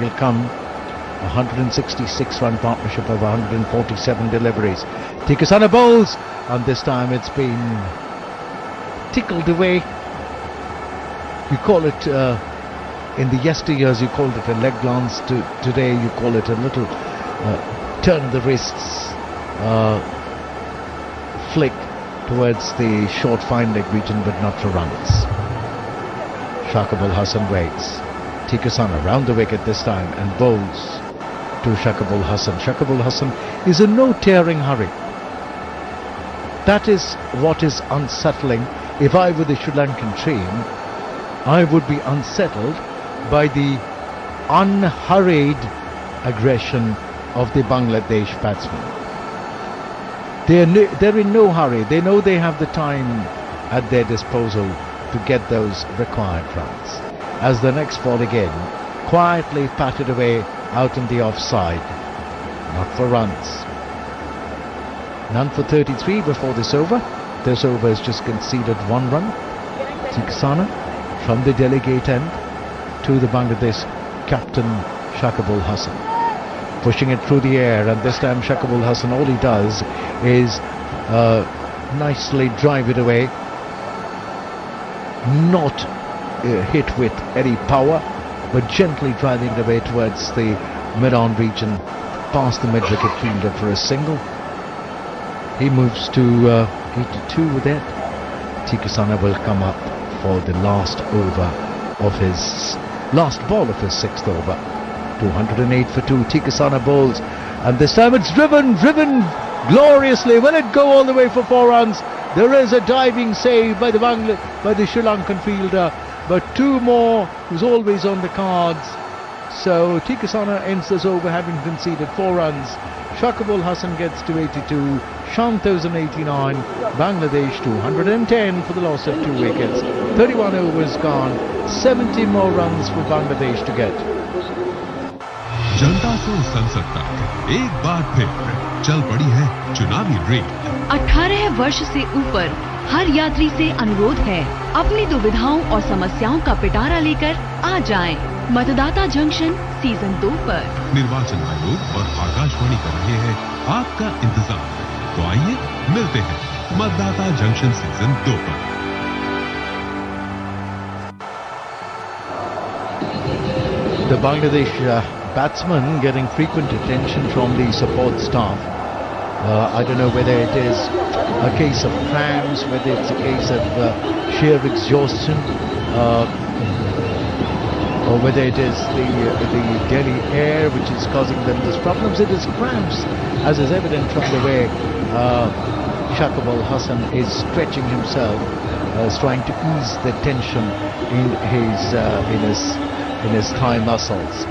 S1: will come. 166 run partnership of 147 deliveries. Tiksana bowls, and this time it's been tickled away. You call it, in the yesteryears you called it a leg glance, today you call it a little turn of the wrists flick towards the short fine leg region, but not for runs. Shakib Al Hasan waits. Tiksana round the wicket this time and bowls to Shakib Al Hasan. Shakib Al Hasan is in no tearing hurry. That is what is unsettling. If I were the Sri Lankan team, I would be unsettled by the unhurried aggression of the Bangladesh batsmen. They're in no hurry. They know they have the time at their disposal to get those required runs. As the next ball again quietly patted away out on the offside, not for runs. None for 33 before this over. This over has just conceded 1 run. Tiksana from the delegate end to the Bangladesh captain Shakib Al Hasan, pushing it through the air, and this time Shakib Al Hasan, all he does is nicely drive it away, not hit with any power, but gently driving it away towards the mid-on region, past the mid-wicket fielder for a single. He moves to 82 with it. Tiksana will come up for the last over of his last ball of his 6th over. 208 for 2. Tiksana bowls, and this time it's driven gloriously. Will it go all the way for 4 runs? There is a diving save by the Sri Lankan fielder, but 2 more was always on the cards. So Tiksana ends this over having conceded 4 runs. Shakib Al Hasan gets to 82, Shanta's on 89, Bangladesh 210 for the loss of 2 wickets. 31 overs gone, 70 more runs for Bangladesh to get.
S5: जनता से संसद तक एक बार फिर चल पड़ी है चुनावी red.
S6: 18 वर्ष से ऊपर हर यात्री से अनुरोध है, अपनी दुविधाओं और समस्याओं का पिटारा लेकर आ जाएं। मतदाता जंक्शन सीजन 2 पर।
S5: निर्वाचन आयोग और आकाशवाणी कर रहे हैं आपका इंतजार। तो आइए मिलते हैं मतदाता जंक्शन सीजन 2 पर।
S1: The Bangladesh batsmen getting frequent attention from the support staff. I don't know whether it is a case of cramps, whether it's a case of sheer exhaustion, or whether it is the Delhi air which is causing them these problems. It is cramps, as is evident from the way Shakib Al Hasan is stretching himself, trying to ease the tension in his thigh muscles.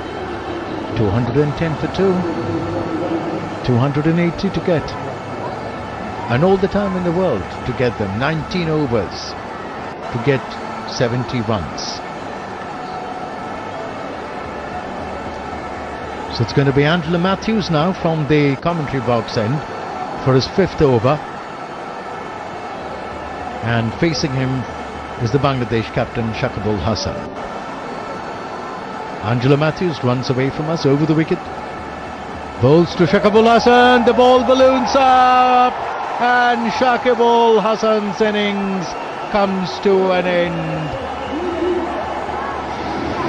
S1: 210 for 2, 280 to get. and all the time in the world to get them. 19 overs to get 70 runs. So it's going to be Angela Matthews now from the commentary box end for his 5th over. And facing him is the Bangladesh captain Shakib Al Hasan. Angela Matthews runs away from us over the wicket. Bowls to Shakib Al Hasan. The ball balloons up. And Shakib Al Hasan's innings comes to an end.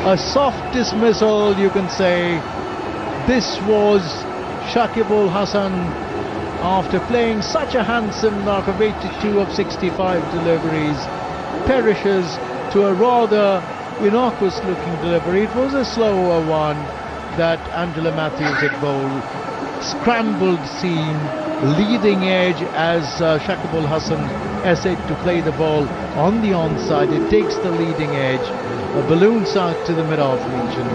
S1: A soft dismissal, you can say. This was Shakib Al Hasan after playing such a handsome knock of 82 of 65 deliveries. Perishes to a rather innocuous looking delivery. It was a slower one that Angela Matthews had bowled. Scrambled seam, leading edge as Shakib Al Hasan essayed to play the ball on the onside. It takes the leading edge, balloons out to the mid-off region,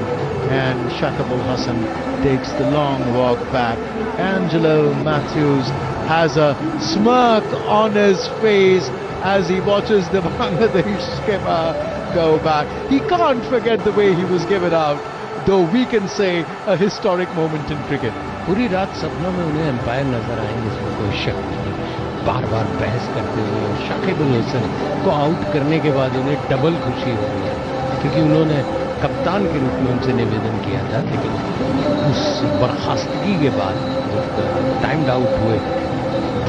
S1: and Shakib Al Hasan takes the long walk back. Angela Matthews has a smirk on his face as he watches the Bangladesh skipper go back. He can't forget the way he was given out, though we can say a historic moment in cricket.
S2: पूरी रात सपनों में उन्हें empire नजर आएंगे, इसमें कोई शक नहीं। बार बार बहस करते हुए और शाकिब अल हसन को आउट करने के बाद उन्हें डबल खुशी हो रही है, क्योंकि उन्होंने कप्तान के रूप में उनसे निवेदन किया था, लेकिन उस बर्खास्तगी के बाद जब टाइम्ड आउट हुए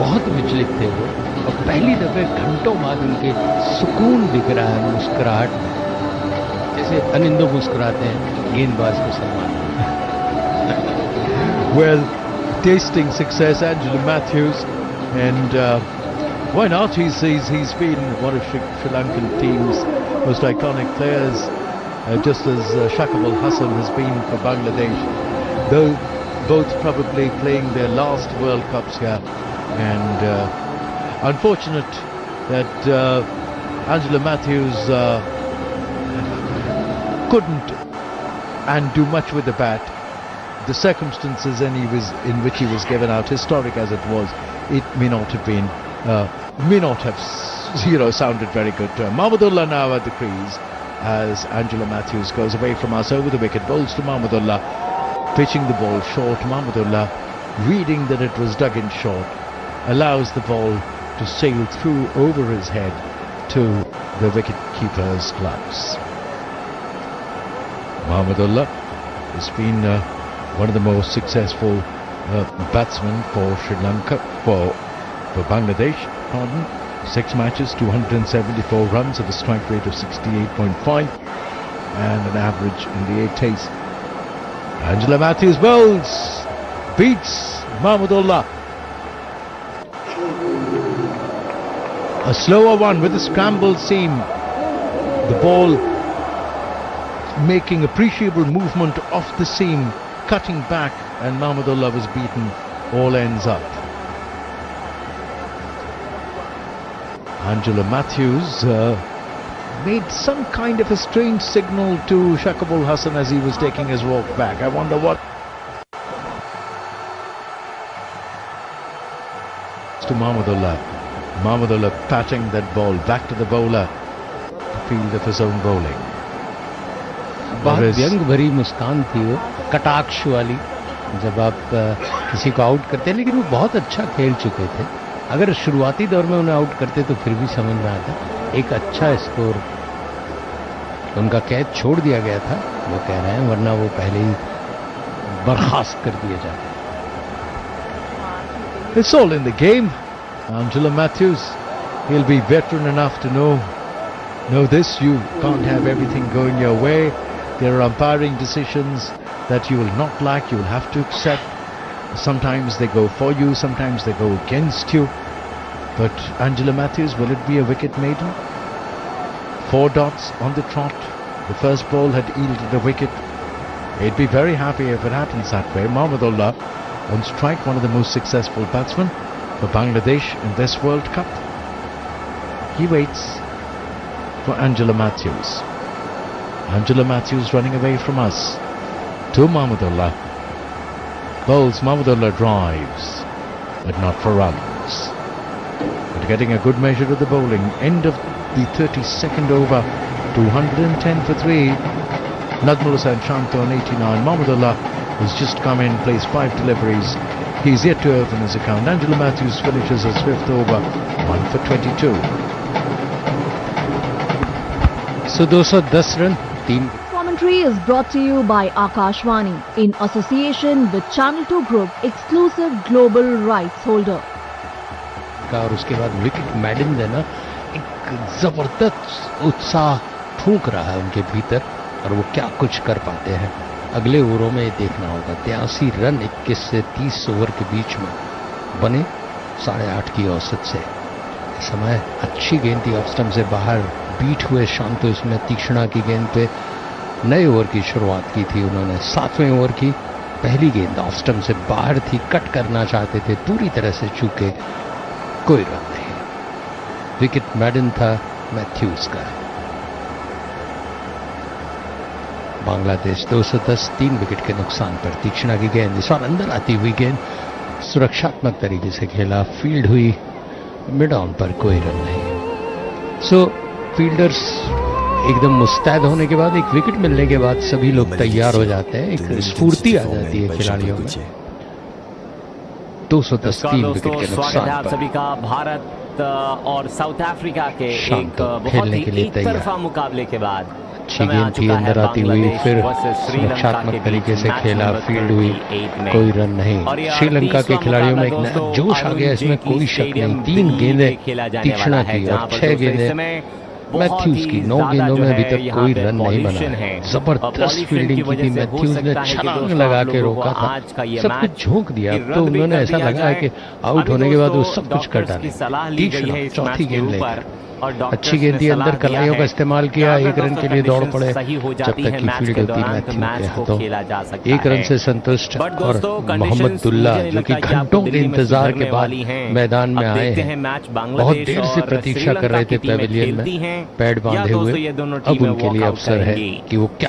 S2: बहुत विचलित थे वो, और पहली दफे घंटों बाद उनके सुकून दिख रहा है मुस्कुराहट में, जैसे अनिंदो मुस्कुराते हैं गेंदबाज को सम्मान।
S1: Well, tasting success, Angela Matthews, and why not? He's been one of Sri Lankan team's most iconic players, just as Shakib Al Hasan has been for Bangladesh. Though both probably playing their last World Cups here, and unfortunate that Angela Matthews couldn't and do much with the bat. The circumstances in which he was given out, historic as it was, it may not have sounded very good to him. Mahmudullah now at the crease as Angela Matthews goes away from us over the wicket, bowls to Mahmudullah, pitching the ball short. Mahmudullah, reading that it was dug in short, allows the ball to sail through over his head to the wicket-keeper's gloves. Mahmudullah has been one of the most successful batsmen for Sri Lanka, for Bangladesh, pardon. 6 matches, 274 runs at a strike rate of 68.5 and an average in the 80s. Angela Matthews bowls, beats Mahmudullah. A slower one with a scrambled seam. The ball making appreciable movement off the seam, cutting back, and Mahmudullah was beaten all ends up. Angela Matthews made some kind of a strange signal to Shakib Al Hasan as he was taking his walk back. I wonder what. To Mahmudullah. Mahmudullah patting that ball back to the bowler, the field of his own bowling.
S2: बहुत व्यंग भरी मुस्कान थी वो, कटाक्ष वाली, जब आप किसी को आउट करते हैं, लेकिन वो बहुत अच्छा खेल चुके थे। अगर शुरुआती दौर में उन्हें आउट करते तो फिर भी समझ में आता, एक अच्छा स्कोर उनका कैद छोड़ दिया गया था, वो कह रहे हैं, वरना वो पहले ही बर्खास्त कर दिया जाता।
S1: It's all in the game. Angela Matthews, he'll be veteran enough to know this. You can't have everything going your way. There are umpiring decisions that you will not like, you will have to accept. Sometimes they go for you, sometimes they go against you. But Angela Matthews, will it be a wicket maiden? 4 dots on the trot. The first ball had yielded a wicket. He'd be very happy if it happens that way. Mahmudullah on strike, one of the most successful batsmen for Bangladesh in this World Cup. He waits for Angela Matthews. Angela Matthews running away from us to Mahmudullah. Bowls, Mahmudullah drives, but not for runs. but getting a good measure of the bowling. End of the 32nd over, 210 for 3. Najmul Hussain Shanto on 89. Mahmudullah has just come in, plays 5 deliveries. He's yet to open his account. Angela Matthews finishes his 5th over, 1 for 22.
S2: So 210 run, 3.
S3: Commentary is brought to you by Akashvani in association with Channel 2 Group, exclusive global rights holder.
S2: और उसके बाद wicket मैडन देना एक जबरदस्त उत्साह फूंक रहा है उनके भीतर, और वो क्या कुछ कर पाते हैं अगले ओवरों में देखना होगा। 83 रन 21 से 30 ओवर के बीच में बने 8.5 की औसत से। इस समय अच्छी गेंद थी, ऑफ स्टंप से बाहर बीट हुए शांतो इसमें तीक्ष्णा की गेंद पे नए ओवर की शुरुआत की थी उन्होंने। 7वें ओवर की पहली गेंद ऑफ स्टंप से बाहर थी, कट करना चाहते थे, पूरी तरह से चूके, कोई रन नहीं। विकेट मैडन था मैथ्यूज का। बांग्लादेश 210, 3 विकेट के नुकसान पर। तीक्ष्णा की गेंद इस बार अंदर आती हुई गेंद, सुरक्षात्मक तरीके से खेला, फील्ड हुई मिड ऑन पर, कोई रन नहीं। सो फील्डर्स एकदम मुस्तैद होने के बाद, एक विकेट मिलने के बाद सभी लोग तैयार हो जाते हैं, एक स्फूर्ति आ जाती है खिलाड़ियों में। 210, 3 विकेट के नुकसान पर।
S7: सभी का भारत और साउथ अफ्रीका के एक बहुत ही एक तरफा मुकाबले के बाद
S2: अच्छी गेंद थी, अंदर आती हुई, फिर सुरक्षात्मक तरीके से खेला, फील्ड हुई, कोई रन नहीं। श्रीलंका के खिलाड़ियों में एक नया जोश आ गया, इसमें कोई शक नहीं। 3 गेंदें तीक्ष्णा की और 6 गेंदें मैथ्यूज की। 9 गेंदों में अभी तक कोई रन नहीं बना। जबरदस्त फील्डिंग की थी, मैथ्यूज ने छलांग लगा के रोका था, सब कुछ झोंक दिया। तो उन्होंने ऐसा लगा है कि आउट होने के बाद वो सब कुछ कर डाले। तीक्ष्णा चौथी गेंद लेकर अच्छी गेंद थी, अंदर कलाइयों का इस्तेमाल किया, 1 रन के लिए दौड़ पड़े, जब तक की फील्ड होती मैथ्यू के हाथों। 1 रन से संतुष्ट और मोहम्मदुल्ला जो कि घंटों के इंतजार के बाद मैदान में आए हैं, बहुत देर से प्रतीक्षा कर रहे थे पेविलियन में पैड बांधे हुए। अब उनके लिए अवसर है कि वो क्या